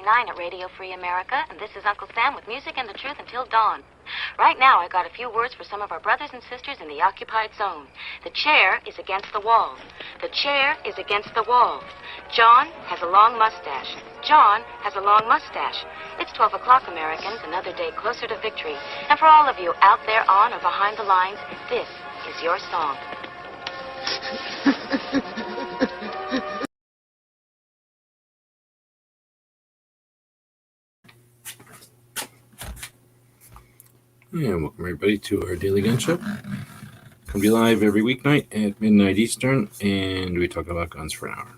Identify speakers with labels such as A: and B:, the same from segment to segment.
A: 9 at Radio Free America, and this is Uncle Sam with music and the truth until dawn. Right now, I got a few words for some of our brothers and sisters in the occupied zone. The chair is against the wall. The chair is against the wall. John has a long mustache. John has a long mustache. It's 12 o'clock, Americans, another day closer to victory. And for all of you out there on or behind the lines, this is your song.
B: And welcome everybody to our Daily Gun Show. Come to you live every weeknight at midnight Eastern, and we talk about guns for an hour.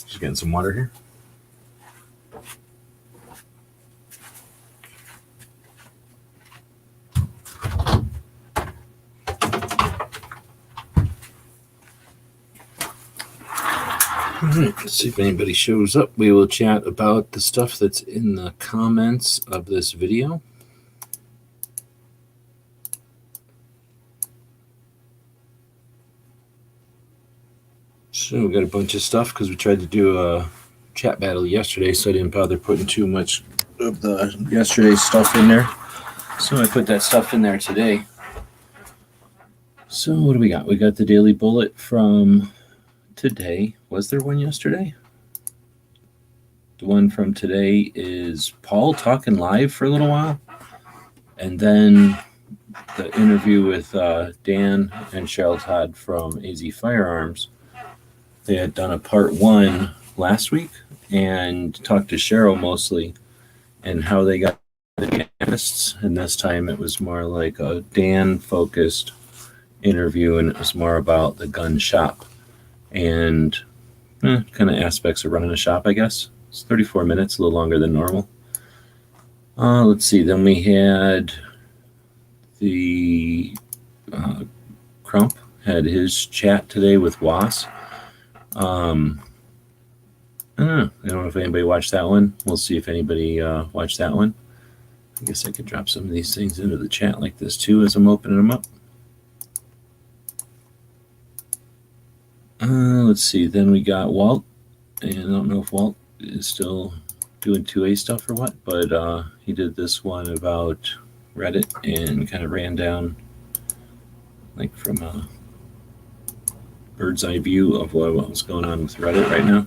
B: Just getting some water here. All right, let's see if anybody shows up. We will chat about the stuff that's in the comments of this video. So we got a bunch of stuff because we tried to do a chat battle yesterday, so I didn't bother putting too much of the yesterday's stuff in there. So I put that stuff in there today. So what do we got? We got the Daily Bullet from today. Was there one yesterday? The one from today is Paul talking live for a little while, and then the interview with Dan and Cheryl Todd from AZ Firearms. They had done a part one last week and talked to Cheryl mostly and how they got the guests, and this time it was more like a Dan focused interview, and it was more about the gun shop and kind of aspects of running a shop, I guess. It's 34 minutes, a little longer than normal. Let's see. Then we had the Crump had his chat today with Was. I don't know if anybody watched that one. We'll see if anybody watched that one. I guess I could drop some of these things into the chat like this too as I'm opening them up. Let's see. Then we got Walt, and I don't know if Walt is still doing 2A stuff or what, but he did this one about Reddit and kind of ran down like from a bird's eye view of what was going on with Reddit right now.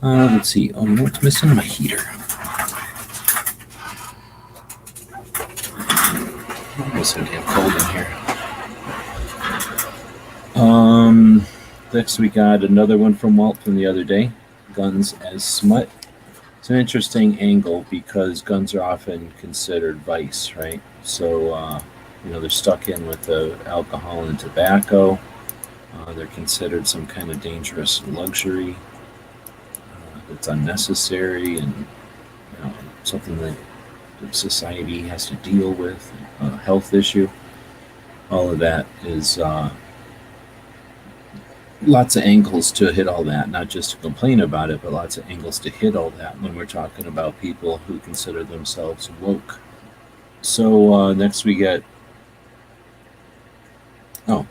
B: Let's see. Oh, you know what's missing? My heater. It's so damn cold in here. Next we got another one from Walt from the other day, guns as smut. It's an interesting angle because guns are often considered vice, right? So, they're stuck in with the alcohol and tobacco. They're considered some kind of dangerous luxury that's unnecessary and something that society has to deal with, a health issue. All of that is lots of angles to hit all that, not just to complain about it, but lots of angles to hit all that when we're talking about people who consider themselves woke. So next we get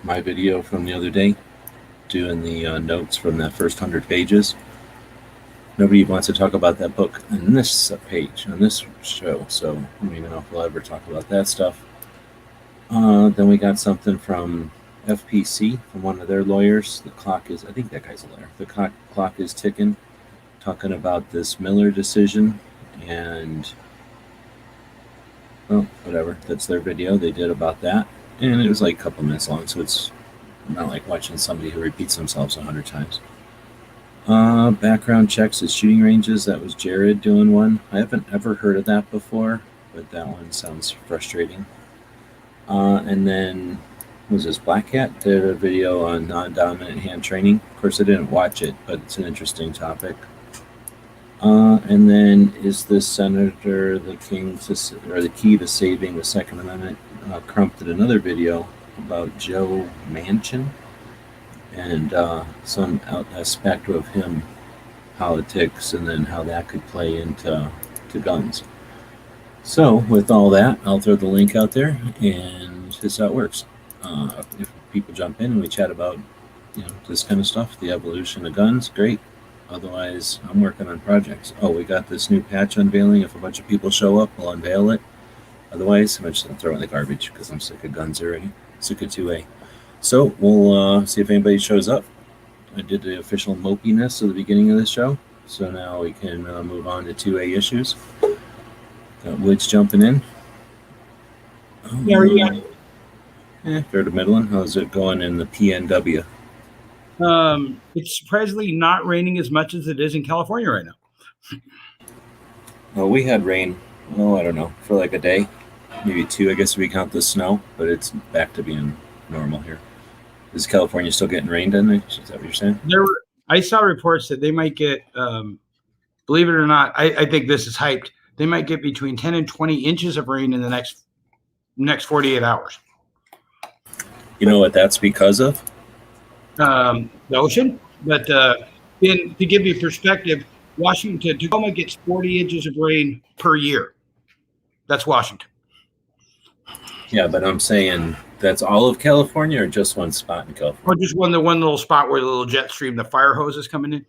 B: my video from the other day, doing the notes from that first 100 pages. Nobody wants to talk about that book on this page, on this show, so I don't even know if we'll ever talk about that stuff. Then we got something from FPC, from one of their lawyers. The clock is, I think that guy's a lawyer. The clock is ticking, talking about this Miller decision, and whatever. That's their video they did about that. And it was like a couple minutes long, so it's not like watching somebody who repeats themselves 100 times. Background checks at shooting ranges. That was Jared doing one. I haven't ever heard of that before, but that one sounds frustrating. And then, was this Black Cat did a video on non-dominant hand training. Of course, I didn't watch it, but it's an interesting topic. And then, is this senator the key to saving the Second Amendment? Crump did another video about Joe Manchin and some aspect of him, politics, and then how that could play into guns. So with all that, I'll throw the link out there, and just how it works. If people jump in and we chat about, this kind of stuff, the evolution of guns, great. Otherwise, I'm working on projects. Oh, we got this new patch unveiling. If a bunch of people show up, we'll unveil it. Otherwise, I'm just going to throw it in the garbage because I'm sick of guns already. Sick of 2A. So we'll see if anybody shows up. I did the official mopiness at the beginning of the show. So now we can move on to 2A issues. Got Woods jumping in. Fair to middling. How's it going in the PNW?
C: It's surprisingly not raining as much as it is in California right now.
B: Well, we had rain, I don't know, for like a day, maybe 2, I guess if we count the snow, but it's back to being normal here. Is California still getting rained in? Is that what you're saying?
C: I saw reports that they might get, believe it or not, I think this is hyped. They might get between 10 and 20 inches of rain in the next 48 hours.
B: You know what that's because of?
C: The ocean. But to give you perspective, Washington, Tacoma gets 40 inches of rain per year. That's Washington.
B: Yeah, but I'm saying that's all of California or just one spot in California?
C: Or just the one little spot where the little jet stream, the fire hose is coming in.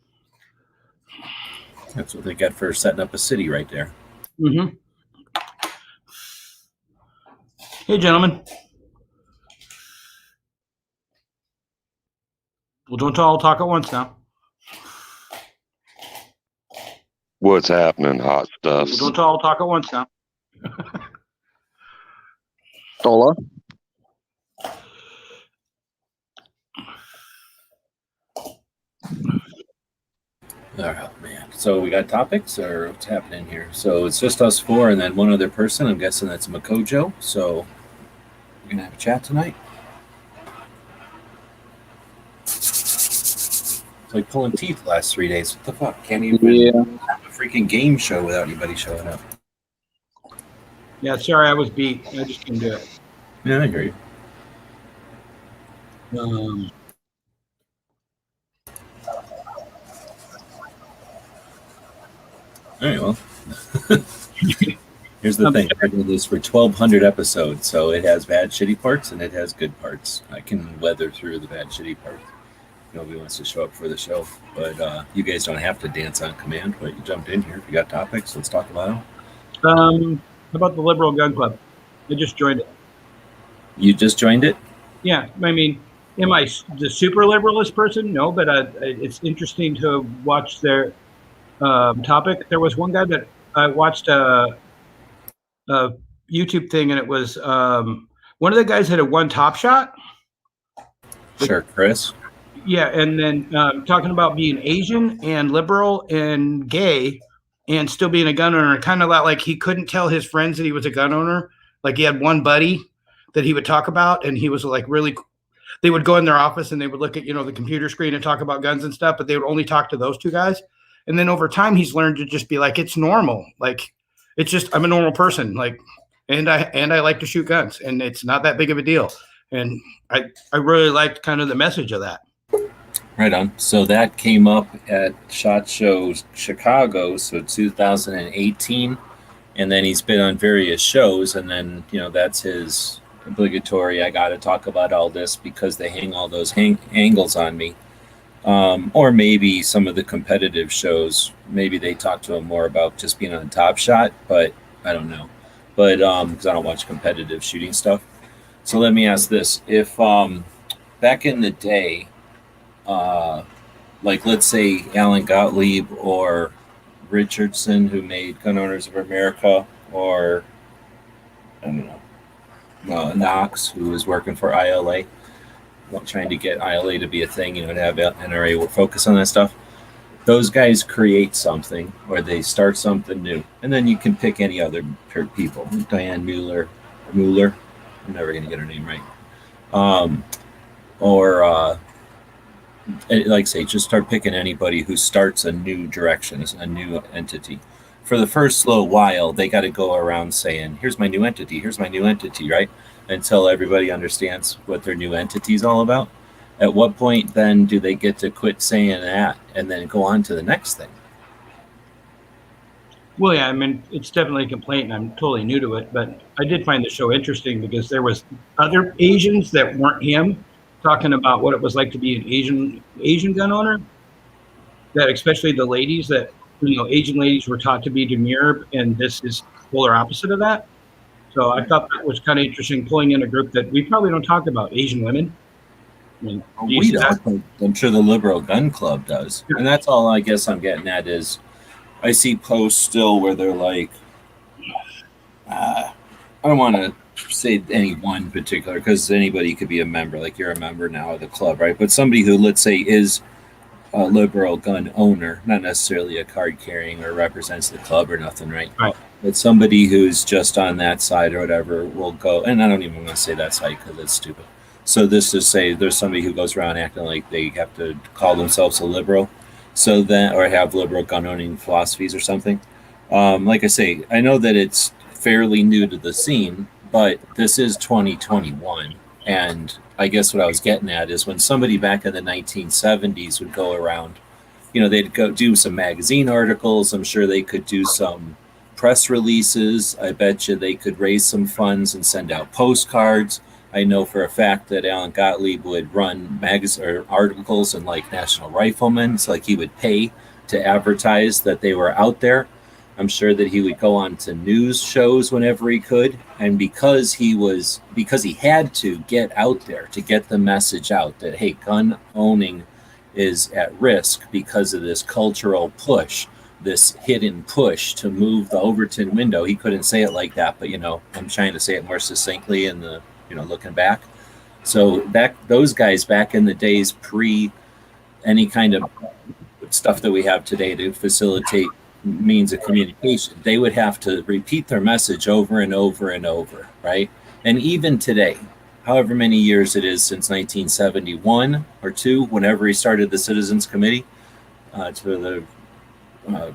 B: That's what they get for setting up a city right there.
C: Mm-hmm. Hey, gentlemen. Well, don't all talk at once now.
D: What's happening, hot stuff?
C: Well, don't all talk at once now.
D: Sola?
B: Oh, man. So we got topics or what's happening here? So it's just us 4 and then one other person. I'm guessing that's Makojo. So we're going to have a chat tonight. It's like pulling teeth the last 3 days. What the fuck? Can't even have a freaking game show without anybody showing up.
C: Yeah, sorry, I was beat. I just couldn't do it.
B: Yeah, I hear you. All right, well. Here's the thing. I did this for 1,200 episodes, so it has bad, shitty parts, and it has good parts. I can weather through the bad, shitty parts. Nobody wants to show up for the show, but you guys don't have to dance on command. But you jumped in here. If you got topics, let's talk about them.
C: How about the Liberal Gun Club? I just joined it.
B: You just joined it?
C: Yeah, I mean, am I the super liberalist person? No, but it's interesting to watch their topic. There was one guy that I watched a YouTube thing, and it was one of the guys had a one Top Shot.
B: Sure, Chris.
C: Yeah, and then talking about being Asian and liberal and gay and still being a gun owner, kind of like he couldn't tell his friends that he was a gun owner. Like he had one buddy that he would talk about, and he was like really, they would go in their office and they would look at, the computer screen and talk about guns and stuff, but they would only talk to those 2 guys. And then over time, he's learned to just be like, it's normal. Like, it's just, I'm a normal person. Like, and I like to shoot guns, and it's not that big of a deal. And I really liked kind of the message of that.
B: Right on. So that came up at SHOT Show Chicago, so 2018. And then he's been on various shows, and then, that's his obligatory, I got to talk about all this because they hang all those angles on me. Or maybe some of the competitive shows, maybe they talk to him more about just being on Top Shot, but I don't know. But because I don't watch competitive shooting stuff. So let me ask this. If back in the day, like let's say Alan Gottlieb or Richardson, who made Gun Owners of America, or I don't know, Knox, who was working for ILA, trying to get ILA to be a thing, to have NRA focus on that stuff. Those guys create something, or they start something new, and then you can pick any other people. Diane Mueller, I'm never going to get her name right. Or like say, just start picking anybody who starts a new direction, a new entity. For the first little while, they got to go around saying, here's my new entity, right? Until everybody understands what their new entity is all about. At what point then do they get to quit saying that and then go on to the next thing?
C: Well, yeah, I mean, it's definitely a complaint, and I'm totally new to it. But I did find the show interesting because there was other Asians that weren't him talking about what it was like to be an Asian gun owner. That especially the ladies that Asian ladies were taught to be demure, and this is polar opposite of that. So I thought that was kind of interesting, pulling in a group that we probably don't talk about, Asian women. I mean,
B: We don't, but I'm sure the Liberal Gun Club does. And that's all I guess I'm getting at is I see posts still where they're like, I don't want to say any one particular because anybody could be a member. Like you're a member now of the club, right? But somebody who, let's say, is a liberal gun owner, not necessarily a card carrying or represents the club or nothing, right?
C: Right.
B: But somebody who's just on that side or whatever will go, and I don't even want to say that side because it's stupid. So this is say there's somebody who goes around acting like they have to call themselves a liberal, so then or have liberal gun owning philosophies or something. Like I say, I know that it's fairly new to the scene, but this is 2021, and I guess what I was getting at is when somebody back in the 1970s would go around, they'd go do some magazine articles. I'm sure they could do some press releases. I bet you they could raise some funds and send out postcards. I know for a fact that Alan Gottlieb would run magazine or articles in like National Rifleman. So like he would pay to advertise that they were out there. I'm sure that he would go on to news shows whenever he could. And because he had to get out there to get the message out that, hey, gun owning is at risk because of this cultural push, this hidden push to move the Overton window. He couldn't say it like that, but I'm trying to say it more succinctly in the looking back. So those guys back in the days pre any kind of stuff that we have today to facilitate means of communication, they would have to repeat their message over and over and over, right? And even today, however many years it is since 1971 or two, whenever he started the Citizens Committee,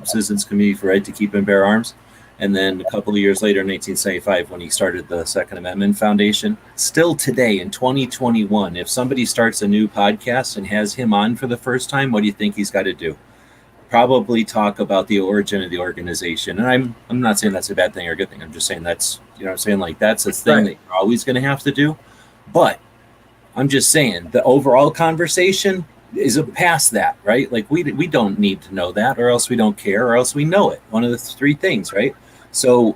B: Citizens Committee for Right to Keep and Bear Arms, and then a couple of years later, in 1975, when he started the Second Amendment Foundation. Still today, in 2021, if somebody starts a new podcast and has him on for the first time, what do you think he's got to do? Probably talk about the origin of the organization. And I'm not saying that's a bad thing or a good thing. I'm just saying that's, like that's a thing that you're always going to have to do. But I'm just saying the overall conversation is past that, right? Like we don't need to know that, or else we don't care, or else we know it. One of the three things, right? So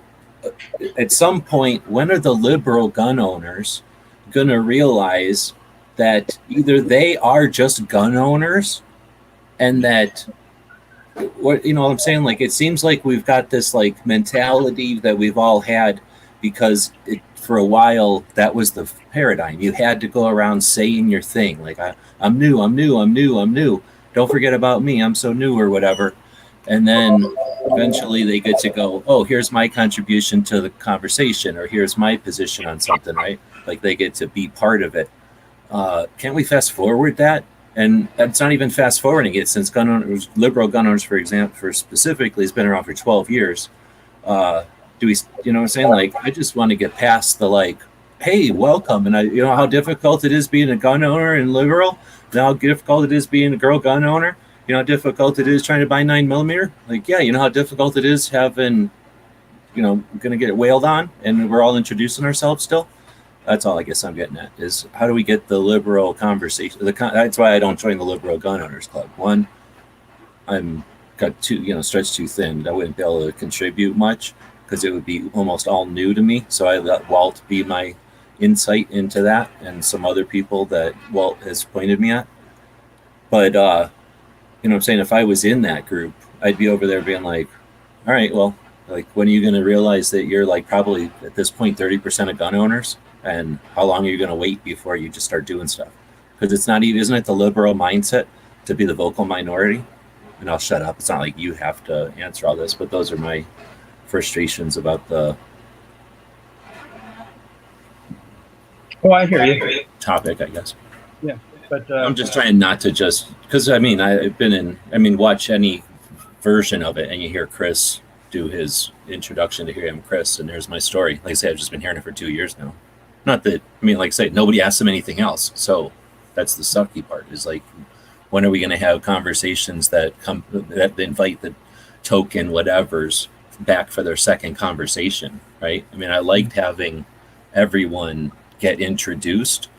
B: at some point, when are the liberal gun owners going to realize that either they are just gun owners and that what I'm saying, like it seems like we've got this like mentality that we've all had because for a while that was the paradigm. You had to go around saying your thing, like I'm new, don't forget about me, I'm so new or whatever. And then eventually they get to go, oh, here's my contribution to the conversation, or here's my position on something, right? Like they get to be part of it. Can't we fast forward that? And that's not even fast forwarding it, since gun owners, liberal gun owners, for example, specifically, has been around for 12 years. Do we, what I'm saying? Like, I just want to get past the like, hey, welcome. And I, how difficult it is being a gun owner and liberal. How difficult it is being a girl gun owner. How difficult it is trying to buy 9mm. Like, yeah, how difficult it is having, going to get it wailed on, and we're all introducing ourselves still. That's all I guess I'm getting at, is how do we get the liberal conversation? That's why I don't join the Liberal Gun Owners Club. One, I'm got too, stretched too thin. I wouldn't be able to contribute much because it would be almost all new to me. So I let Walt be my insight into that, and some other people that Walt has pointed me at. But, I'm saying, if I was in that group, I'd be over there being like, all right, well, like, when are you going to realize that you're like probably at this point 30% of gun owners? And how long are you going to wait before you just start doing stuff? Because it's not even, isn't it the liberal mindset to be the vocal minority? And I'll shut up. It's not like you have to answer all this, but those are my frustrations about the
C: I hear you.
B: Topic, I guess.
C: Yeah, but
B: I'm just trying not to just, because I've been in, watch any version of it and you hear Chris do his introduction to hear him, Chris, and there's my story. Like I say, I've just been hearing it for 2 years now. Not that, like I say, nobody asked him anything else. So that's the sucky part, is like, when are we going to have conversations that invite the token whatevers back for their second conversation, right? I mean, I liked having everyone get introduced,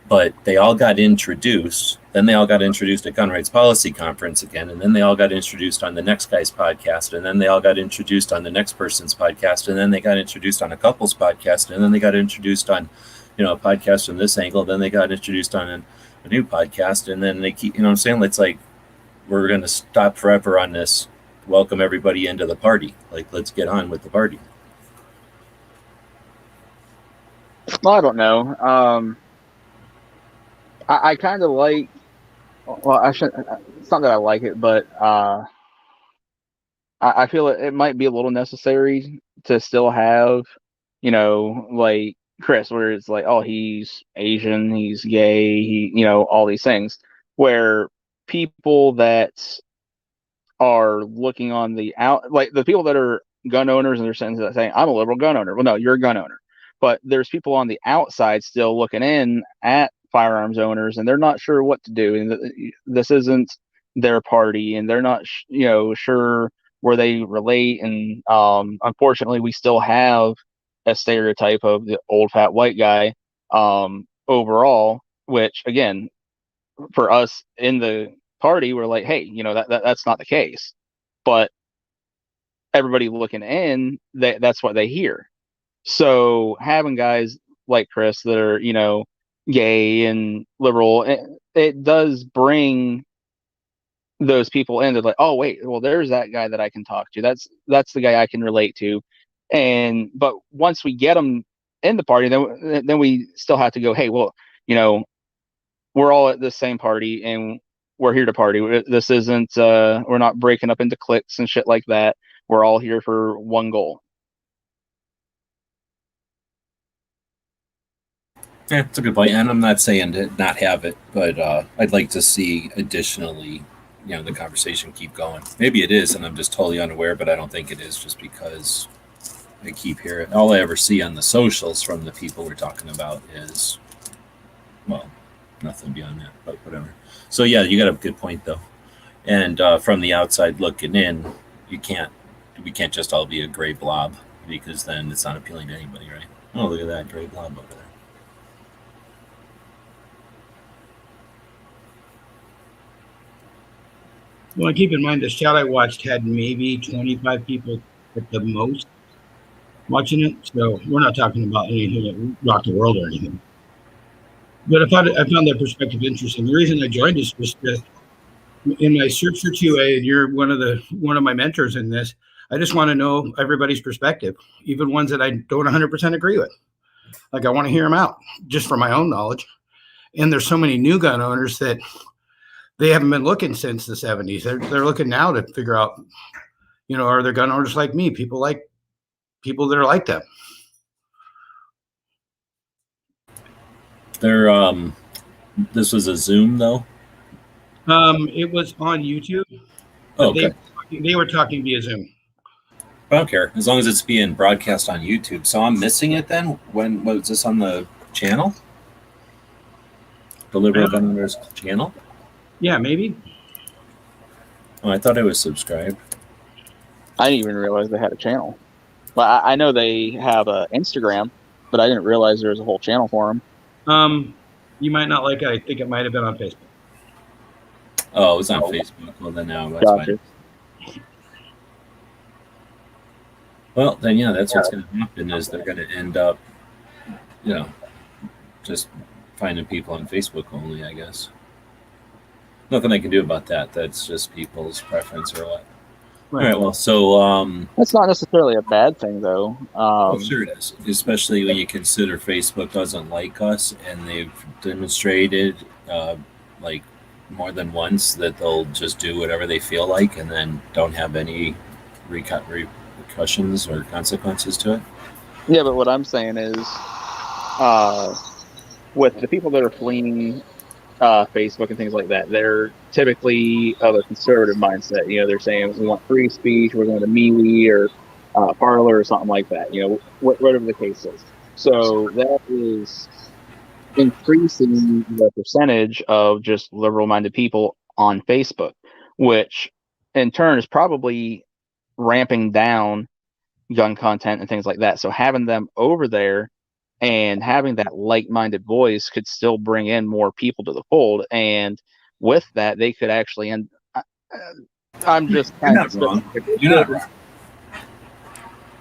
B: but they all got introduced. Then they all got introduced at Gun Rights Policy Conference again, and then they all got introduced on the next guy's podcast, and then they all got introduced on the next person's podcast, and then they got introduced on a couple's podcast, and then they got introduced on, a podcast from this angle. Then they got introduced on a new podcast, and then they keep, what I'm saying? It's like we're going to stop forever on this. Welcome everybody into the party. Like, let's get on with the party.
E: Well, I don't know. I kind of like. Well, I shouldn't. It's not that I like it, but I feel it might be a little necessary to still have, like Chris, where it's like, oh, he's Asian, he's gay, all these things, where people that are looking on the out, like the people that are gun owners and they're saying, I'm a liberal gun owner. Well, no, you're a gun owner. But there's people on the outside still looking in at firearms owners, and they're not sure what to do. And this isn't their party, and they're not, sure where they relate. And unfortunately, we still have a stereotype of the old fat white guy overall, which again, for us in the party, we're like, hey, that's not the case. But everybody looking in, that's what they hear. So having guys like Chris that are, gay and liberal, it does bring those people in. They're like, oh wait, well, there's that guy that I can talk to. That's the guy I can relate to. But once we get them in the party, then we still have to go, hey, well, we're all at the same party and we're here to party. This isn't, we're not breaking up into cliques and shit like that. We're all here for one goal.
B: Yeah, it's a good point. And I'm not saying to not have it, but I'd like to see additionally, the conversation keep going. Maybe it is, and I'm just totally unaware, but I don't think it is, just because I keep hearing. All I ever see on the socials from the people we're talking about is, well, nothing beyond that, but whatever. So yeah, you got a good point though. And from the outside looking in, we can't just all be a gray blob, because then it's not appealing to anybody, right? Oh, look at that gray blob over there.
C: Well, keep in mind, the shot I watched had maybe 25 people at the most watching it. So we're not talking about anything that rocked the world or anything. But I found that perspective interesting. The reason I joined is just in my search for 2A, and you're one of my mentors in this, I just want to know everybody's perspective, even ones that I don't 100% agree with. Like, I want to hear them out just for my own knowledge. And there's so many new gun owners that they haven't been looking since the 70s. They're looking now to figure out, are there gun owners like me? People that are like them.
B: This was a Zoom though.
C: It was on YouTube.
B: Oh, okay.
C: They were talking via Zoom.
B: I don't care, as long as it's being broadcast on YouTube. So I'm missing it then? When was this on the channel? The Liberal Gun Owners channel?
C: Yeah, maybe.
B: Oh, I thought I was subscribed.
E: I didn't even realize they had a channel. Well, I know they have an Instagram, but I didn't realize there was a whole channel for them.
C: You might not like it. I think it might have been on Facebook.
B: Oh, it was on Facebook. Well, then now that's fine. Well, then yeah, that's what's going to happen, is they're going to end up, just finding people on Facebook only, I guess. Nothing I can do about that. That's just people's preference or what. Right. All right. Well, so
E: that's not necessarily a bad thing, though.
B: Well, sure it is, especially when you consider Facebook doesn't like us, and they've demonstrated, like more than once, that they'll just do whatever they feel like, and then don't have any repercussions or consequences to it.
E: Yeah, but what I'm saying is, with the people that are fleeing Facebook and things like that, they're typically of a conservative mindset. They're saying we want free speech, we're going to MeWe or Parler or something like that. Whatever the case is. So that is increasing the percentage of just liberal-minded people on Facebook, which in turn is probably ramping down gun content and things like that. So having them over there and having that like-minded voice could still bring in more people to the fold, and with that, they could actually end. I'm just
B: You're not wrong. You're not wrong.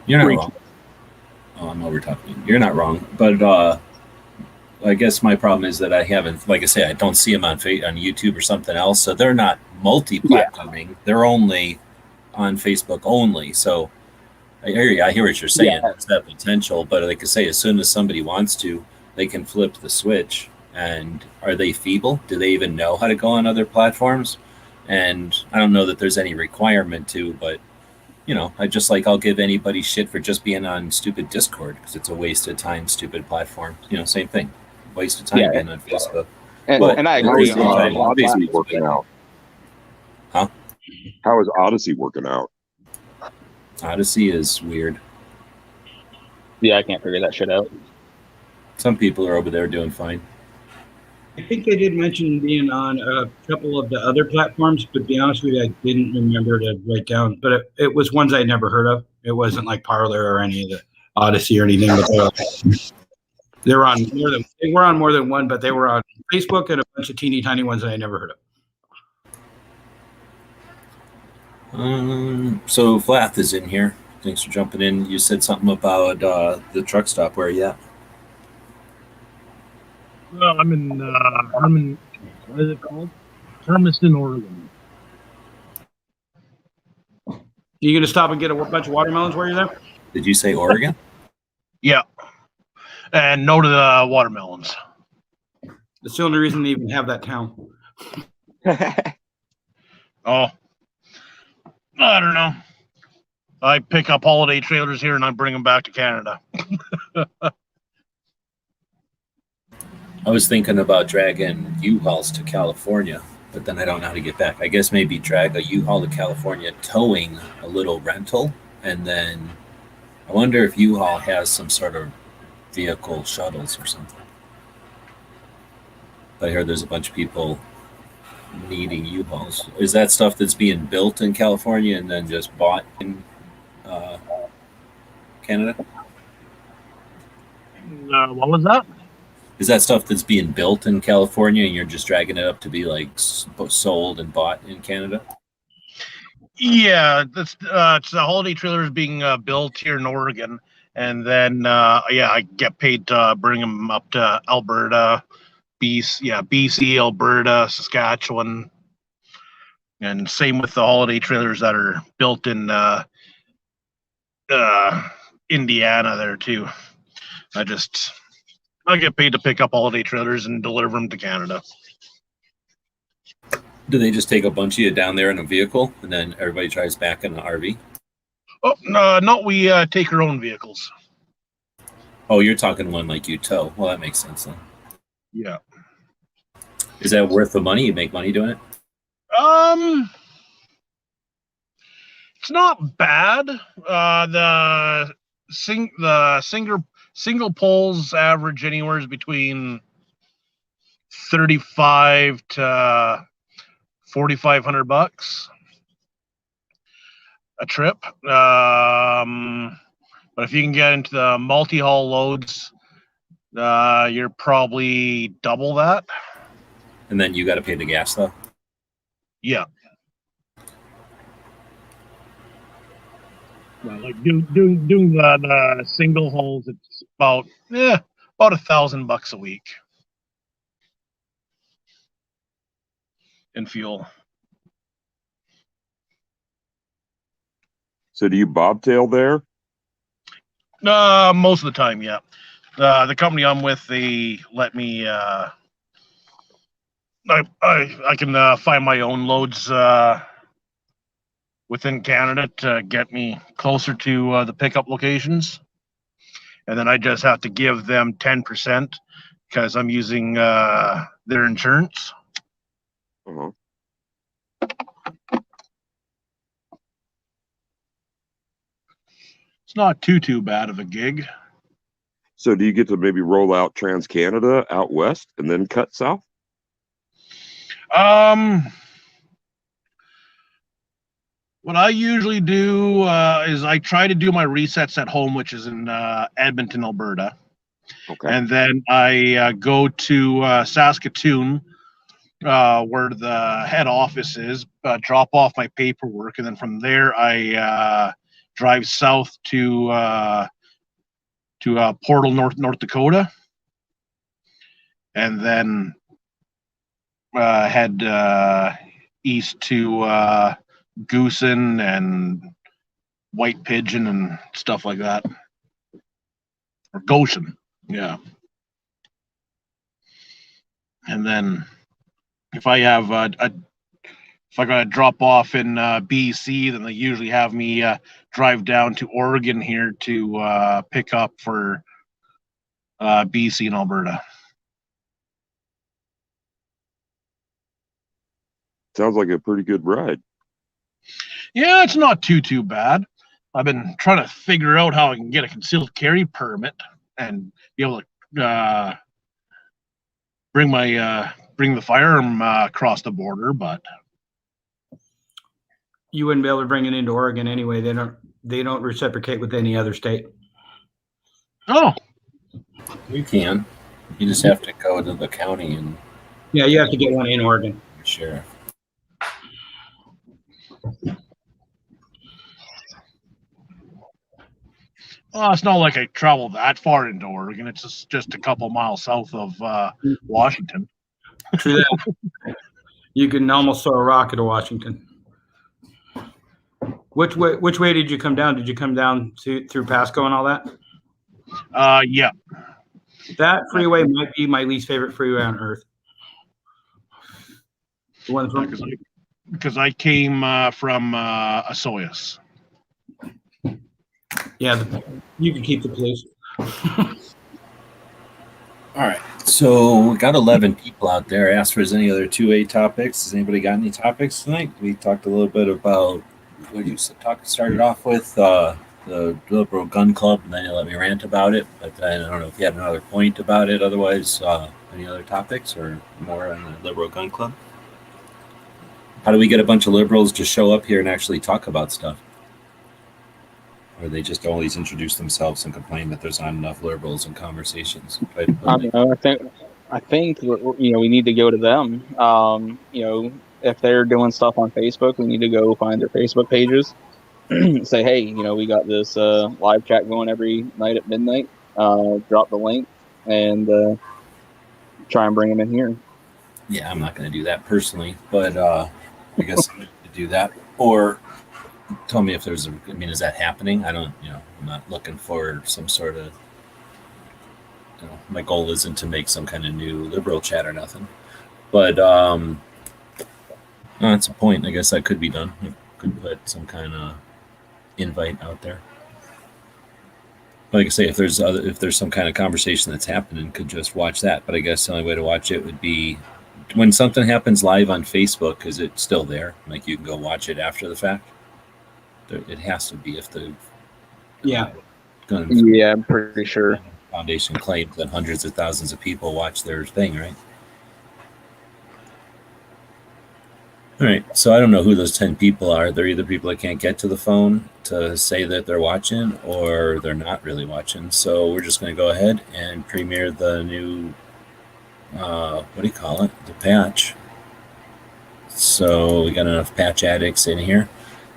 B: You're not wrong. Oh, I'm over talking. You're not wrong, but I guess my problem is that I haven't, like I say, I don't see them on YouTube or something else, so they're not multi-platforming. Yeah. They're only on Facebook only. So I hear what you're saying. Yeah. There's that potential, but like I say, as soon as somebody wants to, they can flip the switch. And are they feeble? Do they even know how to go on other platforms? And I don't know that there's any requirement to, but you know, I'll give anybody shit for just being on stupid Discord because it's a waste of time, stupid platform. You know, same thing. Waste of time being on Facebook.
E: And I agree.
D: Odyssey working out?
B: Huh?
D: How is Odyssey working out?
B: Odyssey is weird.
E: Yeah, I can't figure that shit out.
B: Some people are over there doing fine.
C: I think they did mention being on a couple of the other platforms, but to be honest with you, I didn't remember to write down. But it was ones I'd never heard of. It wasn't like Parler or any of the Odyssey or anything. But they were on more than one, but they were on Facebook and a bunch of teeny tiny ones that I never heard
B: of. So Flath is in here. Thanks for jumping in. You said something about the truck stop. Where are you at?
F: Well, I'm in what is it called? Hermiston, Oregon.
C: Are you going to stop and get a bunch of watermelons while you're there?
B: Did you say Oregon?
F: Yeah. And no to the watermelons.
C: That's the only reason they even have that town.
F: Oh. I don't know. I pick up holiday trailers here and I bring them back to Canada.
B: I was thinking about dragging U-Hauls to California, but then I don't know how to get back. I guess maybe drag a U-Haul to California, towing a little rental, and then I wonder if U-Haul has some sort of vehicle shuttles or something. I heard there's a bunch of people needing U-Hauls. Is that stuff that's being built in California and then just bought in Canada?
F: What was that?
B: Is that stuff that's being built in California and you're just dragging it up to be like sold and bought in Canada?
F: Yeah, it's the holiday trailers being built here in Oregon, and then I get paid to bring them up to Alberta, BC, Alberta, Saskatchewan, and same with the holiday trailers that are built in Indiana there too. I get paid to pick up holiday trailers and deliver them to Canada.
B: Do they just take a bunch of you down there in a vehicle and then everybody drives back in an RV?
F: Oh, no, we take our own vehicles.
B: Oh, you're talking one like you tow. Well, that makes sense then.
F: Yeah.
B: Is that worth the money? You make money doing it?
F: It's not bad. The single poles average anywhere between $3,500 to $4,500 a trip. But if you can get into the multi-haul loads, you're probably double that.
B: And then you got to pay the gas though? Yeah.
F: Well, like doing the single holes, it's about $1,000 a week in fuel.
D: So do you bobtail there?
F: Most of the time, yeah. The company I'm with, they let me. I can find my own loads within Canada to get me closer to the pickup locations, and then I just have to give them 10% because I'm using their insurance.
D: Uh-huh.
F: It's not too bad of a gig.
D: So do you get to maybe roll out Trans-Canada out west and then cut south?
F: What I usually do is I try to do my resets at home, which is in Edmonton, Alberta.
D: Okay.
F: And then I go to Saskatoon, where the head office is, drop off my paperwork. And then from there, I drive south to Portal, North Dakota. And then head east to Goosen and White Pigeon and stuff like that, or Goshen, yeah. And then if I have if I gotta drop off in BC, then they usually have me drive down to Oregon here to pick up for BC and Alberta.
D: Sounds like a pretty good ride.
F: Yeah, it's not too bad. I've been trying to figure out how I can get a concealed carry permit and be able to bring the firearm across the border, but
C: You wouldn't be able to bring it into Oregon anyway. They don't reciprocate with any other state.
F: oh,
B: You can. You just have to go to the county and
C: Yeah, you have to get one in Oregon.
B: sheriff.
F: well, it's not like I travel that far into Oregon. It's just a couple miles south of Washington.
C: True that. You can almost throw a rocket to Washington. Which way did you come down? Did you come down through Pasco and all that?
F: Yeah.
C: That freeway might be my least favorite freeway on earth. The one from
F: Because I came from Osoyoos.
C: yeah, you can keep the police.
B: All right. So we got 11 people out there. Asked for any other 2A topics. Has anybody got any topics tonight? We talked a little bit about what you started off with the liberal gun club, and then you let me rant about it. But I don't know if you had another point about it. Otherwise, any other topics or more on the liberal gun club? How do we get a bunch of liberals to show up here and actually talk about stuff? Or they just always introduce themselves and complain that there's not enough liberals in conversations?
E: I don't know. I think we need to go to them. If they're doing stuff on Facebook, we need to go find their Facebook pages. Say, hey, we got this live chat going every night at midnight. Drop the link and try and bring them in here.
B: Yeah, I'm not going to do that personally, but I guess I'm going to do that. Or tell me if there's is that happening? I don't, I'm not looking for some sort of, my goal isn't to make some kind of new liberal chat or nothing. But that's a point. I guess that could be done. You could put some kind of invite out there. Like I say, if there's some kind of conversation that's happening, could just watch that. But I guess the only way to watch it would be when something happens live on Facebook. Is it still there? Like you can go watch it after the fact. It has to be if the
E: I'm pretty sure
B: foundation claims that hundreds of thousands of people watch their thing, right? All right, so I don't know who those 10 people are. They're either people that can't get to the phone to say that they're watching, or they're not really watching. So we're just going to go ahead and premiere the new, the patch. So we got enough patch addicts in here.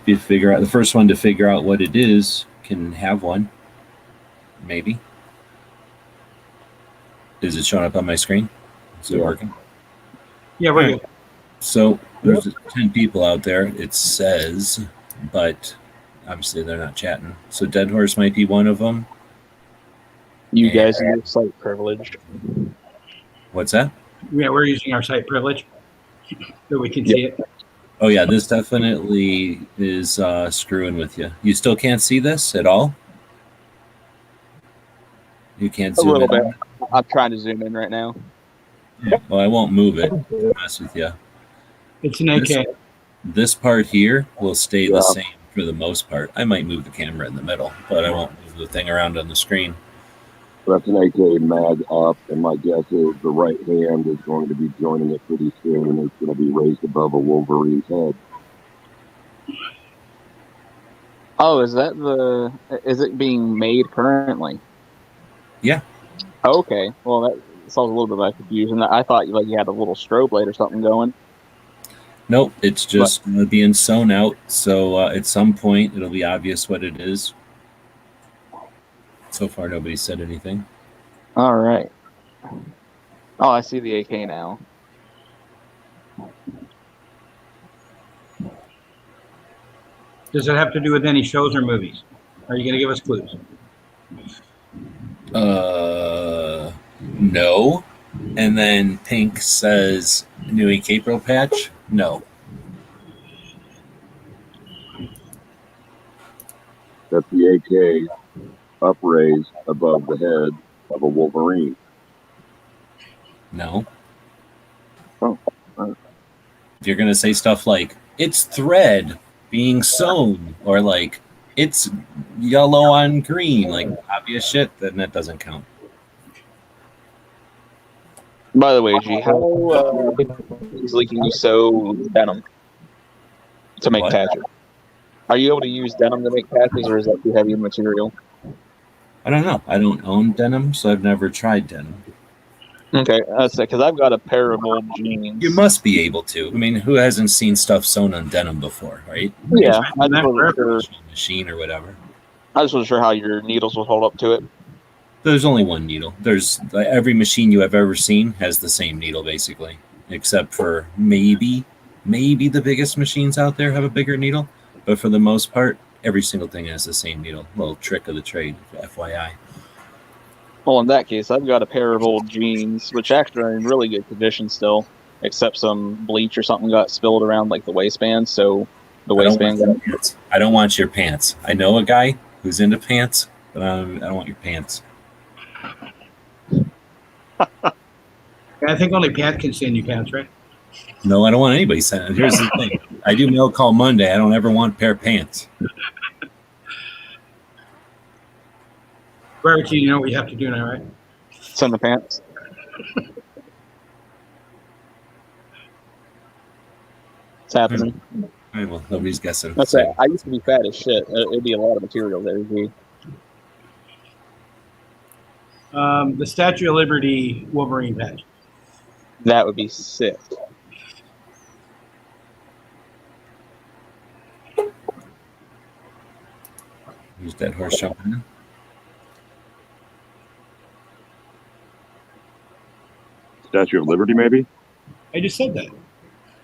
B: If you figure out the first one to figure out what it is can have one, maybe. Is it showing up on my screen? Is it working?
C: Yeah, we're good.
B: So there's 10 people out there, it says, but obviously they're not chatting. So Dead Horse might be one of them.
E: You guys have site privilege.
B: What's that?
C: Yeah, we're using our site privilege so we can see it.
B: Oh yeah, this definitely is screwing with you. You still can't see this at all? You can't zoom in?
E: A little bit. I'm trying to zoom in right now.
B: Yeah, well, I won't move it, to be honest with you.
C: It's an AK.
B: This part here will stay the same for the most part. I might move the camera in the middle, but I won't move the thing around on the screen.
D: That's an AK mag up, and my guess is the right hand is going to be joining it pretty soon, and it's going to be raised above a Wolverine's head.
E: Oh, is it being made currently?
B: Yeah.
E: Okay. Well, that solves a little bit of my confusion. I thought like you had a little strobe light or something going.
B: Nope, it's just being sewn out. So at some point, it'll be obvious what it is. So far, nobody said anything.
E: All right. Oh, I see the AK now.
C: Does it have to do with any shows or movies? Are you going to give us clues?
B: No. And then Pink says new ink April patch. No.
D: That's the AK upraised above the head of a Wolverine.
B: No.
D: Oh.
B: If you're gonna say stuff like it's thread being sewn or like it's yellow on green, like obvious shit, then that doesn't count.
E: By the way, G, how easily can you sew denim to make patches? Are you able to use denim to make patches, or is that too heavy of material?
B: I don't know. I don't own denim, so I've never tried denim.
E: Okay, because I've got a pair of old jeans.
B: You must be able to. I mean, who hasn't seen stuff sewn on denim before, right?
E: Yeah, I just wasn't sure.
B: Machine or whatever.
E: I just wasn't sure how your needles would hold up to it.
B: There's only one needle. There's every machine you have ever seen has the same needle, basically, except for maybe the biggest machines out there have a bigger needle, but for the most part, every single thing has the same needle. Little trick of the trade, FYI.
E: Well, in that case, I've got a pair of old jeans, which actually are in really good condition still, except some bleach or something got spilled around like the waistband, so the waistband got...
B: I don't want your pants. I know a guy who's into pants, but I don't want your pants.
C: I think only Pat can send you pants, right?
B: No, I don't want anybody sending. Here's the thing. I do mail call Monday. I don't ever want a pair of pants.
C: Barbecue, you know what you have to do now, right?
E: Send the pants. It's happening.
B: All right, well, nobody's guessing.
E: That's right. I used to be fat as shit. It'd be a lot of material there, G.
C: The Statue of Liberty Wolverine patch.
E: That would be sick.
B: Who's that horse jumping in?
D: Statue of Liberty, maybe?
C: I just said that.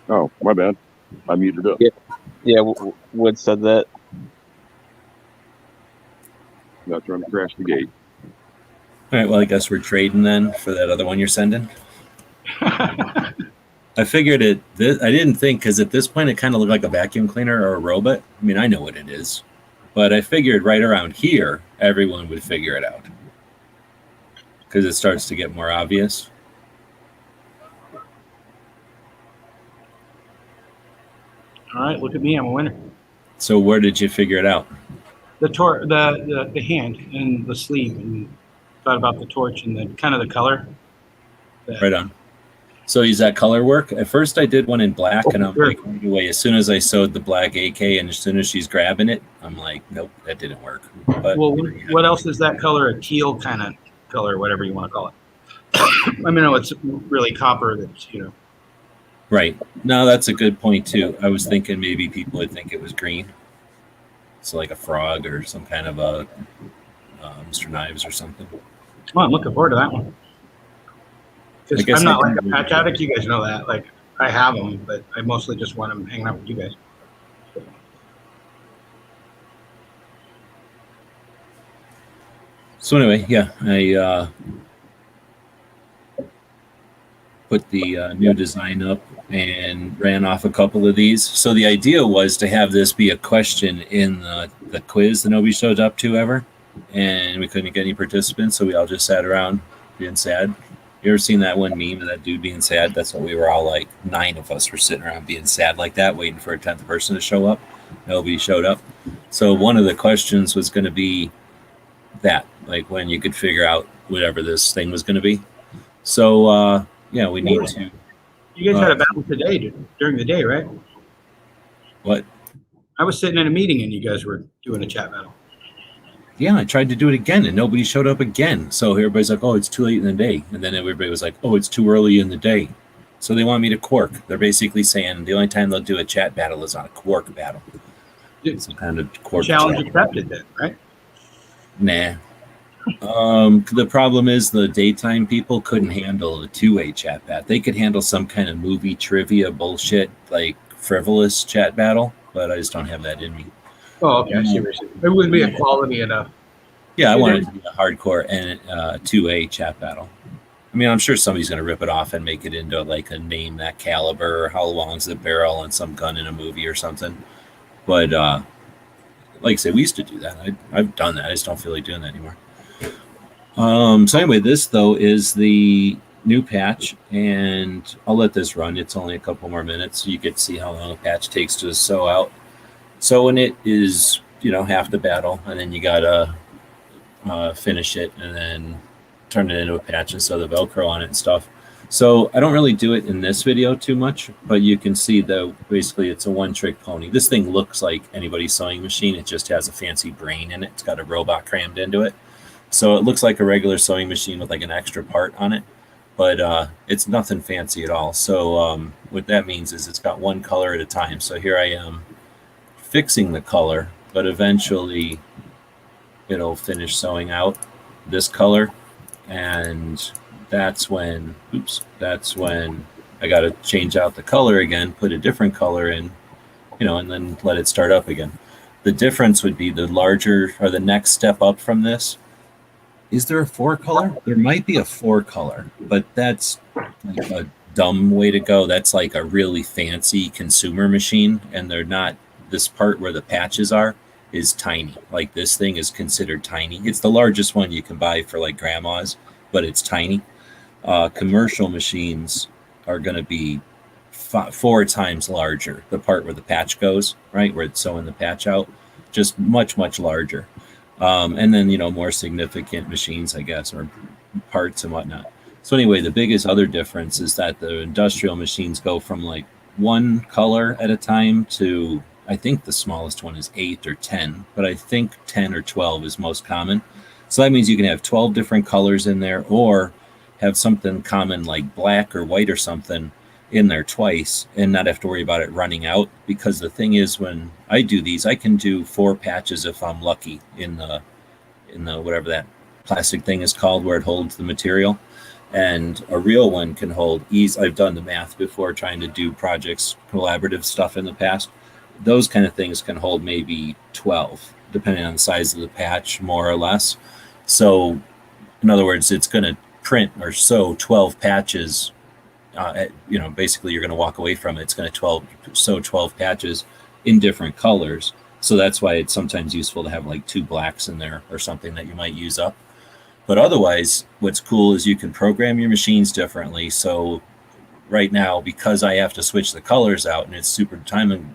D: Oh, my bad. I muted up.
E: Yeah, Wood said that.
D: Not trying to crash the gate.
B: All right, well, I guess we're trading then for that other one you're sending. I figured it. I didn't think, because at this point it kind of looked like a vacuum cleaner or a robot. I mean, I know what it is, but I figured right around here everyone would figure it out because it starts to get more obvious.
C: All right, look at me. I'm a winner.
B: So where did you figure it out?
C: The hand and the sleeve, and thought about the torch and the kind of the color.
B: Right on. So is that color work? At first I did one in black, and I'm like, anyway, as soon as I sewed the black AK and as soon as she's grabbing it, I'm like, nope, that didn't work. But,
C: well, what else is that color? A teal kind of color, whatever you want to call it. I mean, no, it's really copper that's, you know.
B: Right. No, that's a good point too. I was thinking maybe people would think it was green. So like a frog or some kind of a Mr. Knives or something.
C: Well, I'm looking forward to that one. Because I'm not like a patch addict. You guys know that. Like, I have them, but I mostly just want them hanging out with you guys.
B: So anyway, yeah, I put the new design up and ran off a couple of these. So the idea was to have this be a question in the quiz that nobody showed up to ever, and we couldn't get any participants, so we all just sat around being sad. You ever seen that one meme of that dude being sad? That's what we were all like. 9 of us were sitting around being sad like that, waiting for a 10th person to show up. Nobody showed up. So one of the questions was going to be that, like when you could figure out whatever this thing was going to be. So, yeah, we need to.
C: You guys had a battle today, during the day, right?
B: What?
C: I was sitting in a meeting and you guys were doing a chat battle.
B: Yeah, I tried to do it again and nobody showed up again. So everybody's like, oh, it's too late in the day. And then everybody was like, oh, it's too early in the day. So they want me to quark. They're basically saying the only time they'll do a chat battle is on a quark battle. Some kind of quark
C: challenge accepted then, right?
B: Nah. The problem is the daytime people couldn't handle a two-way chat bat. They could handle some kind of movie trivia bullshit, like frivolous chat battle, but I just don't have that in me.
C: Oh, okay. I see what you're saying. It wouldn't be a quality enough.
B: Yeah, I wanted to be a hardcore and two-way chat battle. I mean, I'm sure somebody's going to rip it off and make it into like a name that caliber, or how long's the barrel on some gun in a movie or something. But like I say, we used to do that. I've done that. I just don't feel like doing that anymore. So anyway, this though is the new patch, and I'll let this run. It's only a couple more minutes, so you get to see how long a patch takes to sew out. Sewing it is, half the battle, and then you gotta finish it and then turn it into a patch and sew the Velcro on it and stuff. So I don't really do it in this video too much, but you can see that basically it's a one-trick pony. This thing looks like anybody's sewing machine. It just has a fancy brain in it. It's got a robot crammed into it. So it looks like a regular sewing machine with like an extra part on it, but it's nothing fancy at all. So what that means is it's got one color at a time. So here I am fixing the color, but eventually it'll finish sewing out this color, and that's when I got to change out the color again, put a different color in, and then let it start up again. The difference would be the larger, or the next step up from this. Is there a 4-color? There might be a 4-color, but that's like a dumb way to go. That's like a really fancy consumer machine, and they're not. This part where the patches are is tiny. Like this thing is considered tiny. It's the largest one you can buy for like grandma's, but it's tiny. Commercial machines are going to be 4 times larger. The part where the patch goes, right, where it's sewing the patch out, just much, much larger. And then, more significant machines, I guess, or parts and whatnot. So anyway, the biggest other difference is that the industrial machines go from like 1 color at a time to, I think the smallest one is 8 or 10, but I think 10 or 12 is most common. So that means you can have 12 different colors in there, or have something common like black or white or something in there twice and not have to worry about it running out. Because the thing is, when I do these, I can do 4 patches if I'm lucky in the whatever that plastic thing is called where it holds the material. And a real one can hold I've done the math before trying to do projects, collaborative stuff in the past. Those kind of things can hold maybe 12, depending on the size of the patch, more or less. So in other words, it's going to print or sew 12 patches. Basically you're going to walk away from it. It's going to sew 12 patches in different colors. So that's why it's sometimes useful to have like 2 blacks in there or something that you might use up. But otherwise, what's cool is you can program your machines differently. So right now, because I have to switch the colors out and it's super time and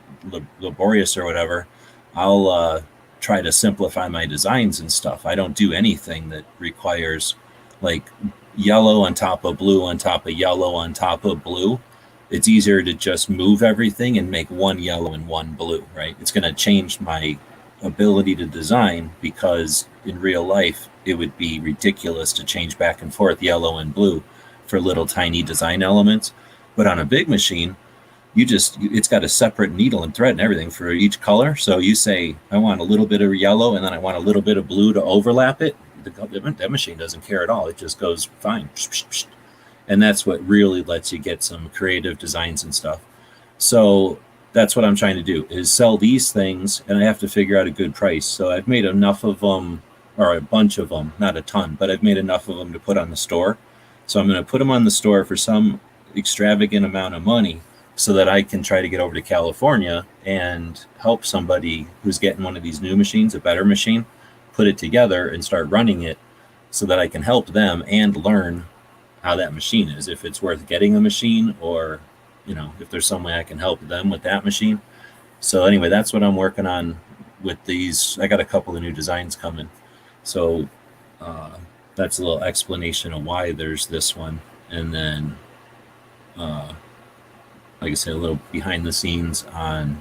B: laborious or whatever, I'll try to simplify my designs and stuff. I don't do anything that requires like yellow on top of blue on top of yellow on top of blue. It's easier to just move everything and make 1 yellow and 1 blue, right? It's going to change my ability to design, because in real life it would be ridiculous to change back and forth yellow and blue for little tiny design elements. But on a big machine, it's got a separate needle and thread and everything for each color. So you say, I want a little bit of yellow and then I want a little bit of blue to overlap it. That machine doesn't care at all. It just goes fine. And that's what really lets you get some creative designs and stuff. So that's what I'm trying to do, is sell these things, and I have to figure out a good price. So I've made enough of them, or a bunch of them, not a ton, but I've made enough of them to put on the store. So I'm going to put them on the store for some extravagant amount of money so that I can try to get over to California and help somebody who's getting one of these new machines, a better machine, put it together and start running it so that I can help them and learn how that machine is, if it's worth getting a machine, or if there's some way I can help them with that machine. So anyway, that's what I'm working on with these. I got a couple of new designs coming. So that's a little explanation of why there's this one. And then, like I said, a little behind the scenes on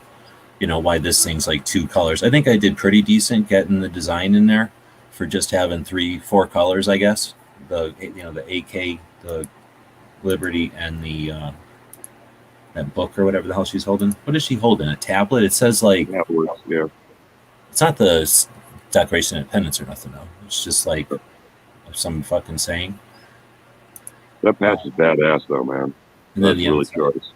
B: why this thing's like 2 colors. I think I did pretty decent getting the design in there for just having 4 colors, I guess. The AK, the Liberty, and the that book or whatever the hell she's holding. What is she holding? A tablet? It says like
D: That works, yeah.
B: it's not the Declaration of Independence or nothing though. It's just like some fucking saying.
D: That patch is badass though, man.
B: And
D: That's
B: then
D: really choice.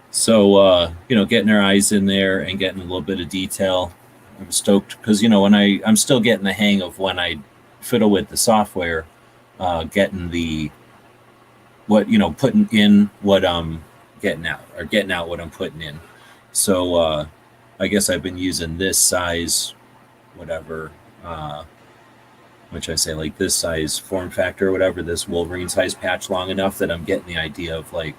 B: So getting her eyes in there and getting a little bit of detail. I'm stoked because when I'm still getting the hang of when I fiddle with the software, getting putting in what I'm getting out or getting out what I'm putting in. So I guess I've been using this size, whatever, which I say like this size form factor or whatever, this Wolverine size patch long enough that I'm getting the idea of like,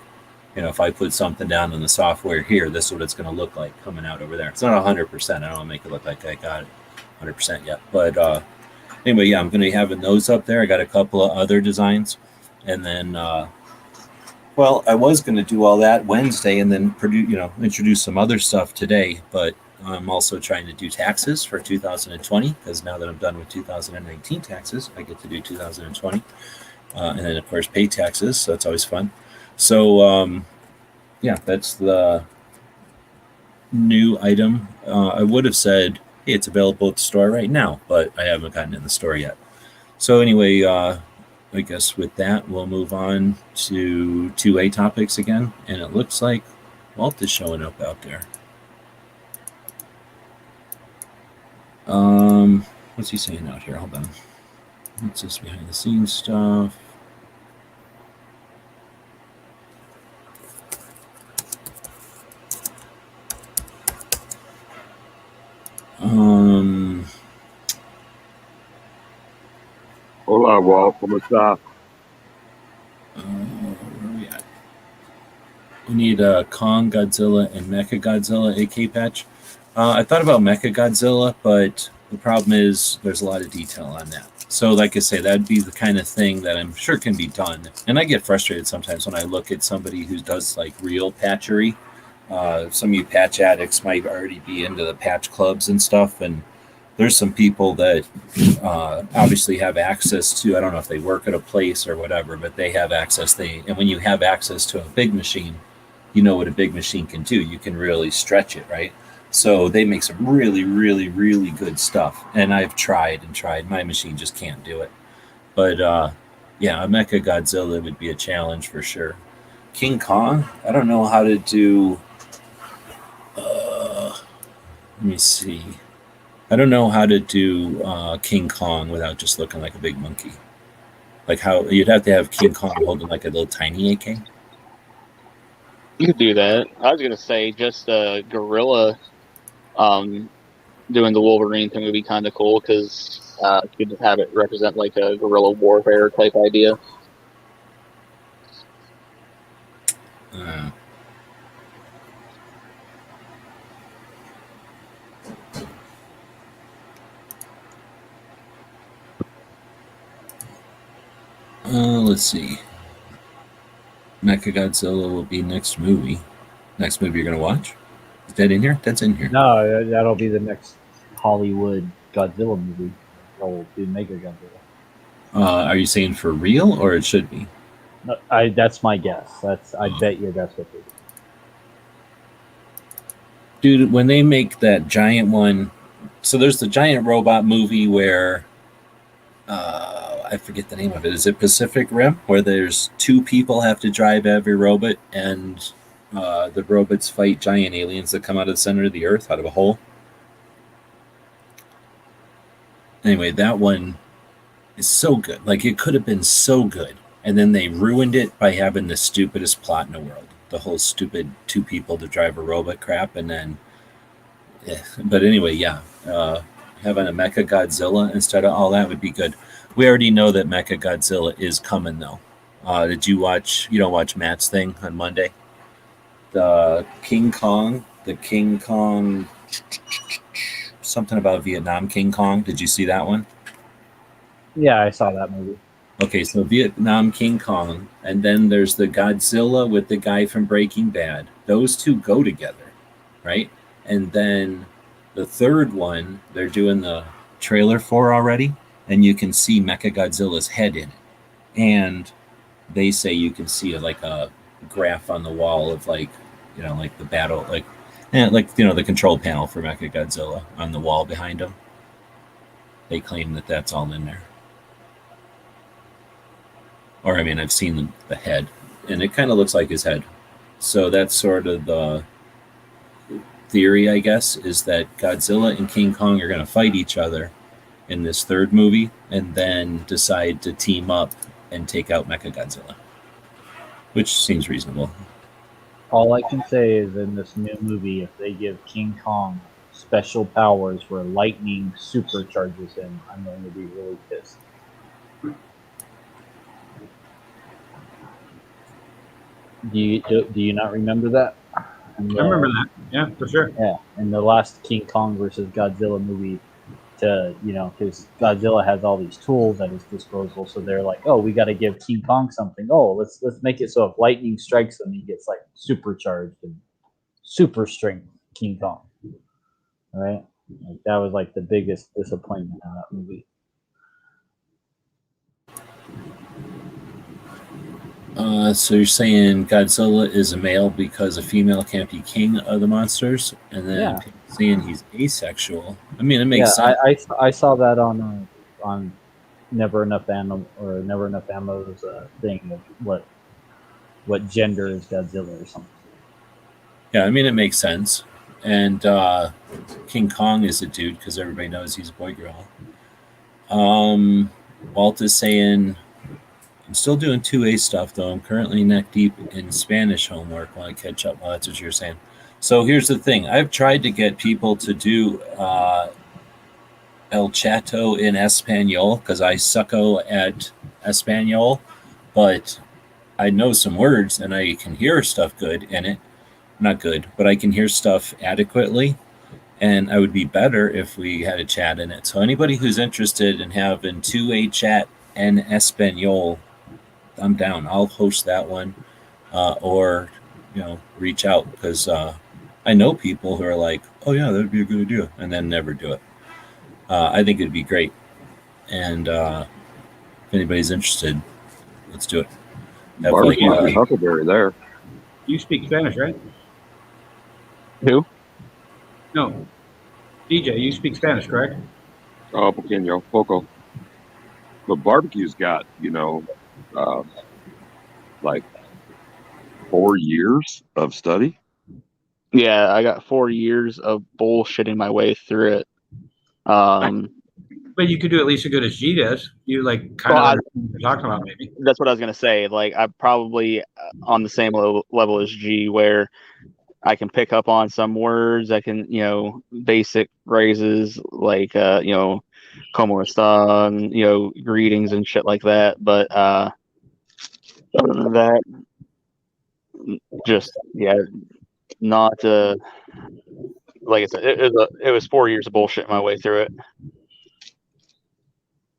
B: if I put something down in the software here, this is what it's going to look like coming out over there. It's not 100%. I don't want to make it look like I got it 100% yet. But anyway, yeah, I'm going to be having those up there. I got a couple of other designs. And then, I was going to do all that Wednesday and then introduce some other stuff today. But I'm also trying to do taxes for 2020 because now that I'm done with 2019 taxes, I get to do 2020. And then, of course, pay taxes. So that's always fun. So, that's the new item. I would have said, hey, it's available at the store right now, but I haven't gotten it in the store yet. So anyway, I guess with that, we'll move on to 2A topics again. And it looks like Walt is showing up out there. What's he saying out here? Hold on. What's this behind the scenes stuff?
D: Hola, Walt. ¿Cómo está?
B: Where are we at? We need Kong, Godzilla, and Mecha Godzilla AK patch. I thought about Mecha Godzilla, but the problem is there's a lot of detail on that. So like I say, that'd be the kind of thing that I'm sure can be done. And I get frustrated sometimes when I look at somebody who does like real patchery. Some of you patch addicts might already be into the patch clubs and stuff. And there's some people that obviously have access to, I don't know if they work at a place or whatever, but they have access. And when you have access to a big machine, you know what a big machine can do. You can really stretch it, right? So they make some really, really, really good stuff. And I've tried and tried. My machine just can't do it. But a Mecha Godzilla would be a challenge for sure. King Kong, I don't know how to do... let me see. I don't know how to do King Kong without just looking like a big monkey. Like how you'd have to have King Kong holding like a little tiny AK.
E: You could do that. I was gonna say just Gorilla doing the Wolverine thing would be kind of cool because you could have it represent like a guerrilla warfare type idea.
B: Let's see. Mecha Godzilla will be next movie. Next movie you're gonna watch? Is that in here? That's in here.
G: No, that'll be the next Hollywood Godzilla movie. It'll be Mega Godzilla.
B: Are you saying for real, or it should be?
G: No, that's my guess. I bet you that's what they do.
B: Dude, when they make that giant one, so there's the giant robot movie where I forget the name of it. Is it Pacific Rim, where there's 2 people have to drive every robot, and the robots fight giant aliens that come out of the center of the earth, out of a hole? Anyway, that one is so good. Like, it could have been so good. And then they ruined it by having the stupidest plot in the world. The whole stupid 2 people to drive a robot crap. And then, but anyway, having a Mecha Godzilla instead of all that would be good. We already know that Mecha Godzilla is coming, though. Did you watch? You don't watch Matt's thing on Monday? The King Kong, something about Vietnam King Kong. Did you see that one?
G: Yeah, I saw that movie.
B: Okay, so Vietnam King Kong, and then there's the Godzilla with the guy from Breaking Bad. Those 2 go together, right? And then the third one, they're doing the trailer for already, and you can see Mechagodzilla's head in it. And they say you can see like a graph on the wall of like, like the battle, like the control panel for Mechagodzilla on the wall behind him. They claim that that's all in there. Or, I mean, I've seen the head, and it kind of looks like his head. So that's sort of the theory, I guess, is that Godzilla and King Kong are going to fight each other in this third movie and then decide to team up and take out Mechagodzilla, which seems reasonable.
G: All I can say is in this new movie, if they give King Kong special powers where lightning supercharges him, I'm going to be really pissed. Do you not remember that?
C: I remember that. Yeah, for sure.
G: Yeah, in the last King Kong versus Godzilla movie, because Godzilla has all these tools at his disposal, so they're like, oh, we got to give King Kong something. Oh, let's make it so if lightning strikes him, he gets like supercharged and super strength King Kong. All right, like, that was like the biggest disappointment in that movie.
B: So you're saying Godzilla is a male because a female can't be king of the monsters, and then saying he's asexual. I mean, it makes sense.
G: I saw that on Never Enough Ammo or Never Enough Ammo's thing of what gender is Godzilla or something.
B: Yeah, I mean, it makes sense. And King Kong is a dude because everybody knows he's a boy girl. Walt is saying, I'm still doing 2A stuff, though. I'm currently neck deep in Spanish homework while I catch up. Well, that's what you're saying. So here's the thing. I've tried to get people to do El Chato in Espanol because I sucko at Espanol, but I know some words and I can hear stuff good in it. Not good, but I can hear stuff adequately, and I would be better if we had a chat in it. So anybody who's interested in having 2A chat en Espanol, I'm down. I'll host that one, or reach out because I know people who are like, oh yeah, that'd be a good idea, and then never do it. I think it'd be great, and if anybody's interested, let's do it.
D: Huckleberry there.
C: You speak Spanish, right?
E: Who?
C: No, DJ. You speak Spanish, correct?
D: Oh, pequeño, poco. But barbecue's got like 4 years of study.
E: Yeah, I got 4 years of bullshitting my way through it.
C: But you could do at least as good as G does. You kind of talking about maybe.
E: That's what I was gonna say. Like I'm probably on the same level as G, where I can pick up on some words. I can, basic phrases like, como están, greetings and shit like that. But other than that, just not. Like I said, it was 4 years of bullshit my way through it.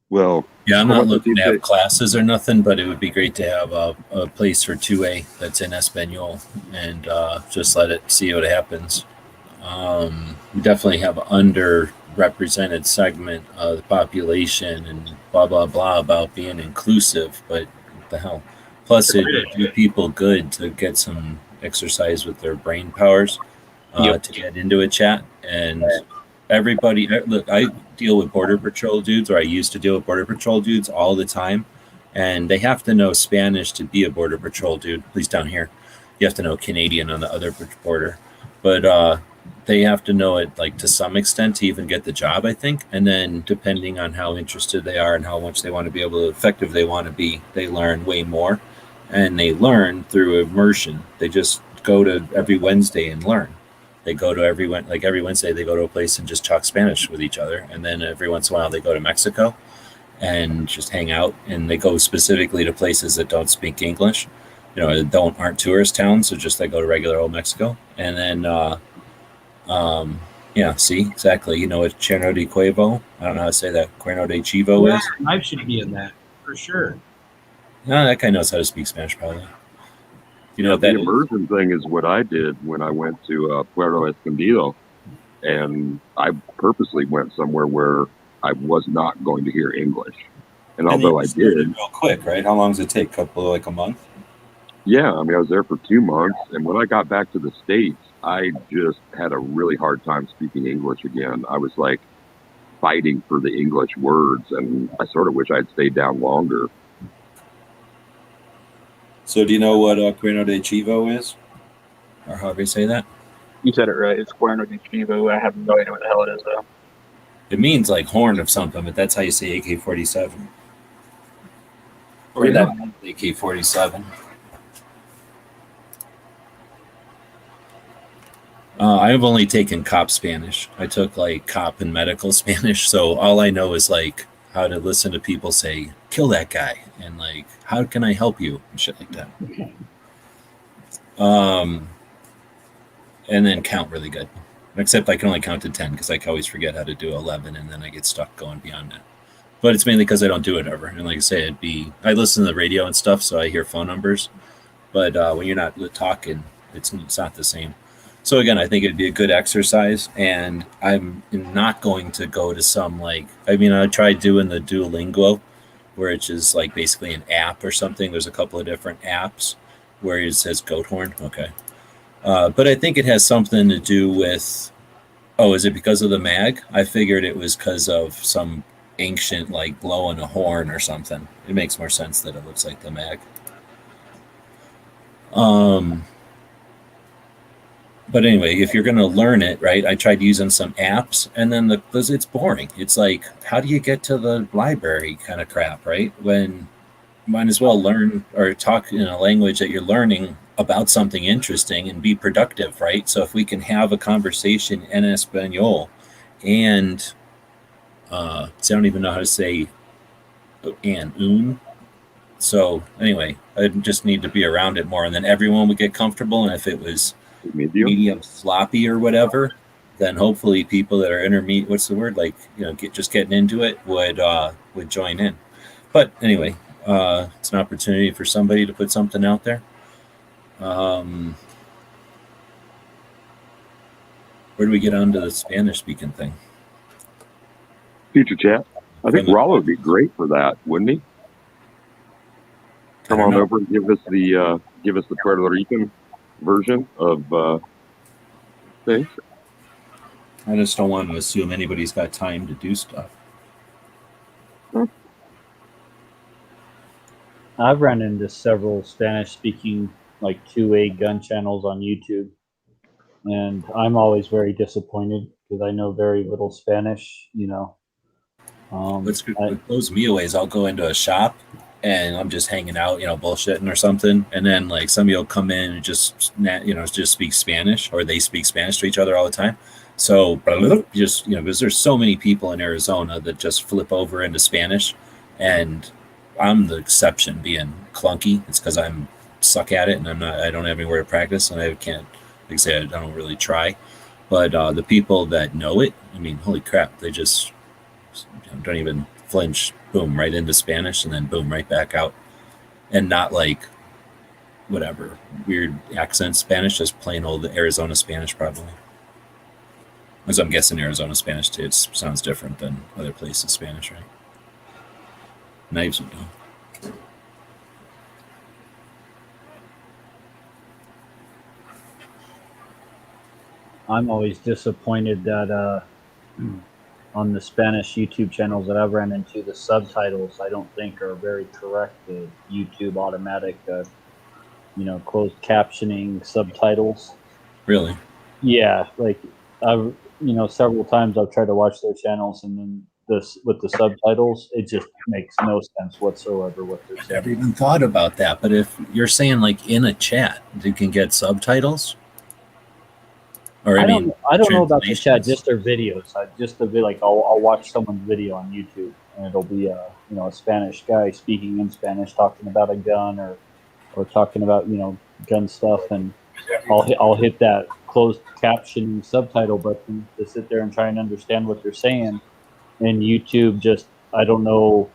D: Well,
B: yeah, I'm not looking to have classes or nothing, but it would be great to have a place for 2A that's in Espanol and just let it see what happens. We definitely have an underrepresented segment of the population and blah, blah, blah about being inclusive, but what the hell? Plus, it would do people good to get some exercise with their brain powers to get into a chat. And everybody, look, I deal with Border Patrol dudes, or I used to deal with Border Patrol dudes all the time, and they have to know Spanish to be a Border Patrol dude, at least down here. You have to know Canadian on the other border, but they have to know it like to some extent to even get the job, I think. And then depending on how interested they are and how much they want to be able to effective they want to be, they learn way more, and they learn through immersion. They just go to every Wednesday and learn. They go to every Wednesday, they go to a place and just talk Spanish with each other. And then every once in a while they go to Mexico and just hang out. And they go specifically to places that don't speak English, aren't tourist towns. So just they go to regular old Mexico. And then, see, exactly. You know what Cuerno de Cuervo? I don't know how to say that. Cuerno de Chivo is.
C: I should be in that for sure.
B: No, that guy knows how to speak Spanish, probably. You know what that
D: immersion thing is what I did when I went to Puerto Escondido. and I purposely went somewhere where I was not going to hear English. And
B: And
D: although I
B: you started
D: did,
B: real quick, right? How long does it take? Like a month?
D: yeah, I mean, I was there for 2 months, and when I got back to the States, I just had a really hard time speaking English again. I was like fighting for the English words, and I sort of wish I'd stayed down longer.
B: So do you know what Cuerno de Chivo is? Or however you say that?
E: You said it right. It's Cuerno de Chivo. I have no idea what the hell it is, though.
B: It means like horn of something, but that's how you say AK-47. Or
D: Yeah.
B: that AK-47. I've only taken cop Spanish. I took like cop and medical Spanish, so all I know is like how to listen to people say, kill that guy, and like, how can I help you? And shit like that. And then count really good. Except I can only count to 10 because I can always forget how to do 11, and then I get stuck going beyond that. But it's mainly because I don't do it ever. And like I say, I listen to the radio and stuff, so I hear phone numbers. But when you're not talking, it's not the same. So again, I think it'd be a good exercise, and I'm not going to go to some I tried doing the Duolingo, where it's just like basically an app or something. There's a couple of different apps where it says goat horn. Okay. But I think it has something to do with, is it because of the mag? I figured it was because of some ancient, like blowing a horn or something. It makes more sense that it looks like the mag. But anyway, if you're going to learn it, right, I tried using some apps, and then it's boring. It's like, how do you get to the library kind of crap, right? When might as well learn or talk in a language that you're learning about something interesting and be productive, right? So if we can have a conversation in Espanol and I don't even know how to say un. So anyway, I just need to be around it more, and then everyone would get comfortable. And if it was medium sloppy or whatever, then hopefully people that are intermediate, what's the word? Like, just getting into it would join in. But anyway, it's an opportunity for somebody to put something out there. Where do we get onto the Spanish speaking thing?
D: Future chat. I think Rollo would be great for that, wouldn't he? Come on over and give us the Puerto Rican version of things.
B: I just don't want to assume anybody's got time to do stuff.
G: I've run into several Spanish-speaking, like 2A gun channels on YouTube, and I'm always very disappointed because I know very little Spanish.
B: What blows me away is I'll go into a shop and I'm just hanging out, bullshitting or something, and then like somebody will come in and just speak Spanish, or they speak Spanish to each other all the time. So just because there's so many people in Arizona that just flip over into Spanish, and I'm the exception, being clunky. It's because I'm suck at it, and I don't have anywhere to practice, and I can't, like I say, I don't really try. But the people that know it, I mean, holy crap, they just don't even flinch. Boom, right into Spanish, and then boom, right back out, and not like whatever weird accent Spanish, just plain old Arizona Spanish, probably. Because I'm guessing Arizona Spanish too. It sounds different than other places Spanish, right? Knives would know.
G: I'm always disappointed that on the Spanish YouTube channels that I've ran into, the subtitles I don't think are very correct. The YouTube automatic, closed captioning subtitles.
B: Really?
G: Yeah, like I've several times I've tried to watch their channels, and then with the subtitles, it just makes no sense whatsoever what they're saying.
B: I never even thought about that. But if you're saying like in a chat, you can get subtitles. Or
G: I don't know about the chat, just their videos. I'll watch someone's video on YouTube, and it'll be a Spanish guy speaking in Spanish, talking about a gun or talking about gun stuff, and I'll hit that closed captioning subtitle button to sit there and try and understand what they're saying. And YouTube just, I don't know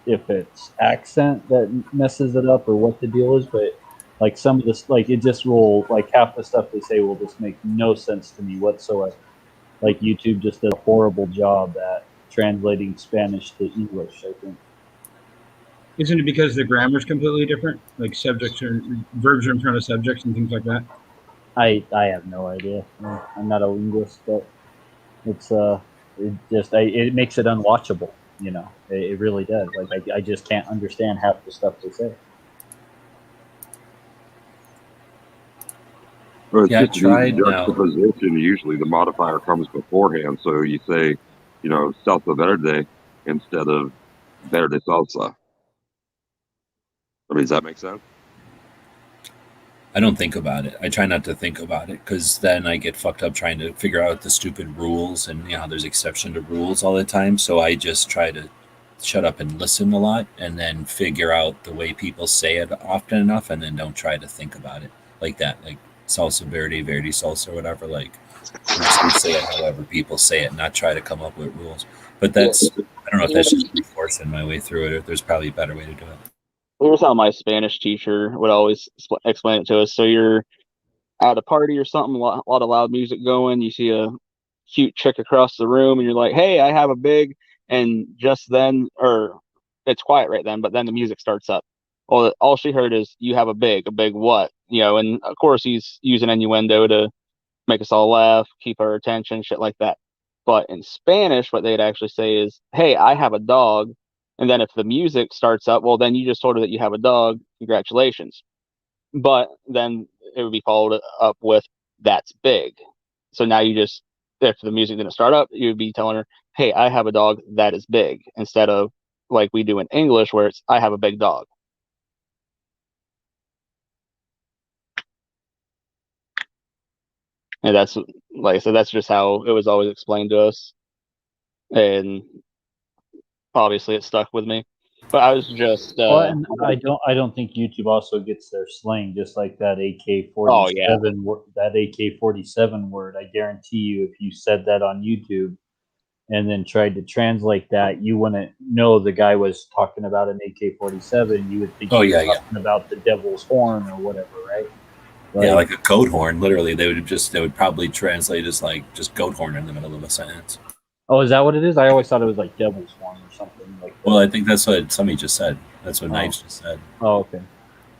G: if it's accent that messes it up or what the deal is, but like some of this, like it just will, like half the stuff they say will just make no sense to me whatsoever. like YouTube just does a horrible job at translating Spanish to English, I think.
C: Isn't it because the grammar's completely different? Like subjects or verbs are in front of subjects and things like that?
G: I have no idea. I'm not a linguist, but it's it makes it unwatchable. It really does. Like I just can't understand half the stuff they say.
D: Well, it's
B: Yeah, I
D: just
B: tried
D: the
B: now.
D: juxtaposition. Usually the modifier comes beforehand. So you say, salsa verde instead of verde salsa. I mean, does that make sense?
B: I don't think about it. I try not to think about it because then I get fucked up trying to figure out the stupid rules and there's exception to rules all the time. So I just try to shut up and listen a lot and then figure out the way people say it often enough and then don't try to think about it like that. Like salsa verde, verde salsa, or whatever. Like I'm just gonna say it however people say it, not try to come up with rules. But that's I don't know if that's just me forcing my way through it or if there's probably a better way to do it.
E: Here's how my Spanish teacher would always explain it to us. So you're at a party or something, a lot of loud music going. You see a cute chick across the room, and you're like, "Hey, I have a big." And just then, or it's quiet right then, but then the music starts up. Well, all she heard is, "You have a big what?" And of course he's using innuendo to make us all laugh, keep our attention, shit like that. But in Spanish, what they'd actually say is, "Hey, I have a dog." And then if the music starts up, well, then you just told her that you have a dog. Congratulations. But then it would be followed up with, "That's big." So now if the music didn't start up, you would be telling her, "Hey, I have a dog that is big," instead of like we do in English where it's, "I have a big dog." And that's, like I said, that's just how it was always explained to us. And obviously it stuck with me. But I was just
G: Well, and I don't think YouTube also gets their slang just like that AK-47 that AK-47 word. I guarantee you, if you said that on YouTube and then tried to translate that, you wouldn't know the guy was talking about an AK-47. You would think he was talking about the devil's horn or whatever, right?
B: Like a goat horn. Literally, they would probably translate as like just goat horn in the middle of a sentence.
G: Oh, is that what it is? I always thought it was like devil's horn or something like that.
B: Well, I think that's what somebody just said. That's what Knives just said.
G: Oh, okay.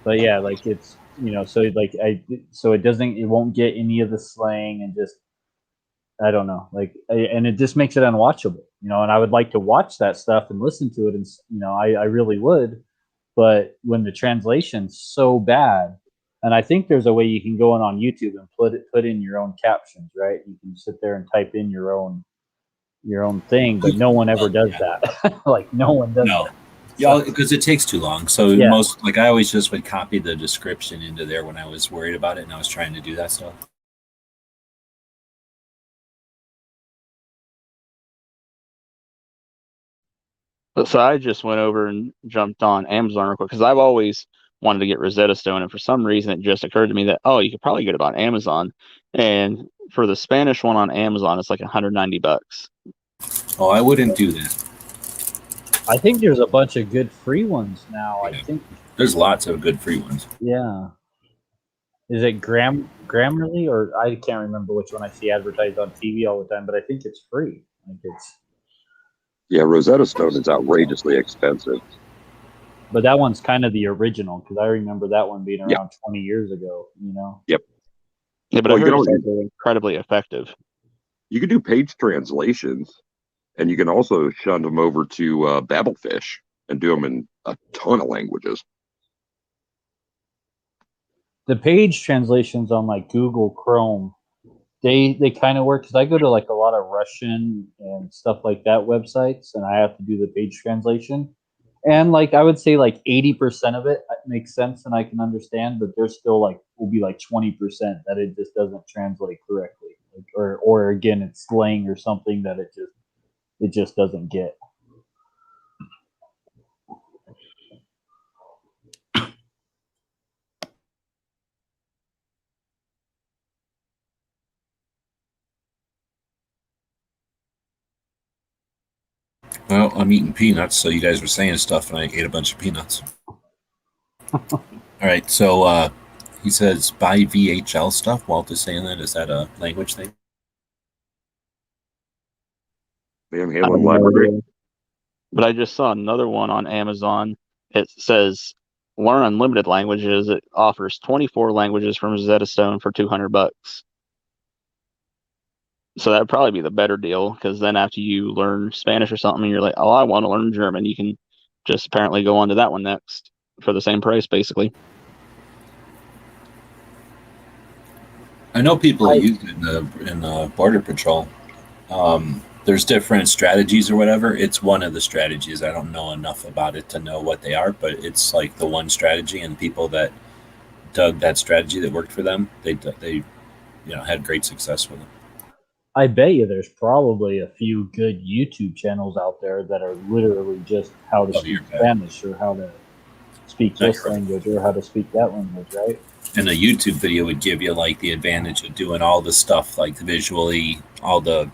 G: But yeah, like it's so it won't get any of the slang and just I don't know, and it just makes it unwatchable, and I would like to watch that stuff and listen to it, and I really would, but when the translation's so bad, and I think there's a way you can go on YouTube and put in your own captions, right? You can sit there and type in your own thing, but no one ever does that. Like no one does that.
B: Yeah, because it takes too long. So most, like I always just would copy the description into there when I was worried about it and I was trying to do that stuff.
E: So I just went over and jumped on Amazon real quick because I've always wanted to get Rosetta Stone, and for some reason it just occurred to me that you could probably get it on Amazon, and for the Spanish one on Amazon it's like $190.
B: Oh, I wouldn't do that.
G: I think there's a bunch of good free ones now.
B: Yeah. I think there's lots of good free ones.
G: Yeah. Is it Grammarly, or I can't remember which one I see advertised on TV all the time, but I think it's free.
D: Yeah, Rosetta Stone is outrageously expensive.
G: But that one's kind of the original because I remember that one being around 20 years ago.
D: Yep.
E: Yeah, but I heard they're incredibly effective.
D: You can do page translations. And you can also shunt them over to Babelfish and do them in a ton of languages.
G: The page translations on like Google Chrome, they kind of work because I go to like a lot of Russian and stuff like that websites, and I have to do the page translation. And like I would say like 80% of it makes sense and I can understand, but there's still will be like 20% that it just doesn't translate correctly, or again it's slang or something that it just doesn't get.
B: Well, I'm eating peanuts, so you guys were saying stuff, and I ate a bunch of peanuts. All right, so he says buy VHL stuff. Walt is saying that. Is that a language thing?
D: Van
E: I have
D: Halen
E: no
D: library.
E: idea. But I just saw another one on Amazon. It says learn unlimited languages. It offers 24 languages from Rosetta Stone for $200. So that'd probably be the better deal, because then after you learn Spanish or something, and you're like, oh, I want to learn German, you can just apparently go on to that one next for the same price, basically.
B: I know people use it in the Border Patrol. There's different strategies or whatever. It's one of the strategies. I don't know enough about it to know what they are, but it's like the one strategy, and people that dug that strategy that worked for them, they had great success with it.
G: I bet you there's probably a few good YouTube channels out there that are literally just how to speak Spanish or how to speak this language or how to speak that language, right?
B: And a YouTube video would give you like the advantage of doing all the stuff, like visually, all the,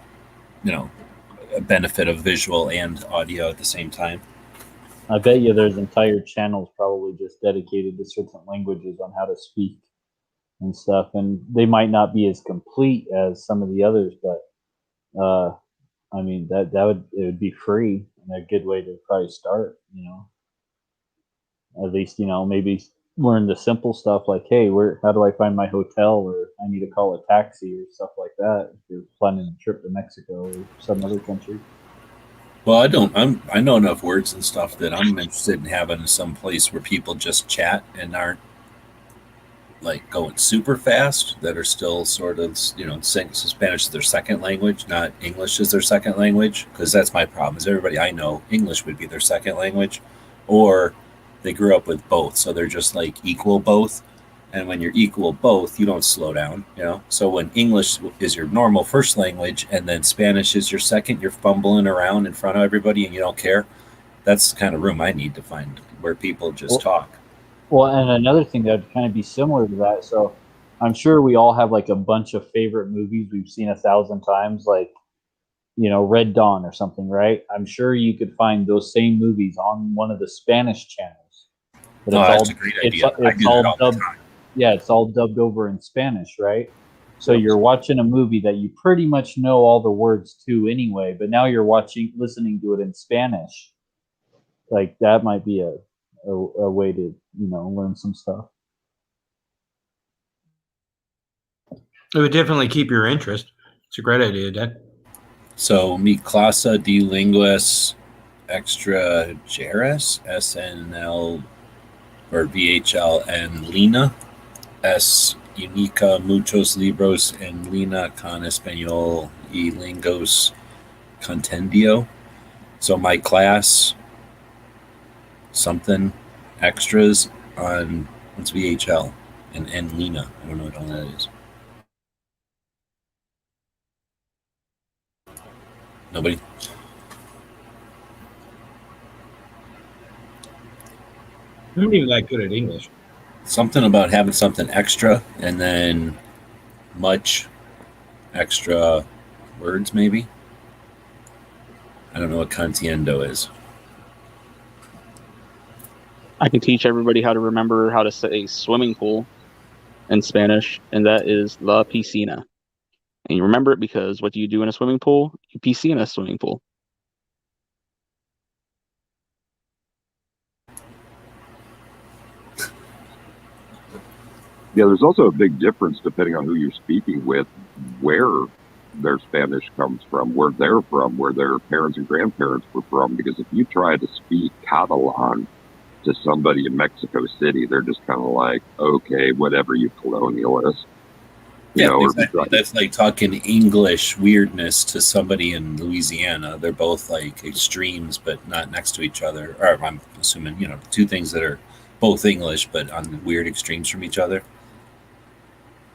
B: benefit of visual and audio at the same time.
G: I bet you there's entire channels probably just dedicated to certain languages on how to speak and stuff, and they might not be as complete as some of the others, but I mean it would be free and a good way to probably start. At least maybe learn the simple stuff like, hey, how do I find my hotel, or I need to call a taxi or stuff like that if you're planning a trip to Mexico or some other country.
B: Well, I know enough words and stuff that I'm interested in having some place where people just chat and aren't like going super fast, that are still sort of, Spanish is their second language, not English is their second language. Because that's my problem, is everybody I know, English would be their second language, or they grew up with both. So they're just like equal both. And when you're equal both, you don't slow down, So when English is your normal first language and then Spanish is your second, you're fumbling around in front of everybody and you don't care. That's the kind of room I need to find where people just talk.
G: Well, and another thing that would kind of be similar to that. So I'm sure we all have like a bunch of favorite movies we've seen 1,000 times, like, Red Dawn or something, right? I'm sure you could find those same movies on one of the Spanish channels. But
B: that's a great idea. I do that all the time.
G: Yeah, it's all dubbed over in Spanish, right? So you're watching a movie that you pretty much know all the words to anyway, but now you're listening to it in Spanish. Like that might be a way to, learn some stuff.
C: It would definitely keep your interest. It's a great idea, Dad.
B: So mi clase de lenguas extranjeras, SNL or VHL, en línea es única muchos libros en línea con español y lenguas contendio. So my class, something extras on, it's VHL and en línea. I don't know what all that is. Nobody?
C: I'm not even that good at English.
B: Something about having something extra and then much extra words, maybe. I don't know what contiendo is.
E: I can teach everybody how to remember how to say swimming pool in Spanish, and that is la piscina. And you remember it because what do you do in a swimming pool? You PC in a swimming pool.
D: Yeah, there's also a big difference depending on who you're speaking with, where their Spanish comes from, where they're from, where their parents and grandparents were from. Because if you try to speak Catalan to somebody in Mexico City, they're just kind of like, okay, whatever, you colonialist.
B: Exactly. That's like talking English weirdness to somebody in Louisiana. They're both like extremes, but not next to each other. Or I'm assuming, two things that are both English, but on weird extremes from each other.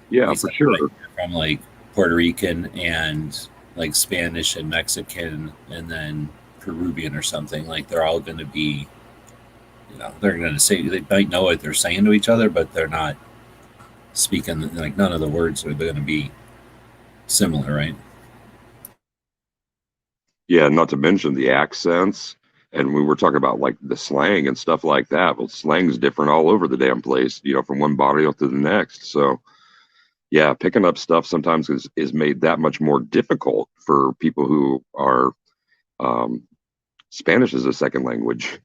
D: Yeah, for sure.
B: Like, from like Puerto Rican and like Spanish and Mexican and then Peruvian or something. Like they're all going to be, they're going to say, they might know what they're saying to each other, but they're not speaking, like none of the words are going to be similar, right?
D: Yeah, not to mention the accents. And we were talking about like the slang and stuff like that. Well, slang's different all over the damn place, from one barrio to the next. So yeah, picking up stuff sometimes is made that much more difficult for people who are, Spanish is a second language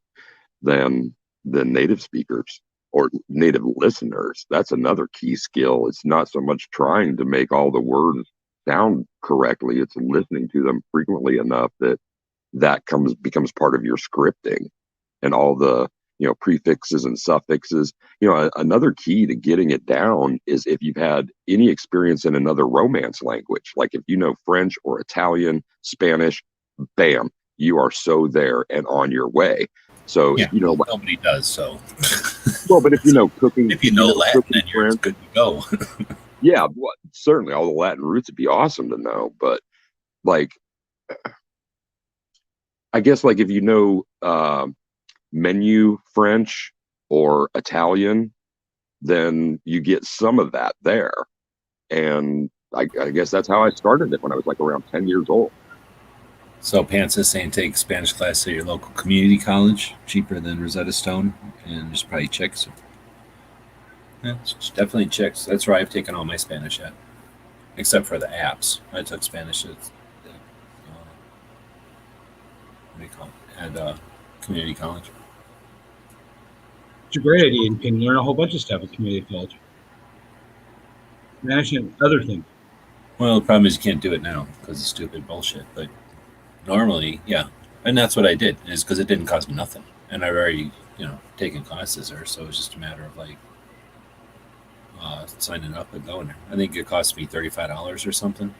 D: than native speakers or native listeners. That's another key skill. It's not so much trying to make all the words sound correctly, it's listening to them frequently enough that becomes part of your scripting, and all the prefixes and suffixes. Another key to getting it down is if you've had any experience in another Romance language, like if you know French or Italian, Spanish, bam, you are so there and on your way. So
B: yeah, nobody does. So
D: well, but if you know cooking,
B: if you know Latin, then you're
D: French,
B: good to go.
D: yeah, well, certainly all the Latin roots would be awesome to know. But like, I guess like if you know menu French or Italian, then you get some of that there. And I guess that's how I started it when I was like around 10 years old.
B: So Pants is saying take Spanish class at your local community college, cheaper than Rosetta Stone, and there's probably chicks. Yeah, it's definitely chicks. That's where I've taken all my Spanish at, except for the apps. I took Spanish at what do you call it? At community college.
C: It's a great idea. You can learn a whole bunch of stuff at community college. Spanish and other things.
B: Well, the problem is you can't do it now because of stupid bullshit. But normally, yeah, and that's what I did is because it didn't cost me nothing, and I've already taken classes there, so it's just a matter of like signing up and going there. I think it cost me $35 or something.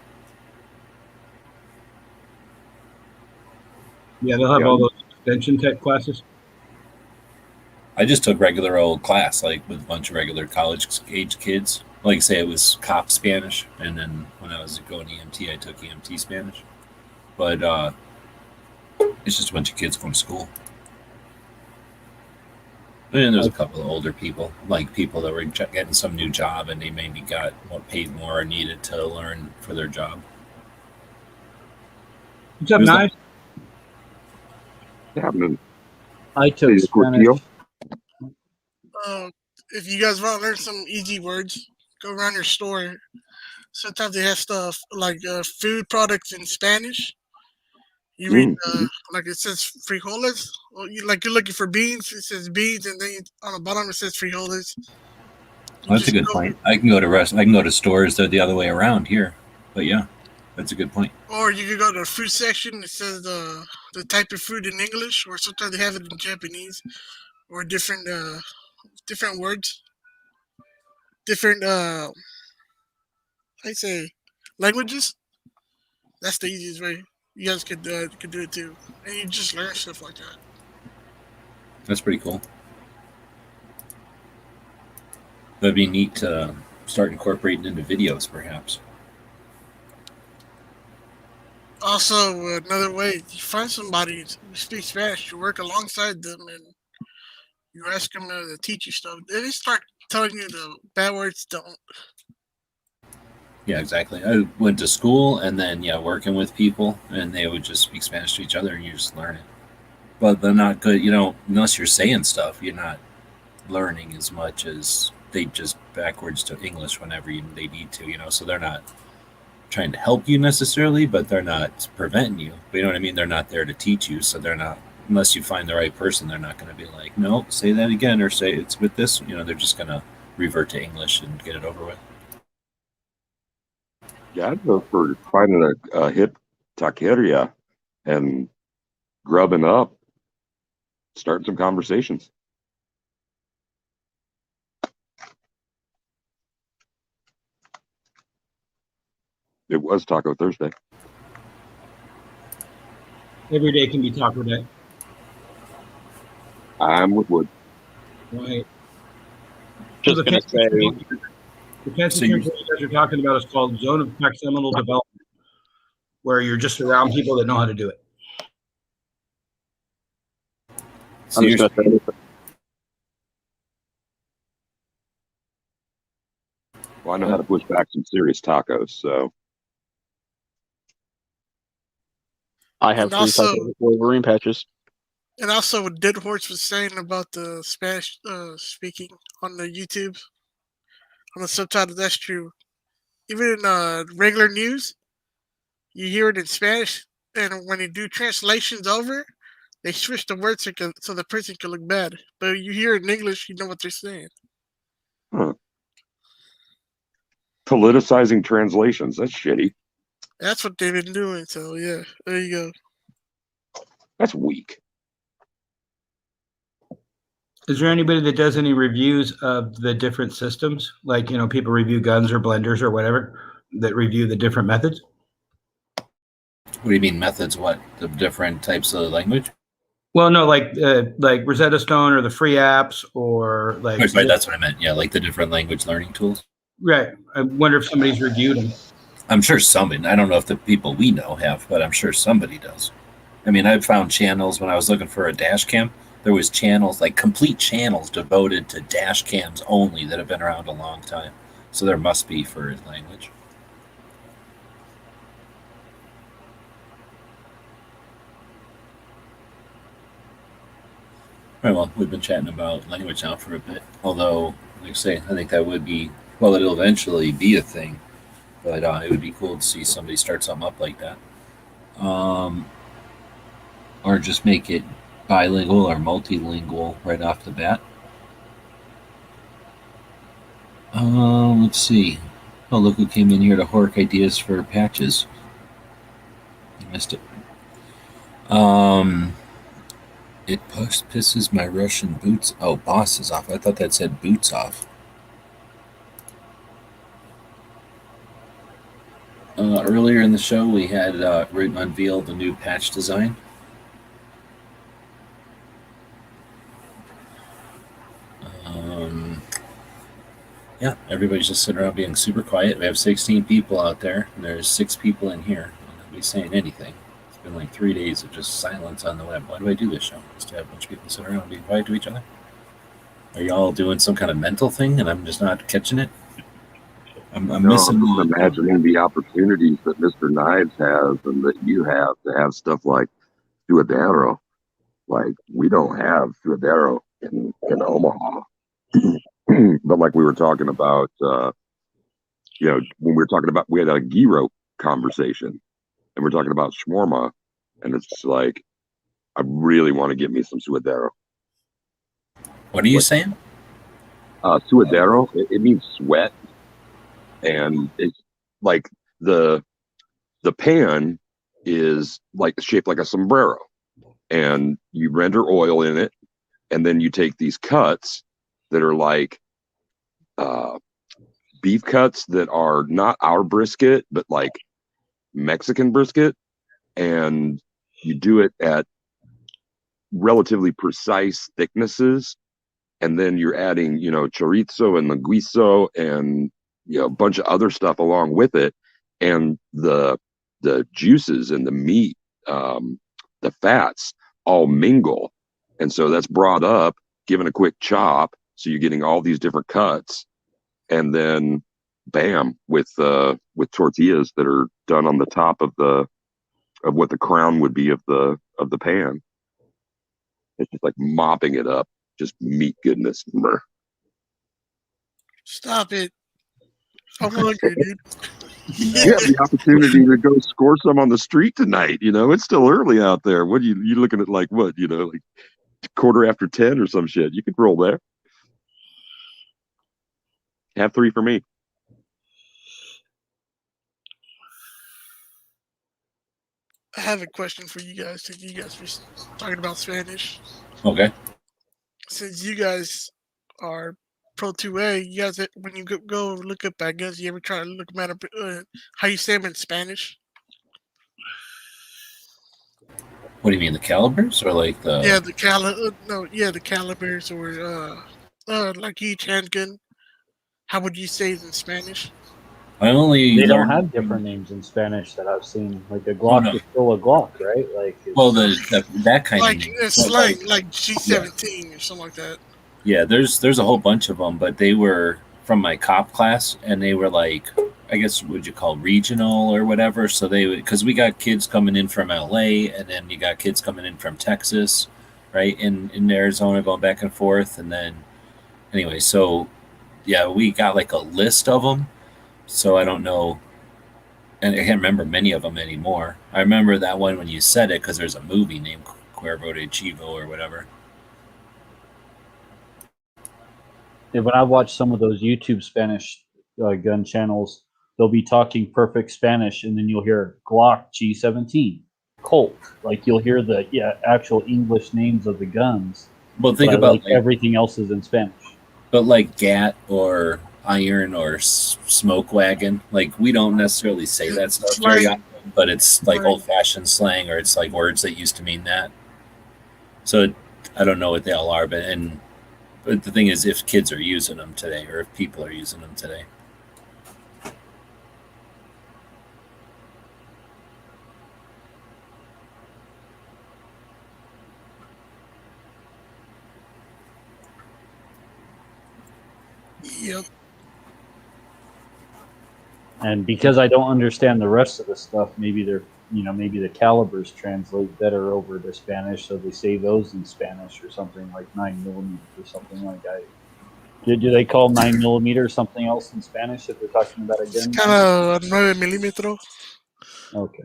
C: Yeah, they'll have all those extension type classes.
B: I just took regular old class, like with a bunch of regular college age kids. Like say it was cop Spanish, and then when I was going EMT, I took EMT Spanish. But it's just a bunch of kids going to school. And there's a couple of older people, like people that were getting some new job and they maybe got paid more or needed to learn for their job.
C: What's up, Knives?
D: Happening.
G: I took Spanish.
H: If you guys want to learn some easy words, go around your store. Sometimes they have stuff like food products in Spanish. You read like it says frijoles. Well, you're looking for beans. It says beans, and then on the bottom it says frijoles.
B: That's a good point. I can go to stores that are the other way around here, but yeah, that's a good point.
H: Or you can go to the food section. It says the type of food in English, or sometimes they have it in Japanese, or different words, different I say languages. That's the easiest way. You guys could do it too, and you just learn stuff like that.
B: That's pretty cool. That'd be neat to start incorporating into videos, perhaps.
H: Also, another way, you find somebody who speaks Spanish, you work alongside them, and you ask them to teach you stuff. They start telling you the bad words don't.
B: Yeah, exactly. I went to school and then working with people, and they would just speak Spanish to each other, and you just learn it. But they're not good, unless you're saying stuff, you're not learning as much as they just backwards to English whenever they need to, so they're not trying to help you necessarily, but they're not preventing you. But you know what I mean? They're not there to teach you, so they're not, unless you find the right person, they're not going to be like, no, say that again, or say it's with this, they're just going to revert to English and get it over with.
D: Yeah, I'd go for finding a hip taqueria and grubbing up, starting some conversations. It was Taco Thursday.
C: Every day can be Taco Day.
D: I'm with Wood.
C: Right.
E: Just
C: So
E: gonna say,
C: the fancy term you guys are talking about is called zone of taxonal development, where you're just around people that know how to do it.
B: So
E: I'm just gonna say,
D: Well, I know how to push back some serious tacos, so
E: I have
H: And also-
E: 3 Wolverine patches.
H: And also, what Dead Horse was saying about the Spanish speaking on the YouTube, on the subtitles, that's true. Even in regular news, you hear it in Spanish, and when they do translations over, they switch the words so the person can look bad. But you hear it in English, you know what they're saying.
D: Huh. Politicizing translations. That's shitty.
H: That's what they've been doing. So yeah, there you go.
D: That's weak.
C: Is there anybody that does any reviews of the different systems? Like, people review guns or blenders or whatever that review the different methods?
B: What do you mean methods? What? The different types of language?
C: Well, no, like Rosetta Stone or the free apps or like.
B: Oh, sorry, that's what I meant. Yeah, like the different language learning tools.
C: Right. I wonder if somebody's reviewed them.
B: I'm sure somebody. I don't know if the people we know have, but I'm sure somebody does. I mean, I've found channels when I was looking for a dash cam. There was channels, like complete channels devoted to dash cams only that have been around a long time. So there must be for his language. All right, well, we've been chatting about language now for a bit. Although, like I say, I think that would be, well, it'll eventually be a thing. But it would be cool to see somebody start something up like that. Or just make it bilingual or multilingual right off the bat. Let's see. Oh, look who came in here to Hork ideas for patches. I missed it. It pisses my Russian boots. Oh, bosses off. I thought that said boots off. Earlier in the show, we had unveiled the new patch design. Yeah, everybody's just sitting around being super quiet. We have 16 people out there, and there's 6 people in here. Nobody's saying anything. It's been like 3 days of just silence on the web. Why do I do this show? Just to have a bunch of people sit around being quiet to each other? Are y'all doing some kind of mental thing, and I'm just not catching it? I'm missing.
D: I'm just imagining the opportunities that Mr. Knives has and that you have to have stuff like Ciudadero. Like, we don't have Ciudadero in Omaha. But like we were talking about, when we were talking about, we had a gyro conversation, and we're talking about shawarma, and it's just like, I really want to get me some Ciudadero.
B: What are you saying?
D: Ciudadero, it means sweat. And it's like the pan is like shaped like a sombrero, and you render oil in it, and then you take these cuts that are like beef cuts that are not our brisket, but like Mexican brisket, and you do it at relatively precise thicknesses, and then you're adding, chorizo and linguiso and a bunch of other stuff along with it, and the juices and the meat, the fats all mingle, and so that's brought up, given a quick chop, so you're getting all these different cuts, and then bam, with tortillas that are done on the top of what the crown would be of the pan. It's just like mopping it up, just meat goodness.
H: Stop it. I'm hungry, dude.
D: You have the opportunity to go score some on the street tonight. It's still early out there. What you looking at? Like what? Like 10:15 or some shit. You could roll there. Have 3 for me.
H: I have a question for you guys, since you guys were talking about Spanish.
B: Okay.
H: Since you guys are Pro 2A, you guys, when you go look up bad guns, you ever try to look them at how you say them in Spanish?
B: What do you mean, the calibers or like the?
H: Yeah, the calibers or like each handgun. How would you say it in Spanish?
B: I only
G: They don't
B: learned.
G: have different names in Spanish that I've seen. Like a Glock is still a Glock, right? Like
B: Well, that kind
H: like
B: of name.
H: it's like G17 or something like that.
B: Yeah, there's a whole bunch of them, but they were from my cop class, and they were like, I guess what you call regional or whatever. So because we got kids coming in from LA, and then you got kids coming in from Texas, right, in Arizona, going back and forth, and then anyway, so yeah, we got like a list of them. So I don't know. and I can't remember many of them anymore. I remember that one when you said it because there's a movie named Cuervo de Chivo or whatever.
G: Yeah, when I watch some of those YouTube Spanish gun channels, they'll be talking perfect Spanish, and then you'll hear Glock G17, Colt. Like you'll hear the actual English names of the guns.
B: Well, think about
G: like everything else is in Spanish.
B: But like Gat or Iron or Smoke Wagon, like we don't necessarily say that stuff very often, but it's like old-fashioned slang, or it's like words that used to mean that. So I don't know what they all are, but the thing is, if kids are using them today, or if people are using them today.
H: Yep.
G: And because I don't understand the rest of the stuff, maybe maybe the calibers translate better over to Spanish, so they say those in Spanish or something like 9mm or something like that. Do they call 9mm something else in Spanish if they're talking about a gun?
H: It's kind of 9mm.
G: Okay.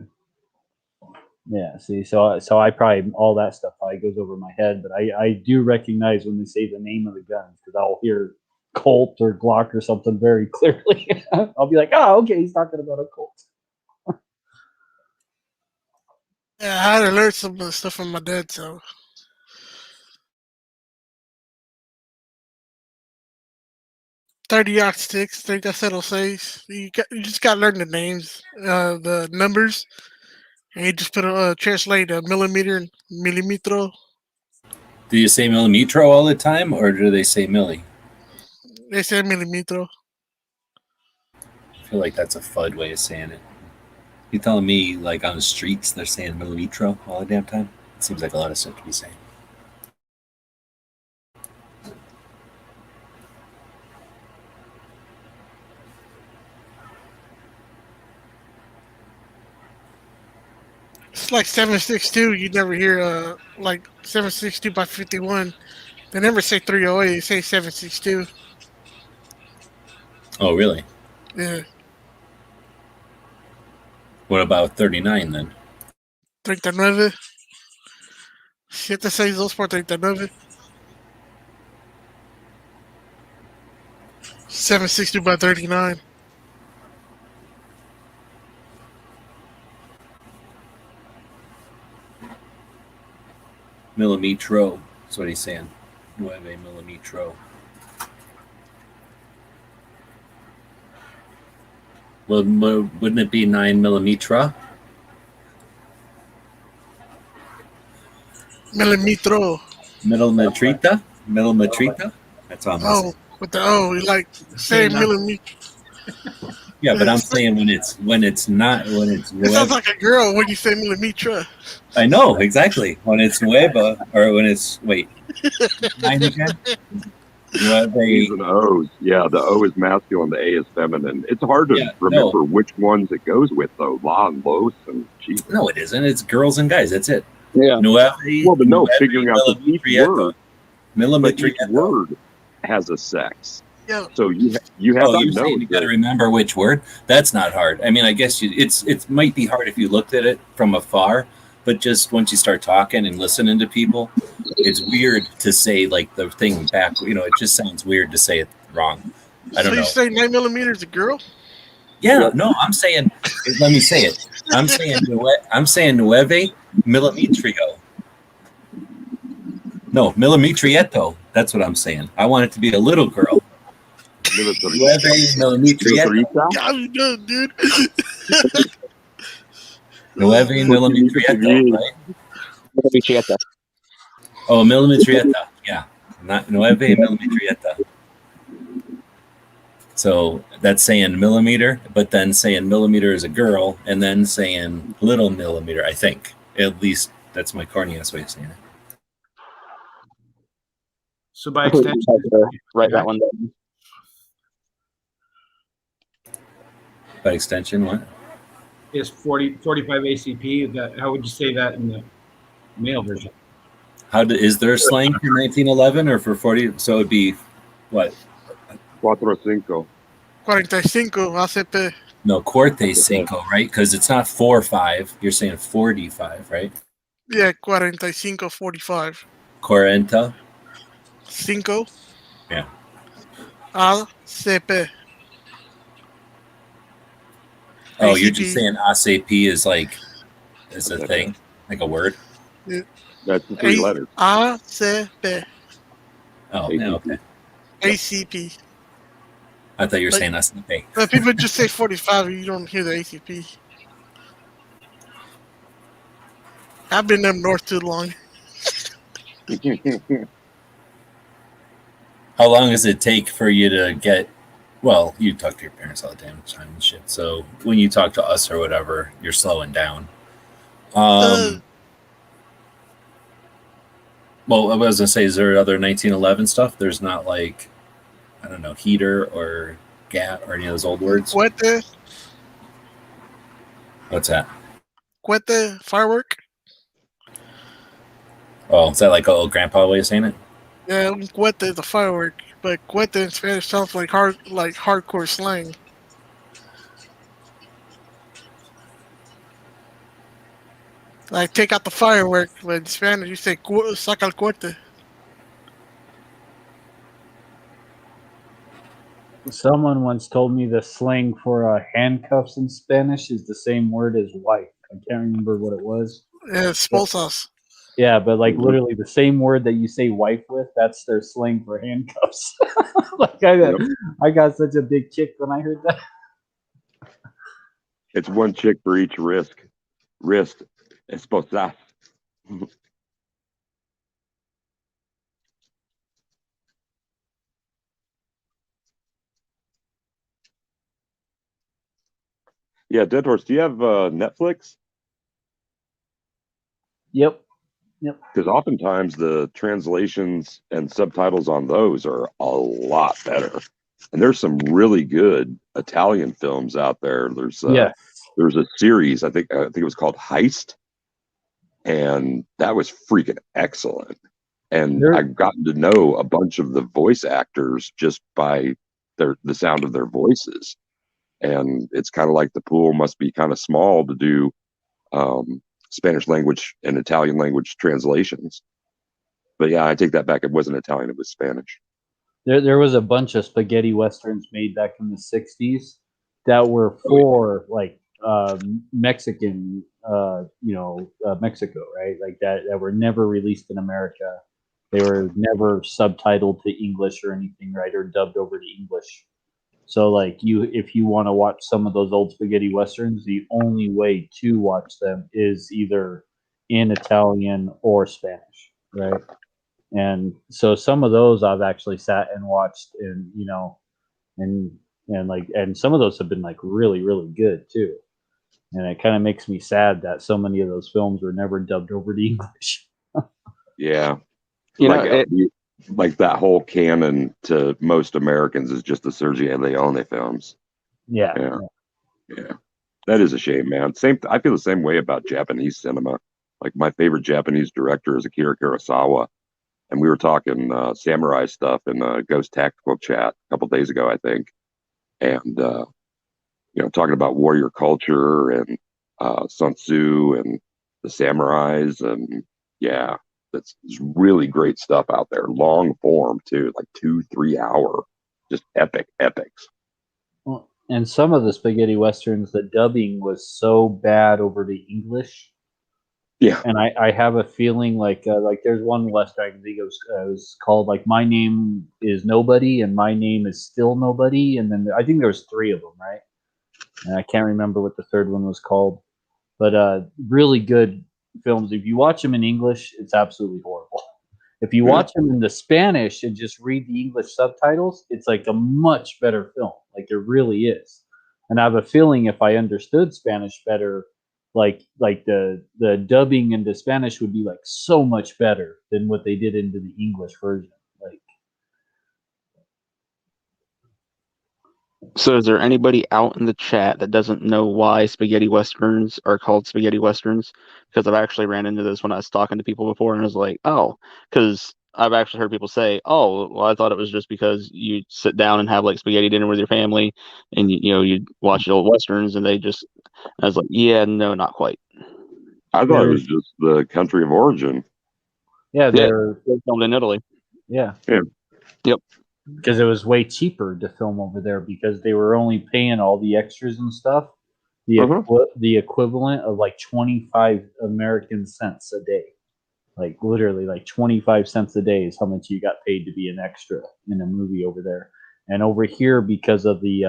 G: Yeah. See, so I probably all that stuff probably goes over my head, but I do recognize when they say the name of the guns because I'll hear Colt or Glock or something very clearly. I'll be like, oh, okay, he's talking about a Colt.
H: Yeah, I had to learn some of the stuff from my dad, so. 30 sticks, 30-06. You just got to learn the names, the numbers, and you just translate a millimeter and millimetro.
B: Do you say millimetro all the time, or do they say milli?
H: They say millimetro.
B: I feel like that's a FUD way of saying it. You telling me, like, on the streets, they're saying millimetro all the damn time? It seems like a lot of stuff to be saying.
H: It's like 7.62. You never hear like 7.62 by 51. They never say 308. They say 7.62.
B: Oh, really?
H: Yeah.
B: What about 39 then?
H: 39. 7.62 por 39. 7.60 by 39.
B: Millimetro. That's what he's saying. 9mm. Well, wouldn't it be 9mm?
H: Millimetro.
B: Millimetrita? Millimetrita? That's all I'm saying.
H: Oh, with the O, you like saying millimeter.
B: Yeah, but I'm saying when it's not
H: It sounds like a girl when you say millimetra.
B: I know exactly when it's nueva or when it's nine again.
D: E's and O's. Yeah, the O is masculine, the A is feminine. It's hard to remember which ones it goes with though. La and Los and Jesus.
B: No, it isn't. It's girls and guys. That's it.
E: Yeah.
D: Well, but no, figuring out that each word,
B: millimeter
D: word has a sex.
H: Yeah.
D: So you have
B: to know. You got to remember which word. That's not hard. I mean, I guess it might be hard if you looked at it from afar, but just once you start talking and listening to people, it's weird to say like the thing back. It just sounds weird to say it wrong. I don't know.
H: So you say 9mm is a girl?
B: Yeah. No, I'm saying. Let me say it. I'm saying nueve millimetrio. No, millimetrieto. That's what I'm saying. I want it to be a little girl. Nueve millimetrieto.
H: God, you know, dude.
B: Nueve millimetrieto, right?
E: Millimetrieta.
B: Oh, millimetrieta. Yeah, not nueve millimetrieta. So that's saying millimeter, but then saying millimeter is a girl, and then saying little millimeter. I think at least that's my corniest way of saying it.
C: So by extension,
E: write that one down.
B: By extension, what?
C: Is 45 ACP. How would you say that in the male version?
B: Is there slang for 1911 or for 40? So it'd be what?
D: 45.
H: 45 ACP.
B: No, corte cinco, right? Because it's not 4 or 5. You're saying 45, right?
H: Yeah, 45, 45.
B: Cuarenta.
H: Cinco.
B: Yeah.
H: Al CP.
B: Oh, you're just
H: ACP.
B: saying ACP is like is a
D: Okay.
B: thing, like a word.
D: That's the 3 letters.
H: ACP.
B: Oh, yeah, okay.
H: ACP.
B: I thought you were
H: Like-
B: saying ACP.
H: But people just say 45 and you don't hear the ACP. I've been up north too long.
B: How long does it take for you to get? Well, you talk to your parents all the damn time and shit. So when you talk to us or whatever, you're slowing down. Well, I was gonna say, is there other 1911 stuff? There's not like, I don't know, heater or gat or any of those old words.
H: Cuete.
B: What's that?
H: Cuete. Firework.
B: Oh, is that like an old grandpa way of saying it?
H: Yeah, cuete is a firework, but cuete in Spanish sounds like hardcore slang. Like take out the firework, but in Spanish you say saca el cuete.
G: Someone once told me the slang for handcuffs in Spanish is the same word as wife. I can't remember what it was.
H: Yeah, esposas.
G: Yeah, but like literally the same word that you say wife with, that's their slang for handcuffs. Like I got such a big kick when I heard that.
D: It's one chick for each wrist. Esposa. Yeah, Dead Horse, do you have Netflix?
G: Yep.
D: Because oftentimes the translations and subtitles on those are a lot better. And there's some really good Italian films out there. There's a series, I think it was called Heist, and that was freaking excellent. And I've gotten to know a bunch of the voice actors just by the sound of their voices. And it's kind of like the pool must be kind of small to do Spanish language and Italian language translations. But yeah, I take that back. It wasn't Italian, it was Spanish.
G: There was a bunch of spaghetti westerns made back in the 60s that were for like Mexican, Mexico, right? Like that were never released in America. They were never subtitled to English or anything, right? Or dubbed over to English. So like if you want to watch some of those old spaghetti westerns, the only way to watch them is either in Italian or Spanish, right? And so some of those I've actually sat and watched, and and some of those have been like really, really good too. And it kind of makes me sad that so many of those films were never dubbed over to English.
D: Yeah. Like that whole canon to most Americans is just the Sergio Leone films.
G: Yeah.
D: That is a shame, man. I feel the same way about Japanese cinema. Like my favorite Japanese director is Akira Kurosawa. And we were talking samurai stuff in Ghost Tactical Chat a couple days ago, I think. And, talking about warrior culture and Sun Tzu and the samurais. And yeah, that's really great stuff out there. Long form, too, like 2-3 hour, just epics.
G: Well, and some of the spaghetti westerns, the dubbing was so bad over to English.
D: Yeah,
G: and I have a feeling like there's one western I can think of was called like My Name is Nobody and My Name is Still Nobody, and then I think there was 3 of them, right? And I can't remember what the third one was called, but really good films. If you watch them in English, it's absolutely horrible. If you watch them in the Spanish and just read the English subtitles, it's like a much better film. Like it really is. And I have a feeling if I understood Spanish better, like the dubbing into Spanish would be like so much better than what they did into the English version. Like,
E: so is there anybody out in the chat that doesn't know why spaghetti westerns are called spaghetti westerns? Because I've actually ran into this when I was talking to people before, and I was like, oh, because I've actually heard people say, "Oh, well, I thought it was just because you sit down and have like spaghetti dinner with your family, and you watch old westerns." And I was like, "Yeah, no, not quite."
D: I thought it was just the country of origin.
G: Yeah,
E: They're filmed in Italy.
G: Yeah.
E: Yep.
G: Because it was way cheaper to film over there because they were only paying all the extras and stuff the equivalent of like 25 American cents a day. Like literally like 25 cents a day is how much you got paid to be an extra in a movie over there. And over here, because of the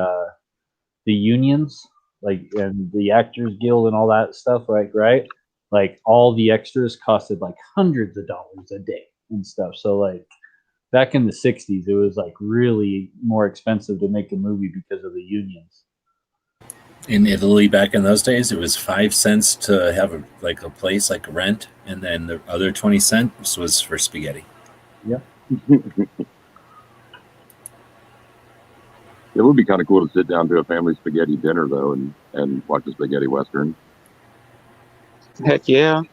G: unions, like, and the Actors Guild and all that stuff, right? Like all the extras costed like hundreds of dollars a day and stuff. So like back in the 60s, it was like really more expensive to make a movie because of the unions.
B: In Italy back in those days, it was 5 cents to have a place, like a rent, and then the other 20 cents was for spaghetti.
G: Yeah.
D: It would be kind of cool to sit down to a family spaghetti dinner, though, and watch a spaghetti western.
E: Heck yeah.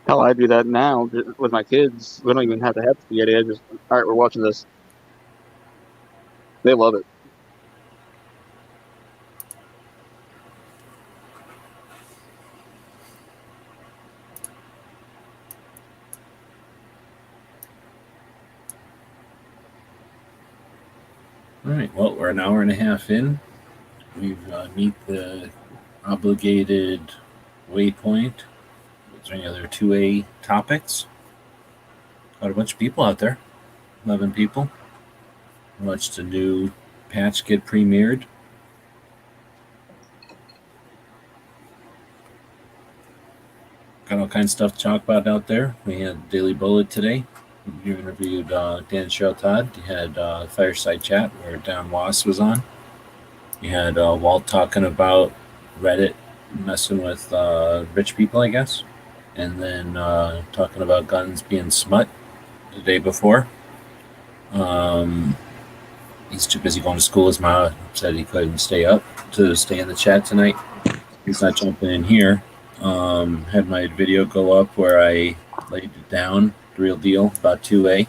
E: Hell, I do that now with my kids. We don't even have to have spaghetti. I just, all right, we're watching this. They love it.
B: All right, well, we're an hour and a half in. We've meet the obligated waypoint. Is there any other 2A topics? Got a bunch of people out there. 11 people. Watched the new patch get premiered. Got all kinds of stuff to talk about out there. We had Daily Bullet today. You interviewed Dan and Cheryl Todd. You had Fireside Chat where Dan Wass was on. You had Walt talking about Reddit messing with rich people, I guess. And then talking about guns being smut the day before. He's too busy going to school. His mom said he couldn't stay up to stay in the chat tonight. He's not jumping in here. Had my video go up where I laid it down, the real deal, about 2A,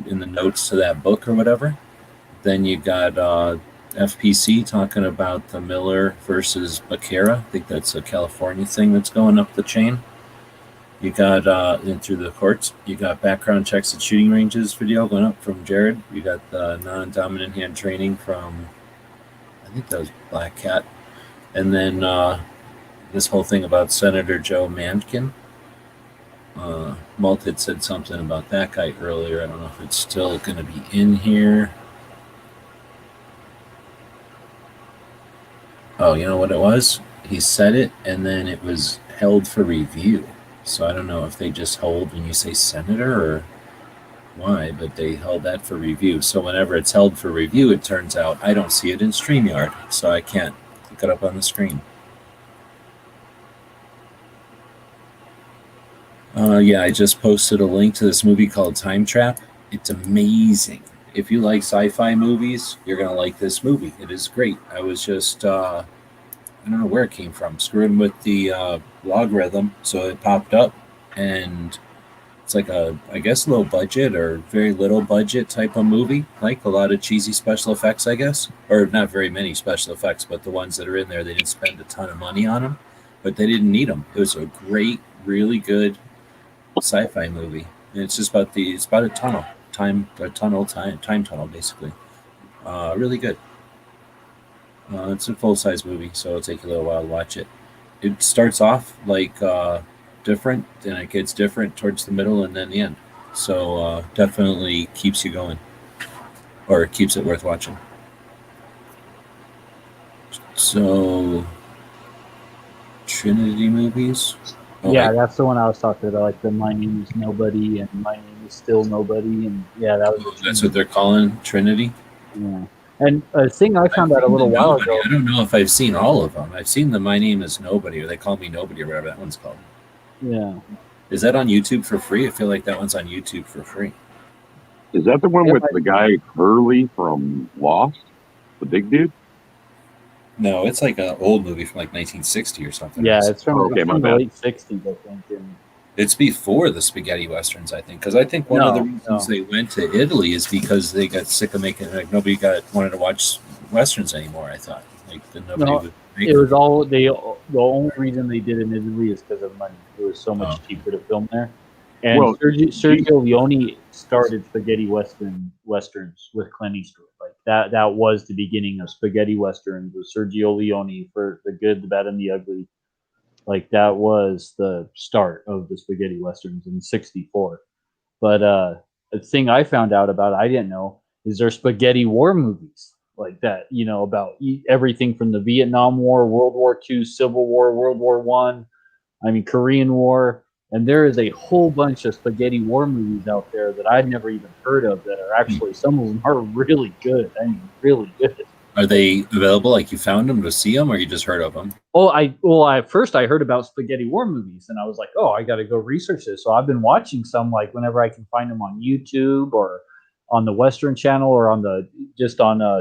B: in the notes to that book or whatever. Then you got FPC talking about the Miller versus BECERRA. I think that's a California thing that's going up the chain. You got in through the courts. You got background checks at shooting ranges video going up from Jared. You got the non-dominant hand training from, I think that was Black Cat. And then this whole thing about Senator Joe Manchin. Malt had said something about that guy earlier. I don't know if it's still going to be in here. Oh, you know what it was? He said it, and then it was held for review. So I don't know if they just hold when you say senator or why, but they held that for review. So whenever it's held for review, it turns out I don't see it in StreamYard, so I can't look it up on the screen. Yeah, I just posted a link to this movie called Time Trap. It's amazing. If you like sci-fi movies, you're going to like this movie. It is great. I was just, I don't know where it came from, screwing with the logarithm, so it popped up, and it's like a, I guess, low budget or very little budget type of movie, like a lot of cheesy special effects, I guess, or not very many special effects, but the ones that are in there, they didn't spend a ton of money on them, but they didn't need them. It was a great, really good sci-fi movie. And it's just about it's about a tunnel, time tunnel, basically. Really good. It's a full-size movie, so it'll take you a little while to watch it. It starts off like different, and it gets different towards the middle and then the end. So definitely keeps you going, or keeps it worth watching. So, Trinity movies.
G: Oh, yeah, that's the one I was talking about, like the My Name is Nobody and My Name is Still Nobody, and yeah, that was.
B: That's what they're calling Trinity.
G: Yeah, and a thing I found out a little while ago.
B: I don't know if I've seen all of them. I've seen the My Name is Nobody, or They Call Me Nobody, or whatever that one's called.
G: Yeah.
B: Is that on YouTube for free? I feel like that one's on YouTube for free.
D: Is that the one with the guy Hurley from Lost, the big dude?
B: No, it's like an old movie from like 1960 or something.
G: Yeah, it's from,
D: the
G: late 60s, I think. And
B: It's before the spaghetti westerns, I think, because I think one of the reasons they went to Italy is because they got sick of making, like, nobody wanted to watch westerns anymore. I thought, like, nobody would make
G: it was
B: them.
G: all the only reason they did it in Italy is because of money. It was so much cheaper to film there. And
D: Well,
G: Sergio Leone started spaghetti westerns with Clint Eastwood. Like that was the beginning of spaghetti westerns with Sergio Leone for The Good, the Bad, and the Ugly. Like that was the start of the spaghetti westerns in '64. But the thing I found out about, I didn't know, is there spaghetti war movies like that, you know, about everything from the Vietnam War, World War II, Civil War, World War I mean, Korean War. And there is a whole bunch of spaghetti war movies out there that I'd never even heard of that are actually, some of them are really good. I mean, really good.
B: Are they available? Like, you found them to see them, or you just heard of them?
G: At first I heard about spaghetti war movies, and I was like, oh, I got to go research this. So I've been watching some, like, whenever I can find them on YouTube or on the Western Channel or on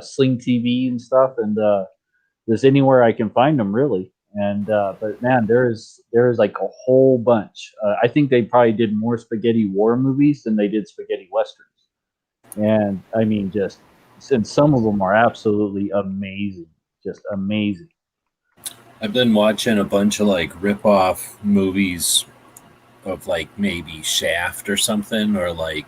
G: Sling TV and stuff. And there's anywhere I can find them, really. And but man, there is like a whole bunch. I think they probably did more spaghetti war movies than they did spaghetti westerns. And I mean, and some of them are absolutely amazing, just amazing.
B: I've been watching a bunch of, like, rip-off movies of, like, maybe Shaft or something, or like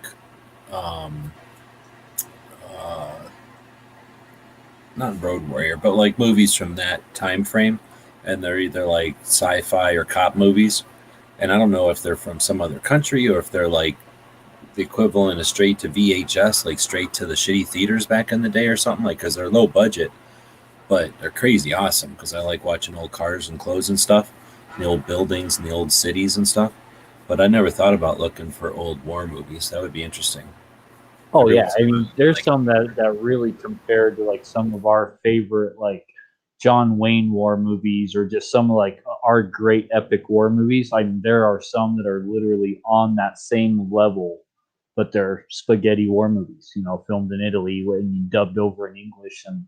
B: not Road Warrior, but like movies from that time frame, and they're either like sci-fi or cop movies, and I don't know if they're from some other country or if they're like the equivalent of straight to VHS, like straight to the shitty theaters back in the day or something, like, because they're low budget, but they're crazy awesome because I like watching old cars and clothes and stuff, and the old buildings and the old cities and stuff. But I never thought about looking for old war movies. That would be interesting.
G: Oh yeah, I mean, there's some that really compared to like some of our favorite, like John Wayne war movies, or just some like our great epic war movies. I mean, there are some that are literally on that same level, but they're spaghetti war movies, you know, filmed in Italy and dubbed over in English, and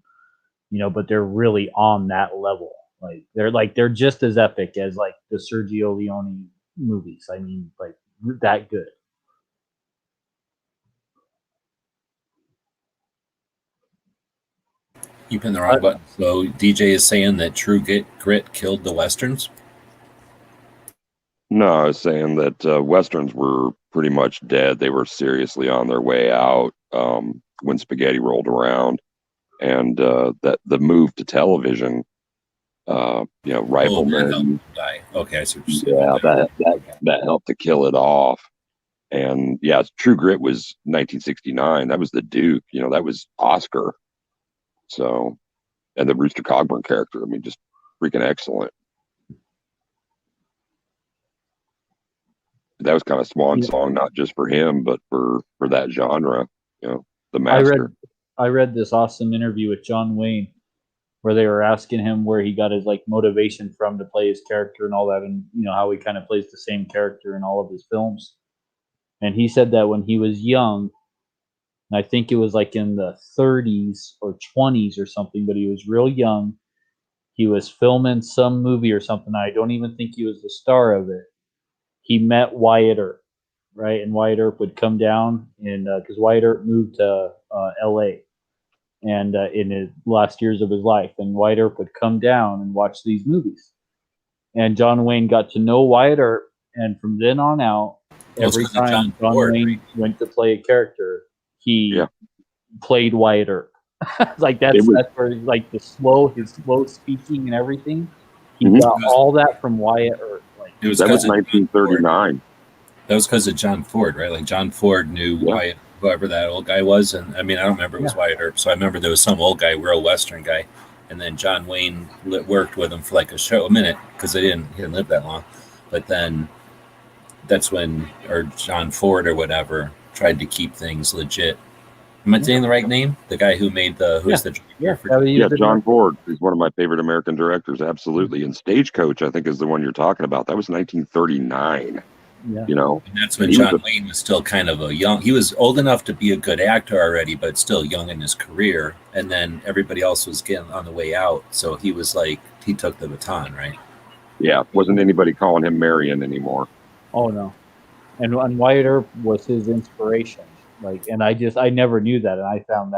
G: you know, but they're really on that level. Like they're just as epic as like the Sergio Leone movies. I mean, like that good.
B: You pin the wrong button. So DJ is saying that True Grit killed the westerns?
D: No, I was saying that westerns were pretty much dead. They were seriously on their way out when spaghetti rolled around, and that the move to television, Rifleman.
B: Okay, I see what you're
D: saying. Yeah, that helped to kill it off. And yeah, True Grit was 1969. That was the Duke. You know, that was Oscar. So, and the Rooster Cogburn character, I mean, just freaking excellent. That was kind of swan song, not just for him, but for that genre, you know, the master.
G: I read this awesome interview with John Wayne where they were asking him where he got his like motivation from to play his character and all that, and you know how he kind of plays the same character in all of his films. And he said that when he was young, and I think it was like in the 30s or 20s or something, but he was real young. He was filming some movie or something. I don't even think he was the star of it. He met Wyatt Earp, right? And Wyatt Earp would come down, and because Wyatt Earp moved to L.A. and in his last years of his life, and Wyatt Earp would come down and watch these movies. And John Wayne got to know Wyatt Earp, and from then on out, every time John Wayne went to play a character, he played Wyatt Earp. Like that's where like his slow speaking and everything. He got all that from Wyatt Earp. Like,
D: that was 1939.
B: That was because of John Ford, right? Like John Ford knew Wyatt, whoever that old guy was, and I mean I don't remember it was Wyatt Earp, so I remember there was some old guy, real Western guy, and then John Wayne worked with him for like a minute because he didn't live that long, but then that's when John Ford or whatever tried to keep things legit. Am I saying the right name? The guy who made
D: John Ford is one of my favorite American directors, absolutely. And Stagecoach, I think, is the one you're talking about. That was 1939.
G: Yeah.
D: You know,
B: and that's when John Wayne was still kind of he was old enough to be a good actor already, but still young in his career. And then everybody else was getting on the way out, so he was like he took the baton, right?
D: Yeah, wasn't anybody calling him Marion anymore?
G: Oh no. And Wyatt Earp was his inspiration. Like, and I never knew that, and I thought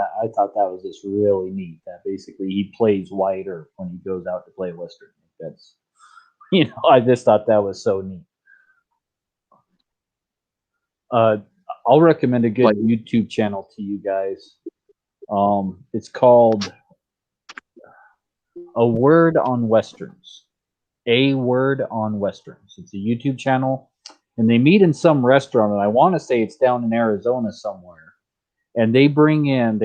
G: that was just really neat. That basically he plays Wyatt Earp when he goes out to play Western. That's I just thought that was so neat. I'll recommend a good YouTube channel to you guys. It's called A Word on Westerns. A Word on Westerns. It's a YouTube channel, and they meet in some restaurant, and I want to say it's down in Arizona somewhere. And they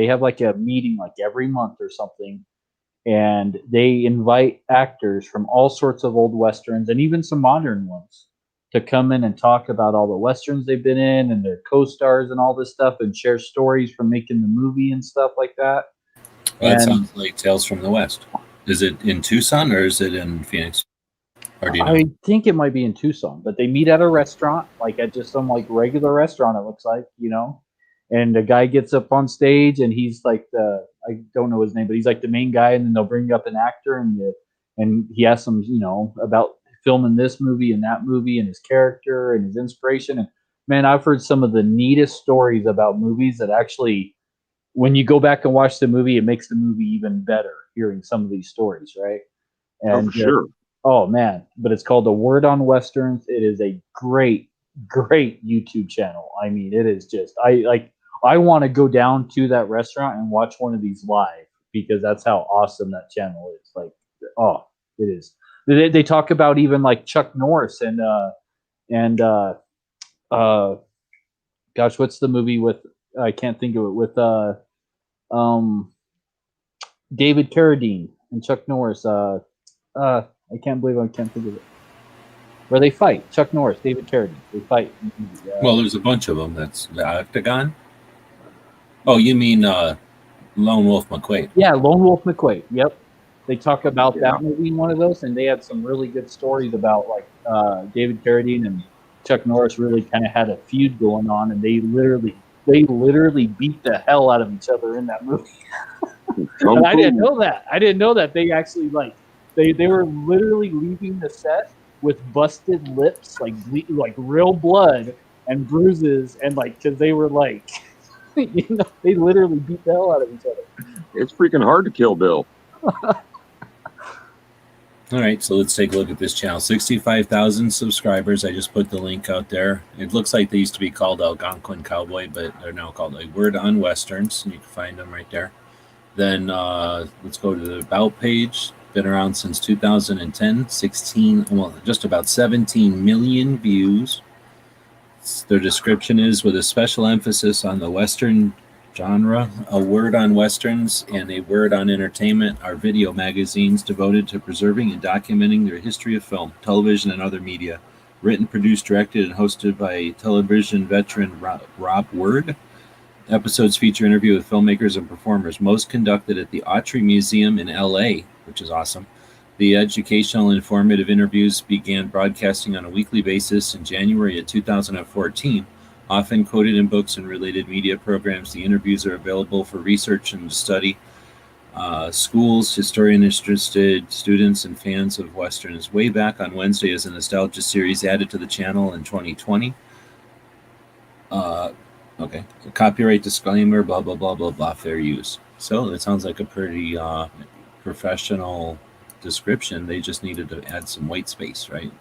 G: have like a meeting like every month or something, and they invite actors from all sorts of old westerns and even some modern ones to come in and talk about all the westerns they've been in and their co-stars and all this stuff, and share stories from making the movie and stuff like that.
B: Well, that sounds like Tales from the West. Is it in Tucson or is it in Phoenix? Or do you know?
G: I think it might be in Tucson, but they meet at a restaurant, like at just some like regular restaurant, it looks like, and the guy gets up on stage and he's like I don't know his name, but he's like the main guy, and then they'll bring up an actor and he asks them, about filming this movie and that movie and his character and his inspiration. And man, I've heard some of the neatest stories about movies that actually, when you go back and watch the movie, it makes the movie even better hearing some of these stories, right? And
D: for sure.
G: Oh man, but it's called A Word on Westerns. It is a great YouTube channel. I mean, it is just I want to go down to that restaurant and watch one of these live, because that's how awesome that channel is. Like, oh, it is. They talk about even like Chuck Norris and gosh, what's the movie with, I can't think of it, with David Carradine and Chuck Norris. I can't believe I can't think of it. Where they fight, Chuck Norris, David Carradine. They fight.
B: Well, there's a bunch of them. That's the Octagon. Oh, you mean Lone Wolf McQuade?
G: Yeah, Lone Wolf McQuade. Yep. They talk about that movie in one of those, and they had some really good stories about like David Carradine and Chuck Norris really kind of had a feud going on, and they literally beat the hell out of each other in that movie. And I didn't know that. They actually they were literally leaving the set with busted lips, like real blood and bruises, and because they were they literally beat the hell out of each other.
D: It's freaking hard to kill Bill.
B: All right, so let's take a look at this channel. 65,000 subscribers. I just put the link out there. It looks like they used to be called Algonquin Cowboy, but they're now called A Word on Westerns, and you can find them right there. Then let's go to the About page. Been around since 2010. Just about 17 million views. Their description is, with a special emphasis on the Western genre, A Word on Westerns and A Word on Entertainment are video magazines devoted to preserving and documenting their history of film, television, and other media. Written, produced, directed, and hosted by television veteran Rob Word. Episodes feature interviews with filmmakers and performers, most conducted at the Autry Museum in LA, which is awesome. The educational and informative interviews began broadcasting on a weekly basis in January of 2014. Often quoted in books and related media programs, the interviews are available for research and study. Schools, historian-interested students, and fans of Westerns. Way back on Wednesday is a nostalgia series added to the channel in 2020. Okay. Copyright disclaimer, blah, blah, blah, blah, blah, fair use. So it sounds like a pretty professional description. They just needed to add some white space, right?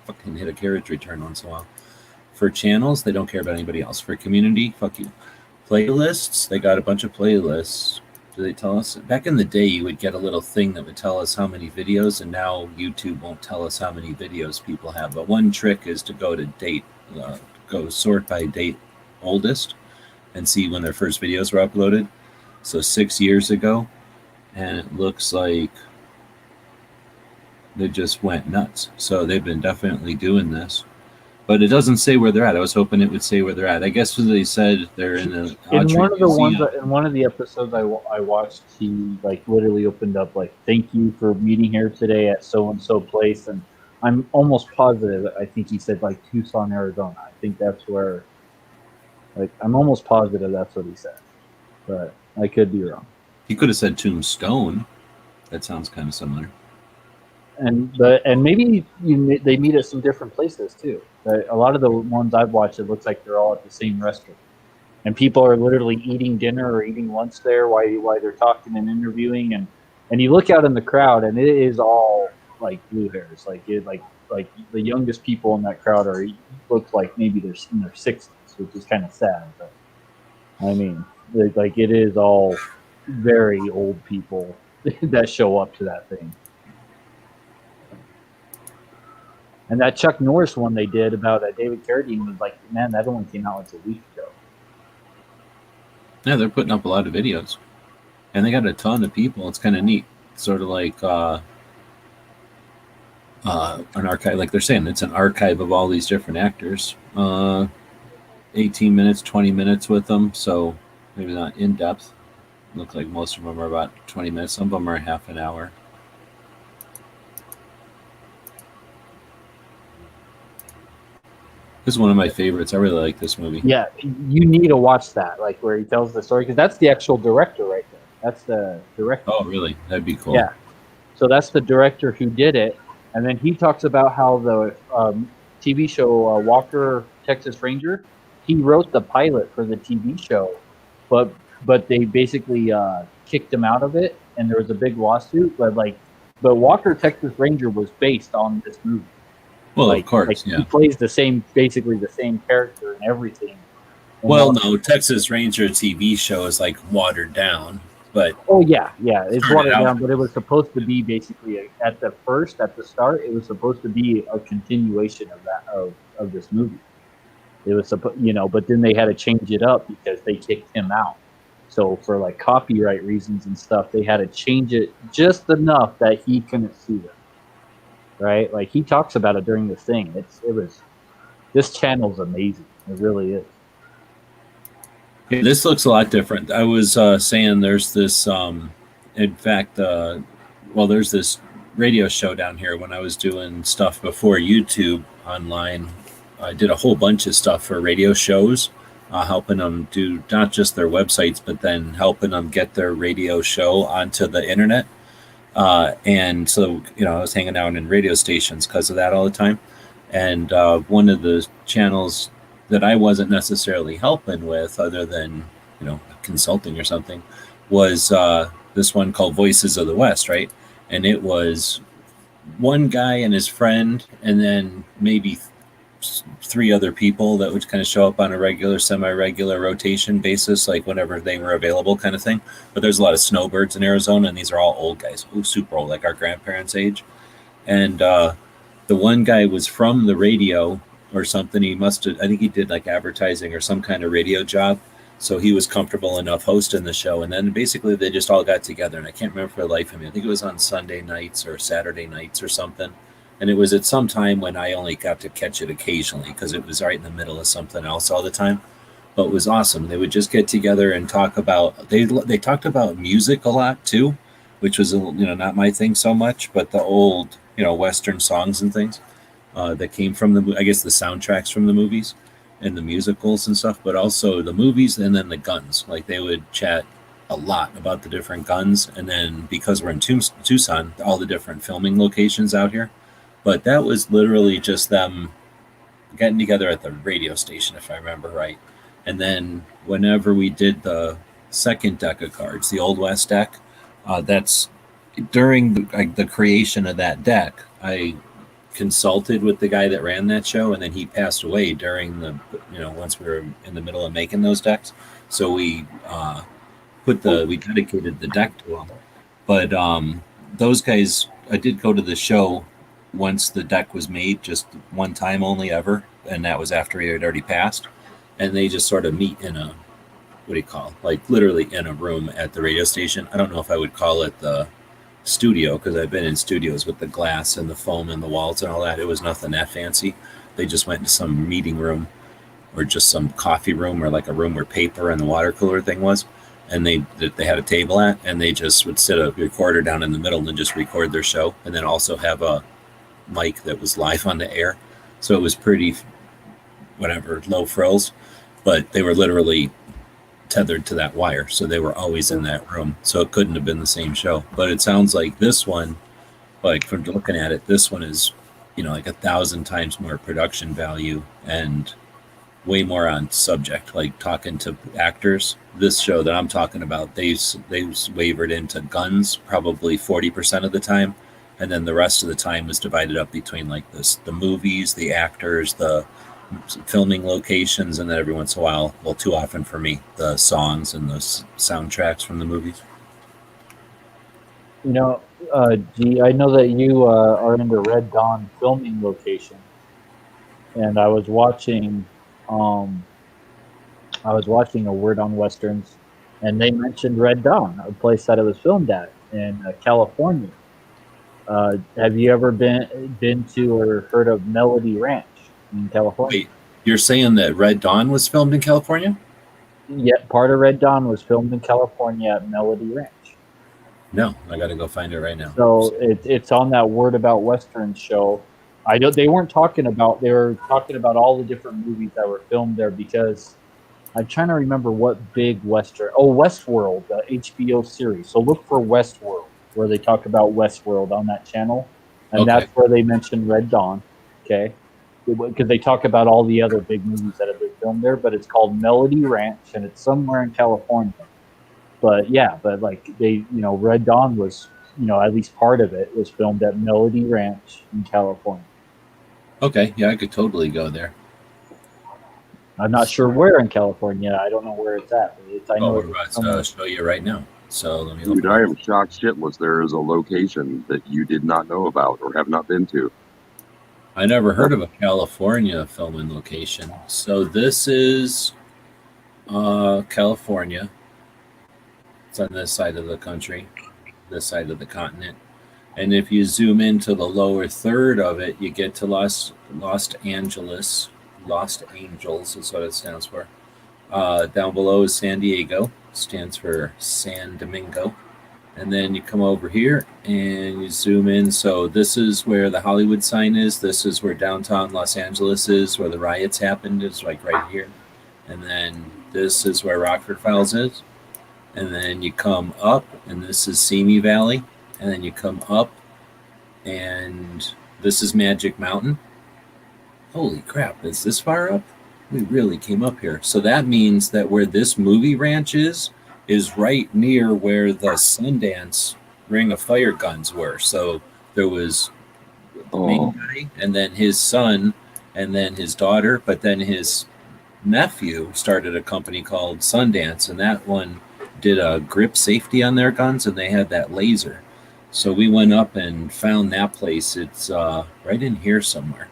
B: Fucking hit a carriage return once in a while. For channels, they don't care about anybody else. For community, fuck you. Playlists, they got a bunch of playlists. Do they tell us? Back in the day, you would get a little thing that would tell us how many videos, and now YouTube won't tell us how many videos people have. But one trick is to go to date, go sort by date oldest, and see when their first videos were uploaded. So 6 years ago, and it looks like they just went nuts. So they've been definitely doing this. But it doesn't say where they're at. I was hoping it would say where they're at. I guess they said they're in the
G: in one of the episodes I watched, he literally opened up thank you for meeting here today at so and so place, and I'm almost positive. I think he said Tucson, Arizona. I think that's where. I'm almost positive that's what he said, but I could be wrong.
B: He could have said Tombstone. That sounds kind of similar.
G: and maybe they meet at some different places too. A lot of the ones I've watched, it looks like they're all at the same restaurant, and people are literally eating dinner or eating lunch there while they're talking and interviewing, and you look out in the crowd, and it is all like blue hairs, like the youngest people in that crowd look like maybe they're in their 60s, which is kind of sad. But I mean, like it is all very old people that show up to that thing. And that Chuck Norris one they did about David Carradine was like, man, that only came out like a week ago.
B: Yeah, they're putting up a lot of videos, and they got a ton of people. It's kind of neat, sort of like an archive. Like they're saying, it's an archive of all these different actors. 18 minutes, 20 minutes with them, so maybe not in depth. Look like most of them are about 20 minutes. Some of them are half an hour. This is one of my favorites. I really like this movie.
G: Yeah, you need to watch that, like where he tells the story, because that's the actual director right there. That's the director.
B: Oh, really? That'd be cool.
G: Yeah. So that's the director who did it, and then he talks about how the TV show Walker, Texas Ranger, he wrote the pilot for the TV show, but they basically kicked him out of it, and there was a big lawsuit. But Walker, Texas Ranger was based on this movie.
B: Well, of course, yeah.
G: He plays basically the same character and everything.
B: Well, no, Texas Ranger TV show is like watered down, but
G: it's watered down. But it was supposed to be basically at the start, it was supposed to be a continuation of this movie. It was but then they had to change it up because they kicked him out. So for like copyright reasons and stuff, they had to change it just enough that he couldn't sue them. Right, like he talks about it during the thing. This channel's amazing. It really is.
B: Yeah, this looks a lot different. I was saying there's this, in fact, there's this radio show down here. When I was doing stuff before YouTube online, I did a whole bunch of stuff for radio shows, helping them do not just their websites, but then helping them get their radio show onto the internet. And so, I was hanging out in radio stations because of that all the time. And one of the channels that I wasn't necessarily helping with, other than, consulting or something, was this one called Voices of the West, right? And it was one guy and his friend, and then maybe three other people that would kind of show up on a regular, semi-regular rotation basis, like whenever they were available kind of thing. But there's a lot of snowbirds in Arizona, and these are all old guys, super old, like our grandparents' age. And the one guy was from the radio or something. I think he did like advertising or some kind of radio job. So he was comfortable enough hosting the show. And then basically they just all got together, and I can't remember for the life of me. I think it was on Sunday nights or Saturday nights or something. And it was at some time when I only got to catch it occasionally because it was right in the middle of something else all the time. But it was awesome. They would just get together and talk about, they talked about music a lot too, which was, not my thing so much, but the old, Western songs and things that came from the soundtracks from the movies and the musicals and stuff, but also the movies and then the guns. Like they would chat a lot about the different guns. And then because we're in Tucson, all the different filming locations out here. But that was literally just them getting together at the radio station, if I remember right. And then whenever we did the second deck of cards, the Old West deck, that's during the creation of that deck, I consulted with the guy that ran that show, and then he passed away during the, once we were in the middle of making those decks. So we we dedicated the deck to him. But those guys, I did go to the show once the deck was made, just one time only ever, and that was after he had already passed. And they just sort of meet in a, like literally in a room at the radio station. I don't know if I would call it the studio, because I've been in studios with the glass and the foam and the walls and all that. It was nothing that fancy. They just went into some meeting room or just some coffee room or like a room where paper and the water cooler thing was. And they had a table at, and they just would sit a recorder down in the middle and just record their show, and then also have a mic that was live on the air. So it was pretty low frills, but they were literally tethered to that wire, so they were always in that room, so it couldn't have been the same show. But it sounds like this one like from looking at it, this one is, like 1,000 times more production value and way more on subject, like talking to actors. This show that I'm talking about, they wavered into guns probably 40% of the time, and then the rest of the time was divided up between like the movies, the actors, the filming locations, and then every once in a while, well, too often for me, the songs and the soundtracks from the movies.
G: G, I know that you are into Red Dawn filming location, and I was watching a Word on Westerns, and they mentioned Red Dawn, a place that it was filmed at in California. Have you ever been to or heard of Melody Ranch in California?
B: Wait, you're saying that Red Dawn was filmed in California?
G: Yeah, part of Red Dawn was filmed in California at Melody Ranch.
B: No, I got to go find it right now.
G: So it's on that Word About Westerns show. They were talking about all the different movies that were filmed there, because I'm trying to remember what big Western. Oh, Westworld, the HBO series. So look for Westworld, where they talk about Westworld on that channel, and that's where they mentioned Red Dawn. Okay, because they talk about all the other big movies that have been filmed there, but it's called Melody Ranch, and it's somewhere in California. But yeah, like Red Dawn was, at least part of it was filmed at Melody Ranch in California.
B: Okay, yeah, I could totally go there.
G: I'm not sure where in California. I don't know where it's at.
B: We're about to show you right now. So let me look.
D: Dude, I am shocked shitless. There is a location that you did not know about or have not been to.
B: I never heard of a California filming location. So this is California. It's on this side of the country, this side of the continent. And if you zoom into the lower third of it, you get to Los Angeles. Lost Angels is what it stands for. Down below is San Diego, stands for San Domingo. And then you come over here and you zoom in. So this is where the Hollywood sign is. This is where downtown Los Angeles is, where the riots happened. It's like right here. And then this is where Rockford Files is. And then you come up, and this is Simi Valley. And then you come up, and this is Magic Mountain. Holy crap, is this far up? We really came up here. So that means that where this movie ranch is right near where the Sundance Ring of Fire guns were. So there was the main guy, and then his son, and then his daughter, but then his nephew started a company called Sundance, and that one did a grip safety on their guns, and they had that laser. So we went up and found that place. It's right in here somewhere.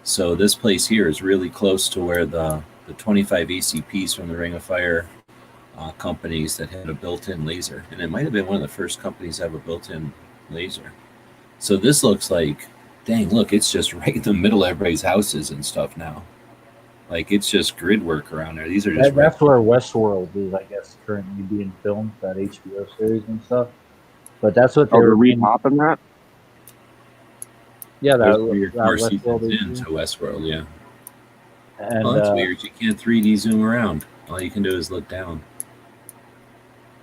B: So this place here is really close to where the 25 ACPs from the Ring of Fire companies that had a built-in laser. And it might have been one of the first companies to have a built-in laser. So this looks like, dang, look, it's just right in the middle of everybody's houses and stuff now. Like, it's just grid work around there. These are just...
G: That's where Westworld is, I guess, currently being filmed, that HBO series and stuff. But that's what
D: they're re-popping that?
G: Yeah, that
B: Westworld is into Westworld, yeah. And, that's weird. You can't 3D zoom around. All you can do is look down.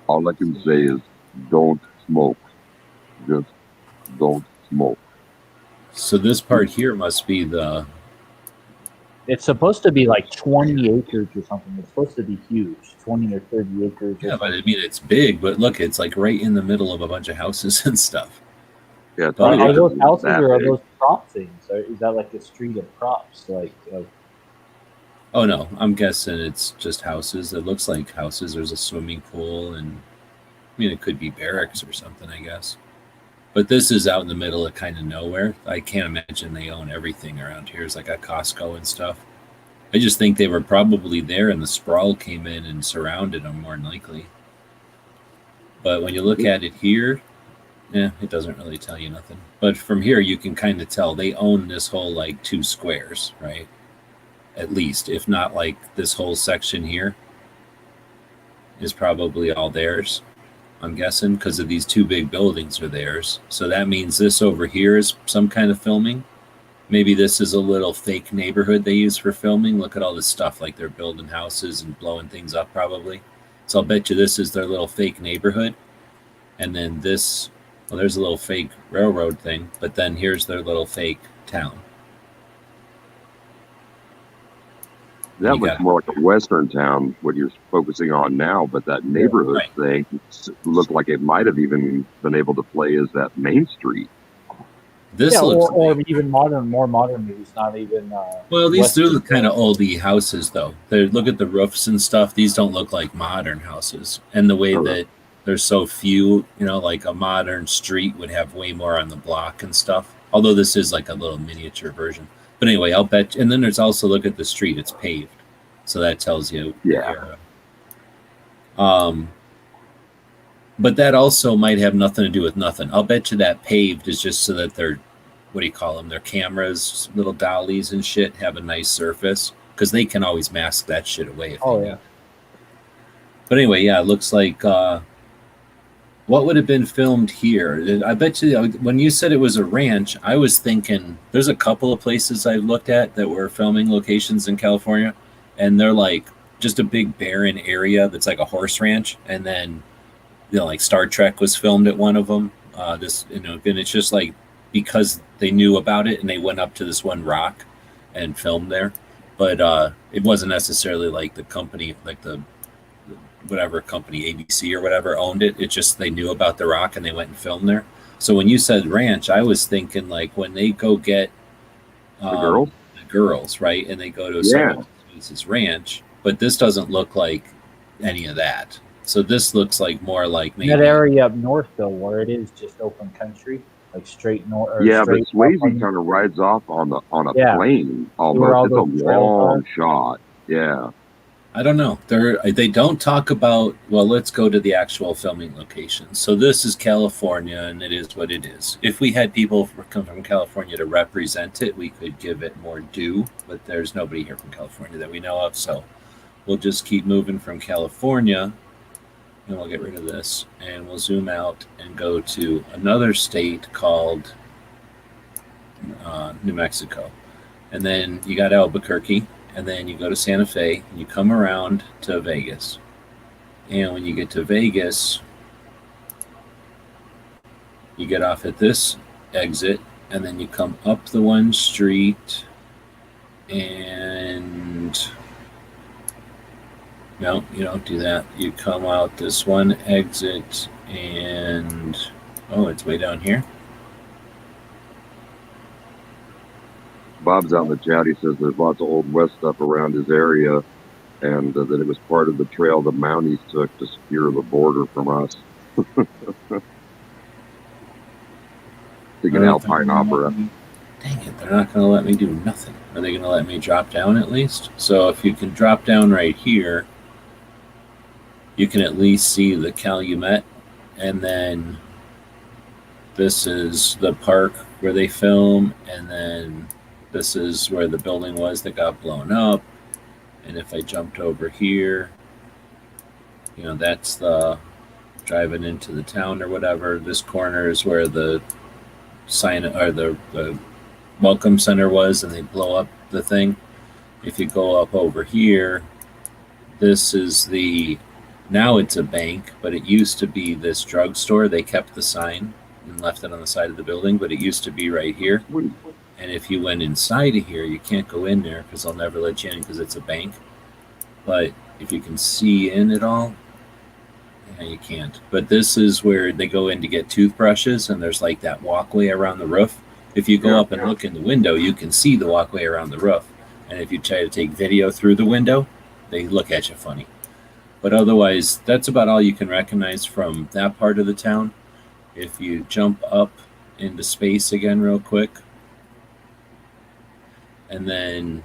D: All I can say is don't smoke. Just don't smoke.
B: So this part here must be the...
G: It's supposed to be like 20 acres or something. It's supposed to be huge, 20 or 30 acres.
B: Yeah, but I mean, it's big, but look, it's like right in the middle of a bunch of houses and stuff.
D: Yeah,
G: are those houses or are those prop things? Or is that like a street of props?
B: Oh, no, I'm guessing it's just houses. It looks like houses. There's a swimming pool, and I mean, it could be barracks or something, I guess. But this is out in the middle of kind of nowhere. I can't imagine they own everything around here. It's like a Costco and stuff. I just think they were probably there and the sprawl came in and surrounded them more than likely. But when you look at it here, it doesn't really tell you nothing. But from here, you can kind of tell they own this whole like 2 squares, right? At least, if not like this whole section here is probably all theirs. I'm guessing, because of these 2 big buildings are theirs. So that means this over here is some kind of filming. Maybe this is a little fake neighborhood they use for filming. Look at all this stuff, like they're building houses and blowing things up probably. So I'll bet you this is their little fake neighborhood. And then this Well, there's a little fake railroad thing, but then here's their little fake town.
D: That looks more like a western town, what you're focusing on now, but that neighborhood thing looked like it might have even been able to play as that Main Street.
B: This looks
G: or even more modern movies, not even.
B: Well, these do look kind of oldie houses, though. Look at the roofs and stuff. These don't look like modern houses, and the way that there's so few, like a modern street would have way more on the block and stuff. Although this is like a little miniature version. But anyway, I'll bet. And then there's also, look at the street; it's paved, so that tells you.
D: Yeah.
B: But that also might have nothing to do with nothing. I'll bet you that paved is just so that their, what do you call them? Their cameras, little dollies and shit, have a nice surface, because they can always mask that shit away. But anyway, yeah, it looks like what would have been filmed here? I bet you when you said it was a ranch, I was thinking there's a couple of places I've looked at that were filming locations in California, and they're like just a big barren area that's like a horse ranch, and then like Star Trek was filmed at one of them. And it's just like because they knew about it and they went up to this one rock and filmed there, but it wasn't necessarily like the company, like the whatever company, ABC or whatever, owned it. It's just they knew about the rock and they went and filmed there. So when you said ranch, I was thinking like when they go get the girls, right, and they go to someone's ranch, but this doesn't look like any of that. So this looks like more like maybe
G: that area up north, though, where it is just open country, like straight north.
D: Yeah, but Swayze kind of rides off on a plane almost. It's a long shot. Yeah.
B: I don't know. They don't talk about. Well, let's go to the actual filming location. So this is California, and it is what it is. If we had people come from California to represent it, we could give it more due. But there's nobody here from California that we know of, so we'll just keep moving from California. And we'll get rid of this, and we'll zoom out and go to another state called New Mexico. And then you got Albuquerque, and then you go to Santa Fe, and you come around to Vegas. And when you get to Vegas, you get off at this exit, and then you come up the one street, and no, you don't do that. You come out this one exit, and it's way down here.
D: Bob's out in the chat. He says there's lots of Old West stuff around his area, and that it was part of the trail the Mounties took to secure the border from us. Thinking Alpine Opera.
B: Dang it, they're not going to let me do nothing. Are they going to let me drop down at least? So if you can drop down right here, you can at least see the Calumet, and then this is the park where they film, and then this is where the building was that got blown up. And if I jumped over here, that's the driving into the town or whatever. This corner is where the sign or the welcome center was, and they blow up the thing. If you go up over here, this is now it's a bank, but it used to be this drugstore. They kept the sign and left it on the side of the building, but it used to be right here. And if you went inside of here, you can't go in there because they'll never let you in because it's a bank. But if you can see in it all, you can't. But this is where they go in to get toothbrushes, and there's like that walkway around the roof. If you go up and look in the window, you can see the walkway around the roof. And if you try to take video through the window, they look at you funny. But otherwise, that's about all you can recognize from that part of the town. If you jump up into space again real quick, and then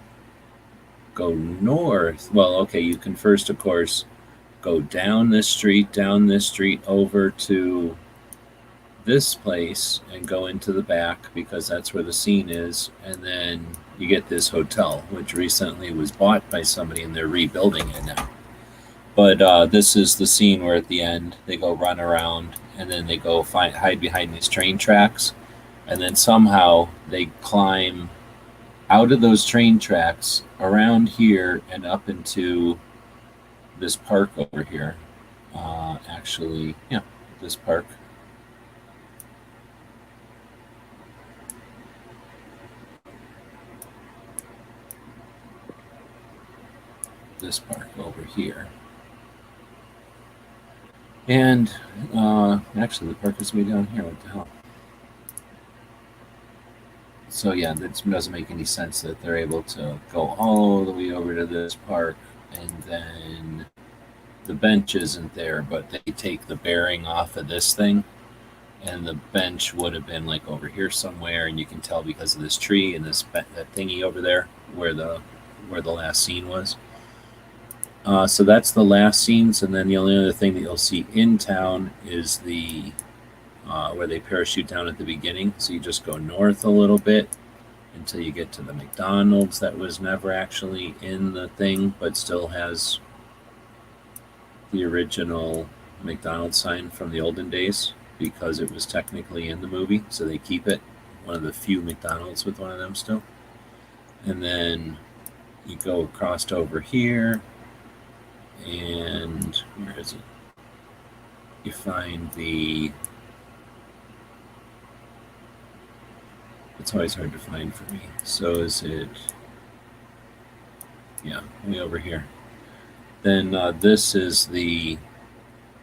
B: go north. Well, okay, you can first, of course, go down this street, over to this place and go into the back because that's where the scene is. And then you get this hotel, which recently was bought by somebody and they're rebuilding it now. But this is the scene where at the end they go run around and then they go hide behind these train tracks. And then somehow they climb out of those train tracks around here and up into this park over here. This park. this park over here. And actually, the park is way down here. What the hell? So yeah, that doesn't make any sense that they're able to go all the way over to this park, and then the bench isn't there, but they take the bearing off of this thing, and the bench would have been like over here somewhere, and you can tell because of this tree and this that thingy over there where the last scene was. So that's the last scenes, and then the only other thing that you'll see in town is the where they parachute down at the beginning. So you just go north a little bit until you get to the McDonald's that was never actually in the thing, but still has the original McDonald's sign from the olden days because it was technically in the movie. So they keep it, one of the few McDonald's with one of them still. And then you go across over here, and where is it? You find the... It's always hard to find for me. So is it... Yeah, way over here. Then this is the...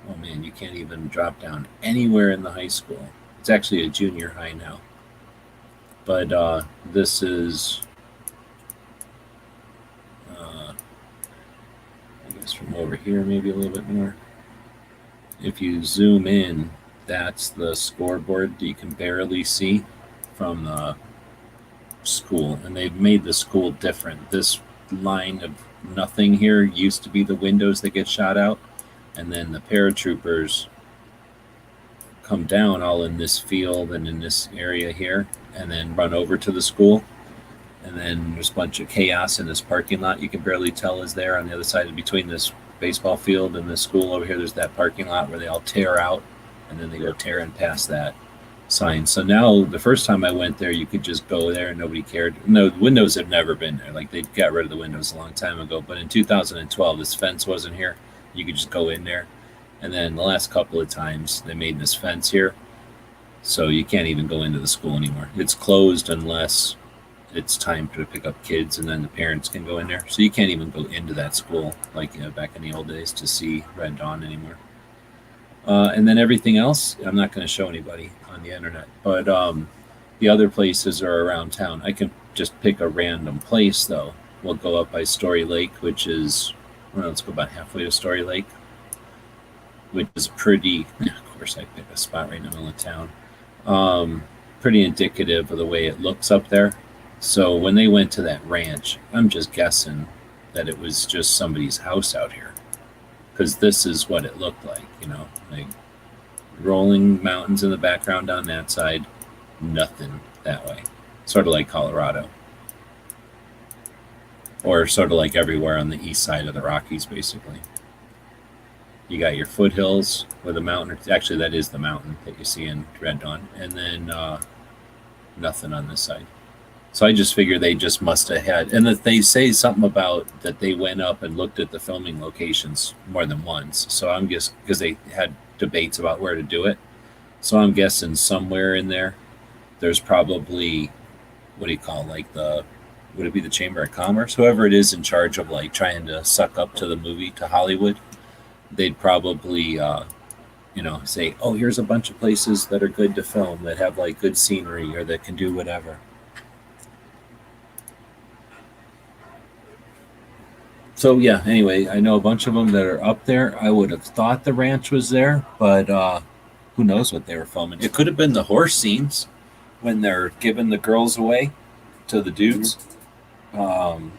B: Oh man, you can't even drop down anywhere in the high school. It's actually a junior high now. But this is... I guess from over here maybe a little bit more. If you zoom in, that's the scoreboard that you can barely see from the school, and they've made the school different. This line of nothing here used to be the windows that get shot out, and then the paratroopers come down all in this field and in this area here, and then run over to the school, and then there's a bunch of chaos in this parking lot you can barely tell is there on the other side between this baseball field and the school over here. There's that parking lot where they all tear out, and then they go tearing past that sign. So now the first time I went there, you could just go there and nobody cared. No, the windows have never been there. Like, they got rid of the windows a long time ago. But in 2012, this fence wasn't here. You could just go in there. And then the last couple of times they made this fence here, so you can't even go into the school anymore. It's closed unless it's time to pick up kids, and then the parents can go in there. So you can't even go into that school like back in the old days to see Red Dawn anymore. And then everything else, I'm not going to show anybody on the internet, but the other places are around town. I can just pick a random place, though. We'll go up by Story Lake, which is, well, let's go about halfway to Story Lake, which is pretty, of course I pick a spot right in the middle of town, pretty indicative of the way it looks up there. So when they went to that ranch, I'm just guessing that it was just somebody's house out here, because this is what it looked like, you know, like rolling mountains in the background on that side, nothing that way. Sort of like Colorado, or sort of like everywhere on the east side of the Rockies, basically. You got your foothills with a mountain. Actually, that is the mountain that you see in Red Dawn, and then nothing on this side. So I just figure they just must have had, and that they say something about that they went up and looked at the filming locations more than once. So I'm just, because they had debates about where to do it. So I'm guessing somewhere in there, there's probably, what do you call it, like would it be the Chamber of Commerce? Whoever it is in charge of like trying to suck up to the movie, to Hollywood, they'd probably, say, oh, here's a bunch of places that are good to film, that have like good scenery, or that can do whatever. So yeah, anyway, I know a bunch of them that are up there. I would have thought the ranch was there, but who knows what they were filming. It could have been the horse scenes when they're giving the girls away to the dudes. And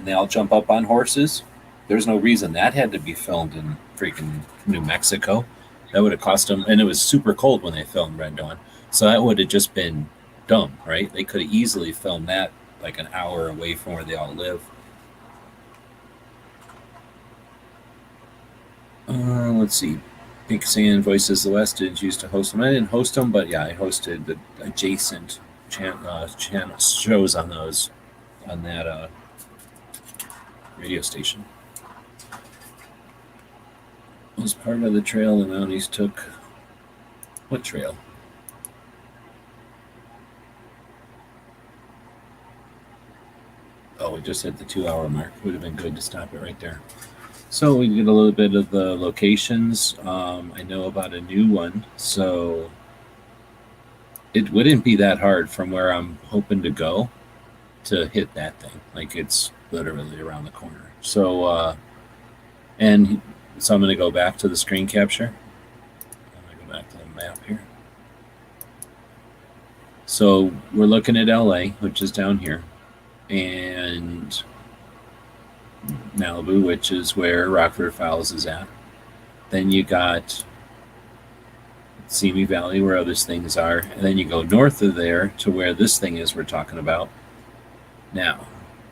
B: they all jump up on horses. There's no reason that had to be filmed in freaking New Mexico. That would have cost them, and it was super cold when they filmed Red Dawn. So that would have just been dumb, right? They could have easily filmed that like an hour away from where they all live. Let's see. Pink Sand Voices the West did used to host them. I didn't host them, but yeah, I hosted the adjacent channel shows on those, on that radio station. Was part of the trail the Mounties took. What trail? Oh, it just hit the 2-hour mark. Would have been good to stop it right there. So we get a little bit of the locations. I know about a new one, so it wouldn't be that hard from where I'm hoping to go to hit that thing. Like, it's literally around the corner. So, and so I'm going to go back to the screen capture. I'm going to go back to the map here. So we're looking at LA, which is down here, and Malibu, which is where Rockford Falls is at. Then you got Simi Valley, where other things are, and then you go north of there to where this thing is we're talking about. Now,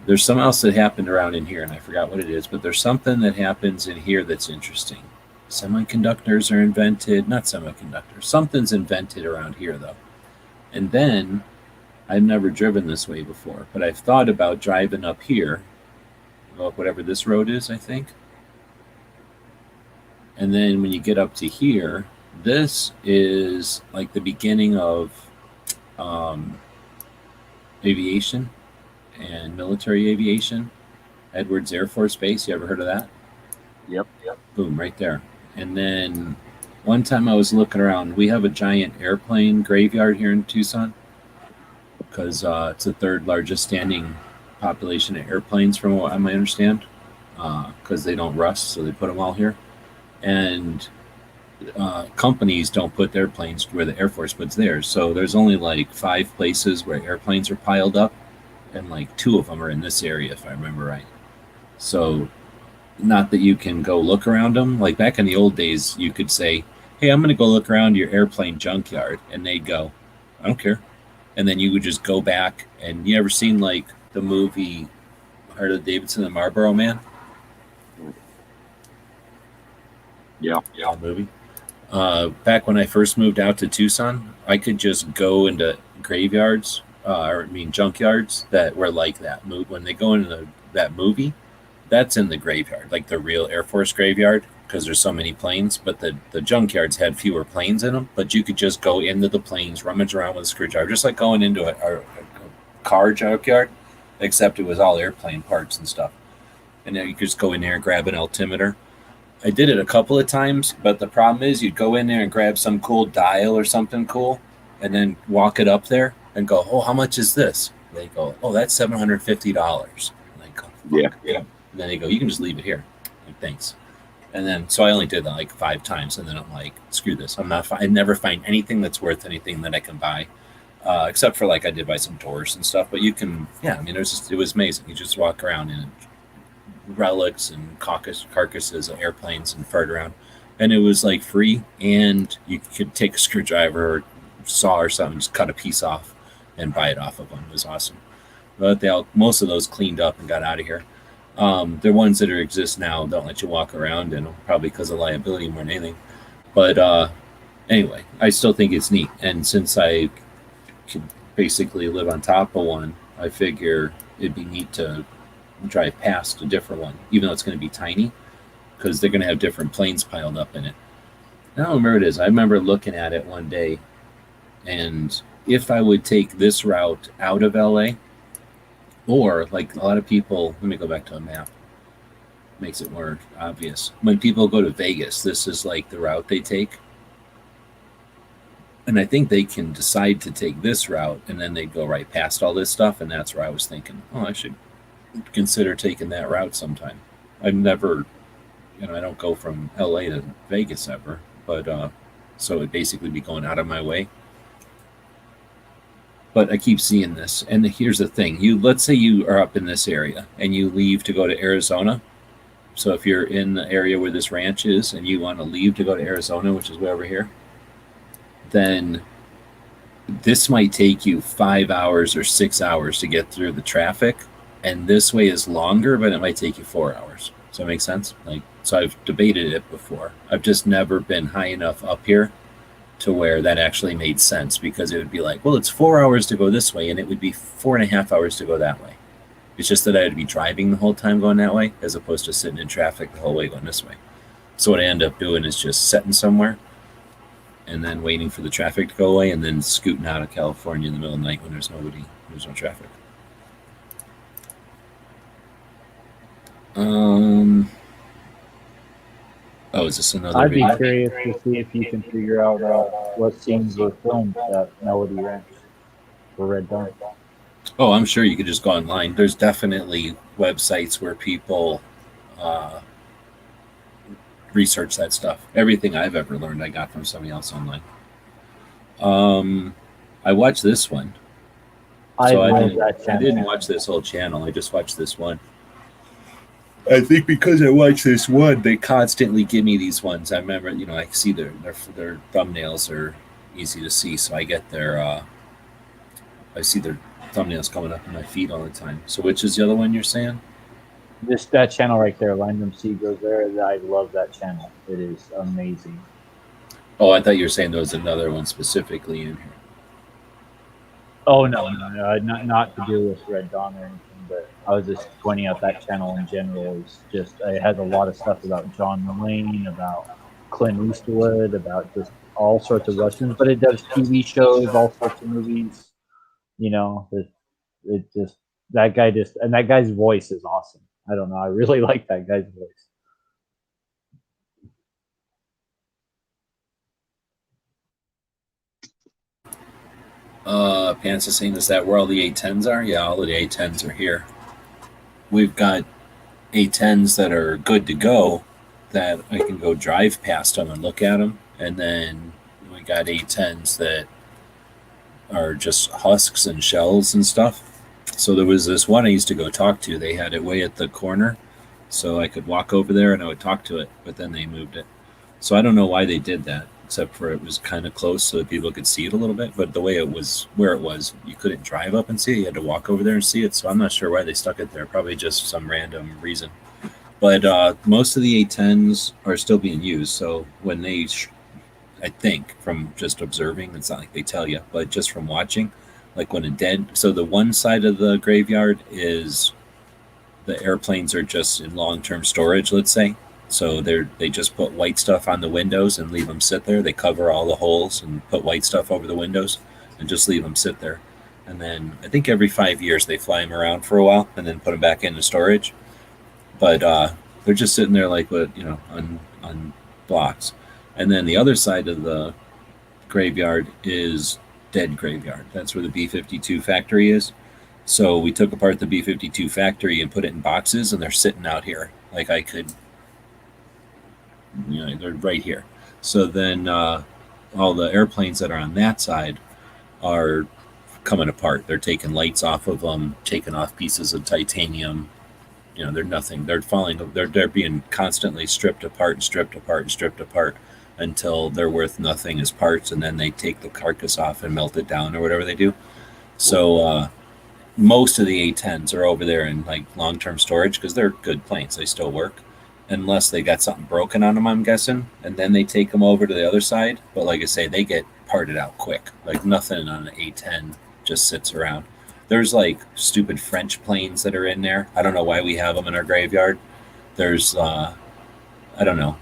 B: there's something else that happened around in here, and I forgot what it is, but there's something that happens in here that's interesting. Semiconductors are invented, not semiconductors, something's invented around here, though. And then, I've never driven this way before, but I've thought about driving up here, up whatever this road is, I think. And then when you get up to here, this is like the beginning of aviation and military aviation. Edwards Air Force Base, you ever heard of that?
D: Yep.
B: Boom, right there. And then one time I was looking around, we have a giant airplane graveyard here in Tucson because it's the third largest standing population of airplanes from what I might understand, because they don't rust, so they put them all here. And companies don't put their planes where the Air Force puts theirs. So there's only like 5 places where airplanes are piled up, and like 2 of them are in this area, if I remember right. So not that you can go look around them. Like back in the old days, you could say, hey, I'm going to go look around your airplane junkyard. And they'd go, I don't care. And then you would just go back. And you ever seen like the movie Harley Davidson and Marlboro Man?
D: Yeah.
B: Movie. Back when I first moved out to Tucson, I could just go into graveyards, junkyards that were like that. When they go into that movie, that's in the graveyard, like the real Air Force graveyard, because there's so many planes. But the junkyards had fewer planes in them, but you could just go into the planes, rummage around with a screwdriver, just like going into a car junkyard, except it was all airplane parts and stuff. And then you could just go in there and grab an altimeter. I did it a couple of times, but the problem is you'd go in there and grab some cool dial or something cool, and then walk it up there and go, oh, how much is this? And they go, oh, that's $750. And I go,
D: Yeah.
B: And then they go, you can just leave it here. Like, thanks. And then, so I only did that like 5 times, and then I'm like, screw this. I never find anything that's worth anything that I can buy, except for like I did buy some doors and stuff. But you can, it was amazing. You just walk around and relics and carcasses of airplanes and fart around, and it was like free, and you could take a screwdriver or saw or something, just cut a piece off and buy it off of them. It was awesome. But most of those cleaned up and got out of here. The ones that exist now don't let you walk around, and probably because of liability more than anything. But anyway, I still think it's neat, and since I could basically live on top of one, I figure it'd be neat to drive past a different one, even though it's going to be tiny, because they're going to have different planes piled up in it. I don't remember what it is. I remember looking at it one day, and if I would take this route out of LA, or like a lot of people, let me go back to a map, makes it more obvious. When people go to Vegas, this is like the route they take. And I think they can decide to take this route, and then they go right past all this stuff, and that's where I was thinking, oh, I should consider taking that route sometime. I've never, I don't go from LA to Vegas ever, but so it'd basically be going out of my way. But I keep seeing this, and here's the thing: let's say you are up in this area and you leave to go to Arizona. So if you're in the area where this ranch is and you want to leave to go to Arizona, which is way over here, then this might take you 5 hours or 6 hours to get through the traffic. And this way is longer, but it might take you 4 hours. Does that make sense? So I've debated it before. I've just never been high enough up here to where that actually made sense, because it would be like, well, it's 4 hours to go this way, and it would be 4.5 hours to go that way. It's just that I'd be driving the whole time going that way, as opposed to sitting in traffic the whole way going this way. So what I end up doing is just sitting somewhere and then waiting for the traffic to go away, and then scooting out of California in the middle of the night when there's no traffic. Oh, is this another
G: I'd be
B: video?
G: curious to see if you can figure out what scenes were filmed at Melody Ranch for Red Dawn.
B: Oh, I'm sure you could just go online. There's definitely websites where people research that stuff. Everything I've ever learned, I got from somebody else online. I watched this one.
G: I
B: So
G: love that
B: I
G: channel.
B: didn't watch this whole channel. I just watched this one. I think because I watched this one, they constantly give me these ones. I remember, I see their thumbnails are easy to see, so I get I see their thumbnails coming up in my feed all the time. So which is the other one you're saying?
G: That channel right there, Random C goes there. I love that channel. It is amazing.
B: Oh, I thought you were saying there was another one specifically in here.
G: Oh no, not to do with Red Dawn or anything, but I was just pointing out that channel in general is just it has a lot of stuff about John Mulaney, about Clint Eastwood, about just all sorts of westerns, but it does TV shows, all sorts of movies. It just that guy's voice is awesome. I don't know, I really like that guy's voice.
B: Pants is saying, is that where all the A10s are? Yeah, all of the A10s are here. We've got A10s that are good to go that I can go drive past them and look at them. And then we got A10s that are just husks and shells and stuff. So there was this one I used to go talk to. They had it way at the corner. So I could walk over there and I would talk to it, but then they moved it. So I don't know why they did that, except for it was kind of close so that people could see it a little bit. But the way it was, where it was, you couldn't drive up and see it. You had to walk over there and see it. So I'm not sure why they stuck it there. Probably just some random reason. But most of the A10s are still being used. So when they, I think, from just observing, it's not like they tell you, but just from watching, like when so the one side of the graveyard is the airplanes are just in long-term storage, let's say. So they just put white stuff on the windows and leave them sit there. They cover all the holes and put white stuff over the windows and just leave them sit there. And then I think every 5 years they fly them around for a while and then put them back into storage. But they're just sitting there like on blocks. And then the other side of the graveyard is dead graveyard. That's where the B-52 factory is. So we took apart the B-52 factory and put it in boxes, and they're sitting out here. Like I could, they're right here. So then all the airplanes that are on that side are coming apart. They're taking lights off of them, taking off pieces of titanium. They're nothing. They're falling. They're being constantly stripped apart and stripped apart and stripped apart until they're worth nothing as parts, and then they take the carcass off and melt it down or whatever they do. So most of the A10s are over there in like long-term storage because they're good planes. They still work, unless they got something broken on them, I'm guessing, and then they take them over to the other side. But like I say, they get parted out quick. Like nothing on an A10 just sits around. There's like stupid French planes that are in there. I don't know why we have them in our graveyard. There's I don't know.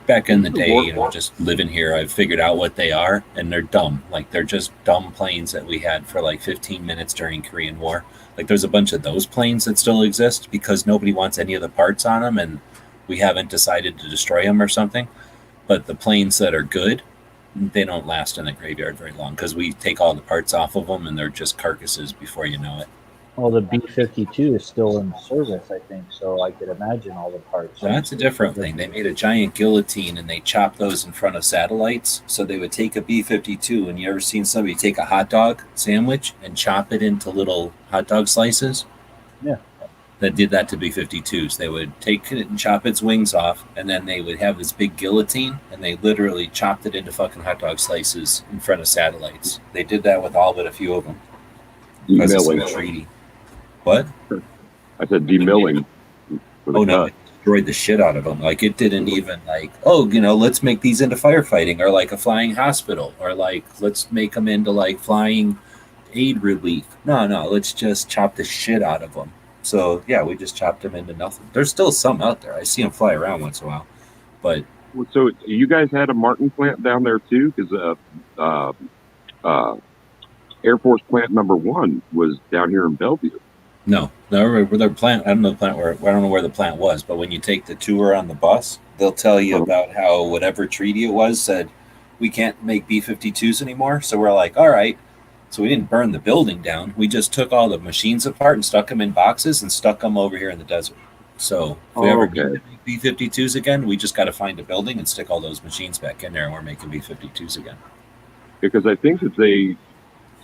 B: Back in the day, just living here, I've figured out what they are, and they're dumb. Like they're just dumb planes that we had for like 15 minutes during Korean War. Like there's a bunch of those planes that still exist because nobody wants any of the parts on them, and we haven't decided to destroy them or something. But the planes that are good, they don't last in the graveyard very long because we take all the parts off of them, and they're just carcasses before you know it.
G: Well, the B-52 is still in service, I think, so I could imagine all the parts.
B: So that's a different thing. They made a giant guillotine and they chopped those in front of satellites. So they would take a B-52, and you ever seen somebody take a hot dog sandwich and chop it into little hot dog slices?
G: Yeah.
B: That did that to B-52s. They would take it and chop its wings off, and then they would have this big guillotine, and they literally chopped it into fucking hot dog slices in front of satellites. They did that with all but a few of them. Because it's a treaty. What?
D: I said demilling.
B: Oh no, it destroyed the shit out of them. Like it didn't even like, let's make these into firefighting, or like a flying hospital, or like let's make them into like flying aid relief. No, let's just chop the shit out of them. So yeah, we just chopped them into nothing. There's still some out there. I see them fly around once in a while, but
D: so you guys had a Martin plant down there too, because Air Force Plant #1 was down here in Bellevue.
B: No, their plant. I don't know the plant where. I don't know where the plant was, but when you take the tour on the bus, they'll tell you
D: Uh-huh.
B: about how whatever treaty it was said we can't make B-52s anymore. So we're like, all right. So we didn't burn the building down. We just took all the machines apart and stuck them in boxes and stuck them over here in the desert. So if we ever need
D: Okay.
B: to make B-52s again, we just got to find a building and stick all those machines back in there, and we're making B-52s again.
D: Because I think that they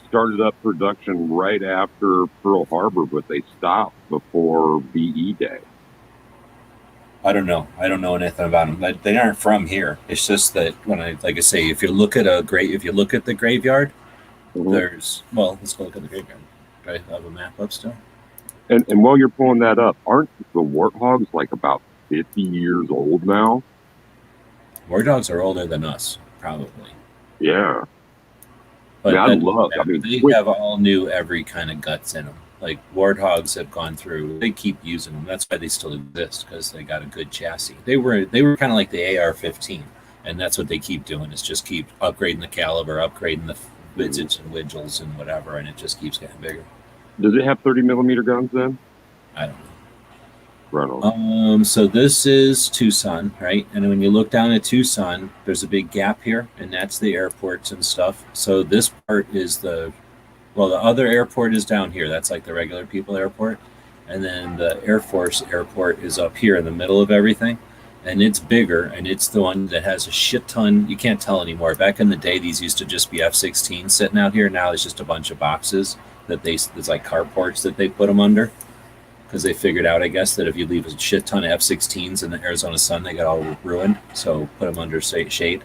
D: started up production right after Pearl Harbor, but they stopped before VE Day.
B: I don't know. I don't know anything about them. They aren't from here. It's just that when like I say, if you look at the graveyard,
D: Mhm.
B: there's let's go look at the graveyard. Do I have a map up still?
D: And while you're pulling that up, aren't the warthogs like about 50 years old now?
B: War dogs are older than us, probably.
D: Yeah.
B: But
D: I
B: that
D: love.
B: doesn't matter. They
D: quick.
B: have all new every kind of guts in them. Like warthogs have gone through. They keep using them. That's why they still exist, because they got a good chassis. They were kind of like the AR-15, and that's what they keep doing. Is just keep upgrading the caliber, upgrading the widgets and widgels and whatever, and it just keeps getting bigger.
D: Does it have 30 millimeter guns then?
B: I don't know.
D: Right on.
B: So this is Tucson, right? And when you look down at Tucson, there's a big gap here, and that's the airports and stuff. So this part is the other airport is down here. That's like the regular people airport. And then the Air Force airport is up here in the middle of everything. And it's bigger, and it's the one that has a shit ton. You can't tell anymore. Back in the day, these used to just be F-16 sitting out here. Now it's just a bunch of boxes it's like carports that they put them under. Because they figured out, I guess, that if you leave a shit ton of F-16s in the Arizona sun, they get all ruined. So put them under shade.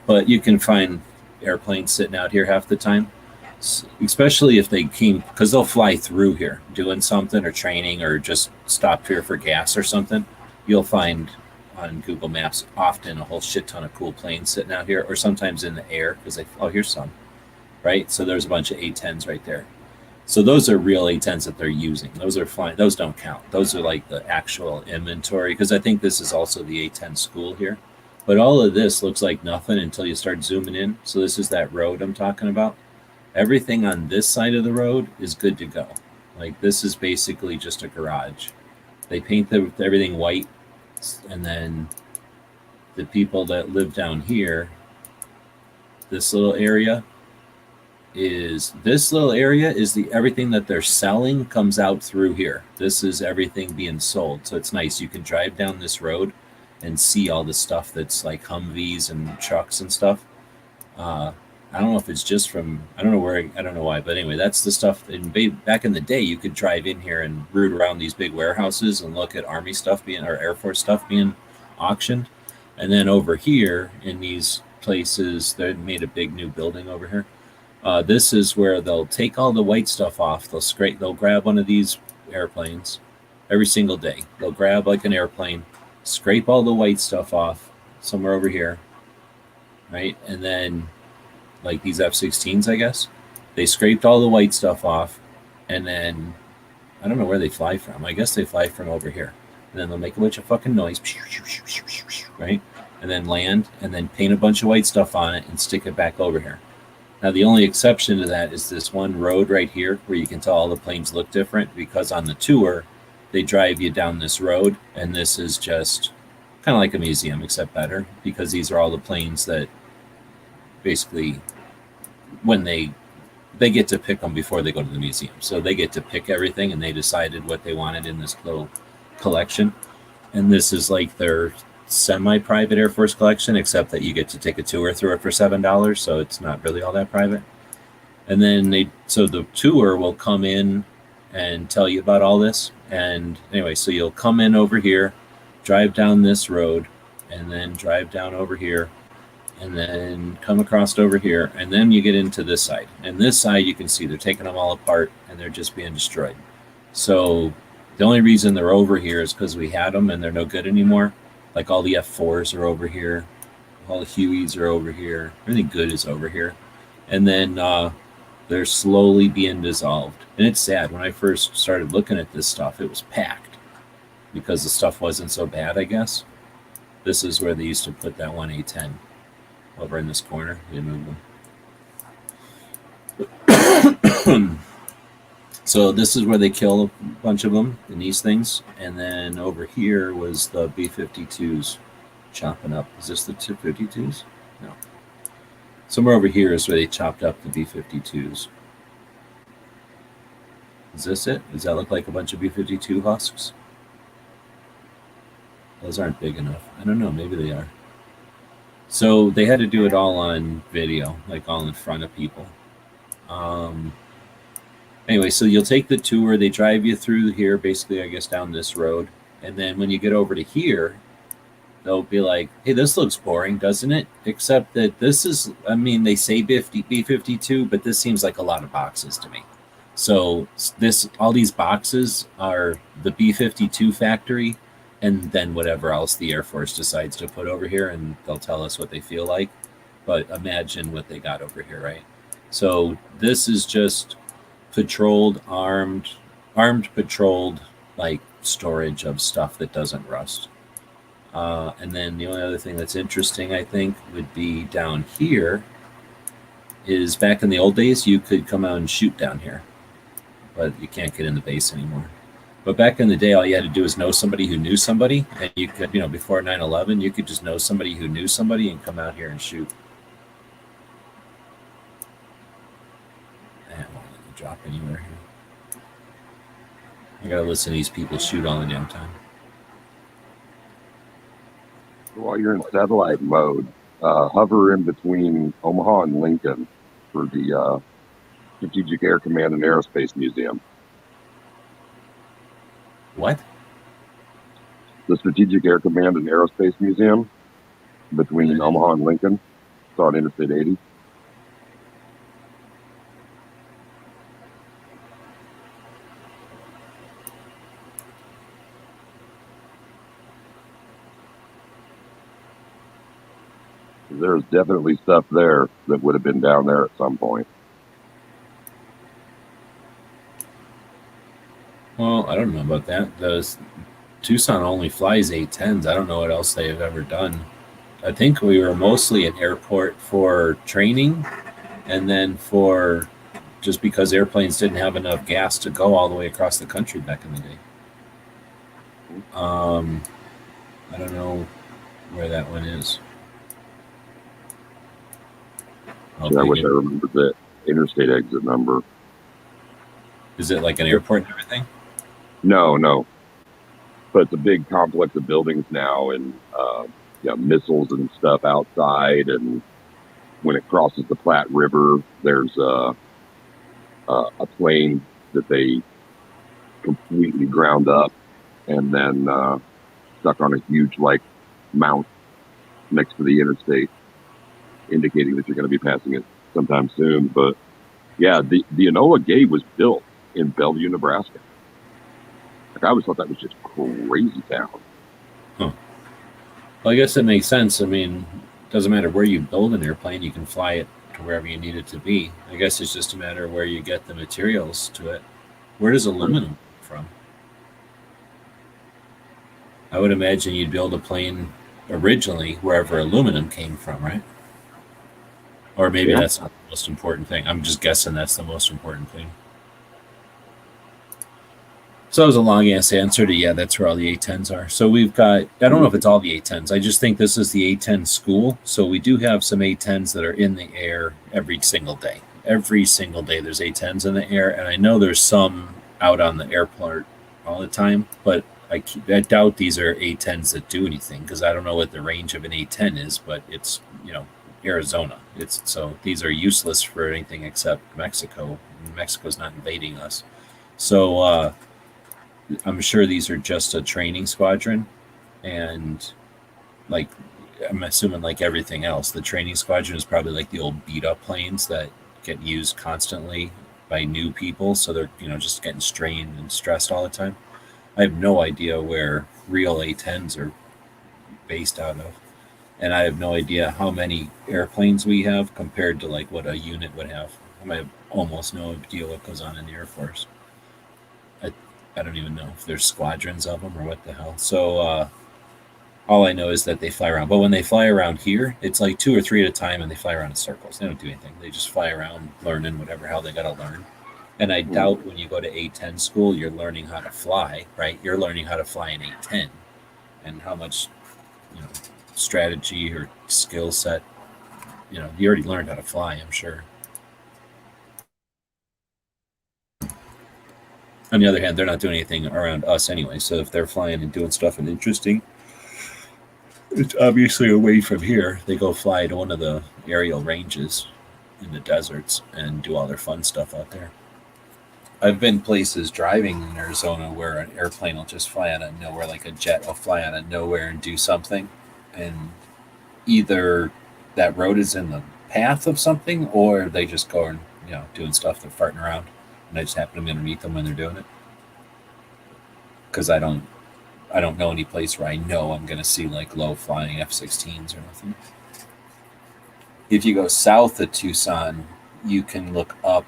B: But you can find airplanes sitting out here half the time, especially if they came, because they'll fly through here doing something or training or just stop here for gas or something. You'll find on Google Maps often a whole shit ton of cool planes sitting out here, or sometimes in the air because here's some, right? So there's a bunch of A-10s right there. So those are real A-10s that they're using. Those are flying. Those don't count. Those are like the actual inventory, because I think this is also the A-10 school here. But all of this looks like nothing until you start zooming in. So this is that road I'm talking about. Everything on this side of the road is good to go. Like this is basically just a garage. They paint everything white, and then the people that live down here, this little area is everything that they're selling comes out through here. This is everything being sold. So it's nice. You can drive down this road and see all the stuff that's like Humvees and trucks and stuff. I don't know if it's just from, I don't know why, but anyway, that's the stuff. Back in the day, you could drive in here and root around these big warehouses and look at Army stuff or Air Force stuff being auctioned. And then over here in these places, they made a big new building over here. This is where they'll take all the white stuff off. They'll grab one of these airplanes every single day. They'll grab like an airplane, scrape all the white stuff off somewhere over here, right? And then like these F-16s, I guess, they scraped all the white stuff off, and then I don't know where they fly from. I guess they fly from over here. And then they'll make a bunch of fucking noise, right? And then land, and then paint a bunch of white stuff on it and stick it back over here. Now, the only exception to that is this one road right here where you can tell all the planes look different, because on the tour, they drive you down this road, and this is just kind of like a museum, except better, because these are all the planes that basically, when they get to pick them before they go to the museum. So they get to pick everything, and they decided what they wanted in this little collection. And this is like their semi-private Air Force collection, except that you get to take a tour through it for $7, so it's not really all that private. And then so the tour will come in and tell you about all this. And anyway, so you'll come in over here, drive down this road, and then drive down over here, and then come across over here, and then you get into this side. And this side, you can see they're taking them all apart, and they're just being destroyed. So the only reason they're over here is because we had them, and they're no good anymore. Like all the F4s are over here, all the Hueys are over here, everything good is over here. And then they're slowly being dissolved. And it's sad. When I first started looking at this stuff, it was packed because the stuff wasn't so bad, I guess. This is where they used to put that 1A10 over in this corner. They moved them. So this is where they kill a bunch of them in these things, and then over here was the B-52s chopping up. Is this the 252s? No. Somewhere over here is where they chopped up the B-52s. Is this it? Does that look like a bunch of B-52 husks? Those aren't big enough. I don't know. Maybe they are. So they had to do it all on video, like all in front of people. Anyway, so you'll take the tour. They drive you through here, basically, I guess, down this road. And then when you get over to here, they'll be like, hey, this looks boring, doesn't it? Except that this is, I mean, they say B-52, but this seems like a lot of boxes to me. So all these boxes are the B-52 factory, and then whatever else the Air Force decides to put over here, and they'll tell us what they feel like. But imagine what they got over here, right? So this is just patrolled, armed patrolled, like storage of stuff that doesn't rust. And then the only other thing that's interesting, I think, would be down here is back in the old days, you could come out and shoot down here, but you can't get in the base anymore. But back in the day, all you had to do is know somebody who knew somebody, and you could, before 9/11, you could just know somebody who knew somebody and come out here and shoot. I won't let me drop anywhere here. I gotta listen to these people shoot all the damn time.
D: While you're in satellite mode, hover in between Omaha and Lincoln for the Strategic Air Command and Aerospace Museum.
B: What?
D: The Strategic Air Command and Aerospace Museum between Omaha and Lincoln. It's on Interstate 80. There's definitely stuff there that would have been down there at some point.
B: Well, I don't know about that. Tucson only flies A-10s. I don't know what else they have ever done. I think we were mostly an airport for training, and then for just because airplanes didn't have enough gas to go all the way across the country back in the day. I don't know where that one is.
D: I wish I remembered that interstate exit number.
B: Is it like an airport and everything?
D: No. But it's a big complex of buildings now, and missiles and stuff outside. And when it crosses the Platte River, there's a plane that they completely ground up and then stuck on a huge mount next to the interstate, indicating that you're going to be passing it sometime soon. But yeah, the Enola Gay was built in Bellevue, Nebraska. I always thought that was just crazy town.
B: Huh. Well, I guess it makes sense. I mean, it doesn't matter where you build an airplane, you can fly it to wherever you need it to be. I guess it's just a matter of where you get the materials to it. Where does aluminum come from? I would imagine you'd build a plane originally wherever aluminum came from, right? Or maybe that's not the most important thing. I'm just guessing that's the most important thing. So that was a long-ass answer to, that's where all the A-10s are. So we've got, I don't know if it's all the A-10s. I just think this is the A-10 school. So we do have some A-10s that are in the air every single day. Every single day there's A-10s in the air. And I know there's some out on the airport all the time. But I doubt these are A-10s that do anything, because I don't know what the range of an A-10 is. But it's, Arizona. So these are useless for anything except Mexico. Mexico's not invading us. So I'm sure these are just a training squadron, and I'm assuming like everything else, the training squadron is probably like the old beat up planes that get used constantly by new people. So they're, just getting strained and stressed all the time. I have no idea where real A-10s are based out of. And I have no idea how many airplanes we have compared to like what a unit would have. I have almost no idea what goes on in the Air Force. I don't even know if there's squadrons of them or what the hell. So all I know is that they fly around. But when they fly around here, it's like 2 or 3 at a time, and they fly around in circles. They don't do anything. They just fly around learning whatever hell they got to learn. And I doubt when you go to A-10 school, you're learning how to fly, right? You're learning how to fly in A-10 and how much, strategy or skill set, you already learned how to fly, I'm sure. On the other hand, they're not doing anything around us anyway. So if they're flying and doing stuff and interesting, it's obviously away from here. They go fly to one of the aerial ranges in the deserts and do all their fun stuff out there. I've been places driving in Arizona where an airplane will just fly out of nowhere, like a jet will fly out of nowhere and do something. And either that road is in the path of something or they just go and, doing stuff, they're farting around. And I just happen to be underneath them when they're doing it. Because I don't know any place where I know I'm going to see like low flying F-16s or nothing. If you go south of Tucson, you can look up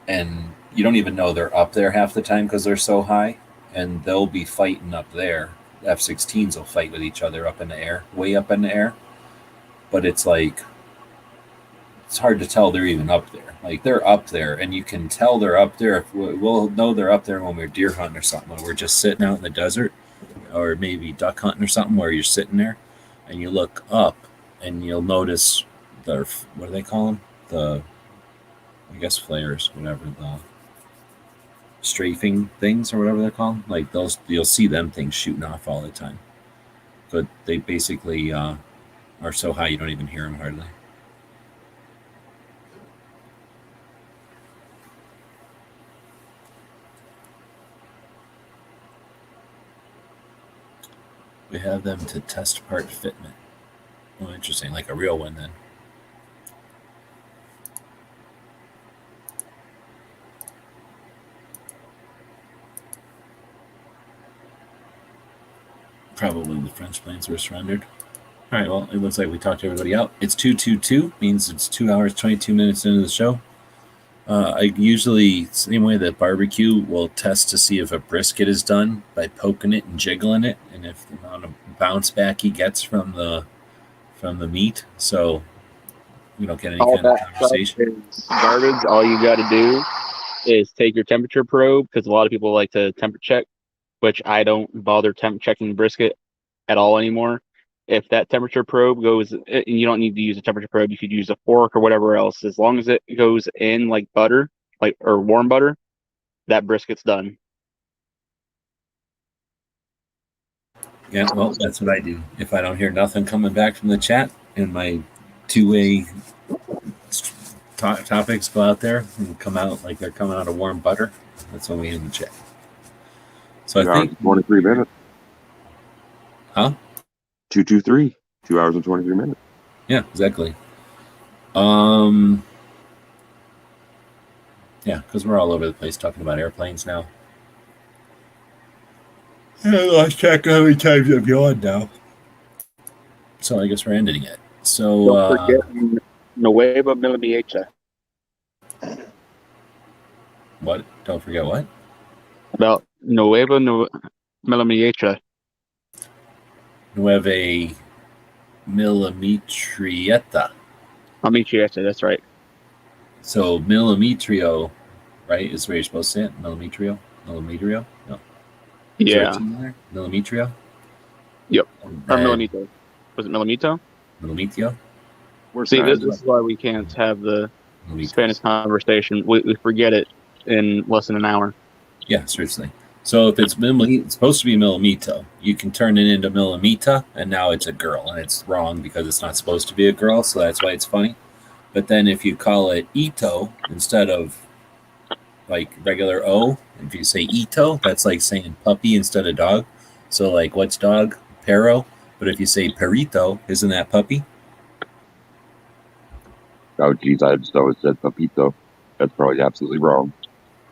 B: and you don't even know they're up there half the time because they're so high, and they'll be fighting up there. F-16s will fight with each other up in the air, way up in the air. But it's like, it's hard to tell they're even up there. Like, they're up there, and you can tell they're up there. We'll know they're up there when we're deer hunting or something, when we're just sitting out in the desert, or maybe duck hunting or something, where you're sitting there, and you look up, and you'll notice the, what do they call them? I guess flares, whatever, the strafing things or whatever they're called. Like those, you'll see them things shooting off all the time. But they basically are so high you don't even hear them hardly. We have them to test part fitment. Oh, interesting. Like a real one then. Probably the French planes were surrendered. All right, well, it looks like we talked everybody out. It's 2:22, means it's 2 hours, 22 minutes into the show. I usually, same way that barbecue, will test to see if a brisket is done by poking it and jiggling it, and if the amount of bounce back he gets from the meat, so we don't get any
E: All
B: kind of
E: that
B: conversation.
E: stuff is garbage. All you got to do is take your temperature probe, because a lot of people like to temper check, which I don't bother temp checking brisket at all anymore. If that temperature probe goes, you don't need to use a temperature probe. You could use a fork or whatever else. As long as it goes in like butter, or warm butter, that brisket's done.
B: Yeah, well, that's what I do. If I don't hear nothing coming back from the chat and my two-way topics go out there and come out like they're coming out of warm butter, that's when we end the chat. So I think
D: 23 minutes.
B: Huh?
D: 223. 2 hours and 23 minutes.
B: Yeah, exactly. Yeah, because we're all over the place talking about airplanes now. I lost track of how many times I've gone now. So I guess we're ending it. So
E: Don't forget Nueva Millimeter.
B: What? Don't forget what?
E: About Nueva Millimeter.
B: Nueve Millimetrietta.
E: Millimetrietta, that's right.
B: So millimetrio, right, is where you're supposed to say it? Millimetrio? Millimetrio? No.
E: Yeah.
B: Millimetrio?
E: Yep. Or millimeter. Was it millimeter?
B: Millimetrio?
E: See, this is why we can't have the Spanish conversation. We forget it in less than an hour.
B: Yeah, seriously. So if it's supposed to be millimito, you can turn it into millimita, and now it's a girl, and it's wrong because it's not supposed to be a girl, so that's why it's funny. But then if you call it ito instead of like regular O, if you say ito, that's like saying puppy instead of dog. So like, what's dog? Perro. But if you say perrito, isn't that puppy?
D: Oh, geez, I just always said papito. That's probably absolutely wrong.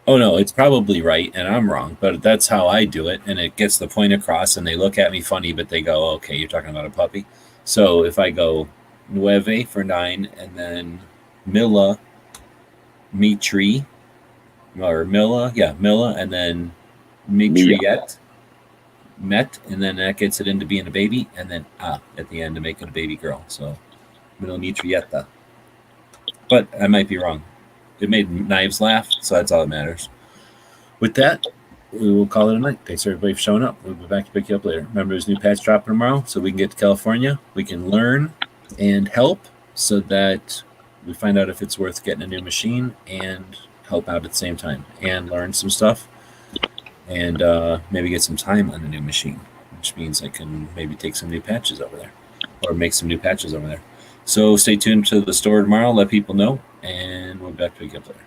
B: Oh, no, it's probably right, and I'm wrong, but that's how I do it, and it gets the point across, and they look at me funny, but they go, okay, you're talking about a puppy. So if I go nueve for 9, and then Milla, Mitri, or Milla, and then Mitriette, Met, and then that gets it into being a baby, and then at the end to making a baby girl. So Milla Mitrietta. But I might be wrong. it made Knives laugh, so that's all that matters. With that, we will call it a night. Thanks everybody for showing up. We'll be back to pick you up later. Remember, there's new patch dropping tomorrow, so we can get to California. We can learn and help so that we find out if it's worth getting a new machine and help out at the same time and learn some stuff and maybe get some time on the new machine, which means I can maybe take some new patches over there or make some new patches over there. So stay tuned to the store tomorrow. Let people know, and we'll be back to pick you up later.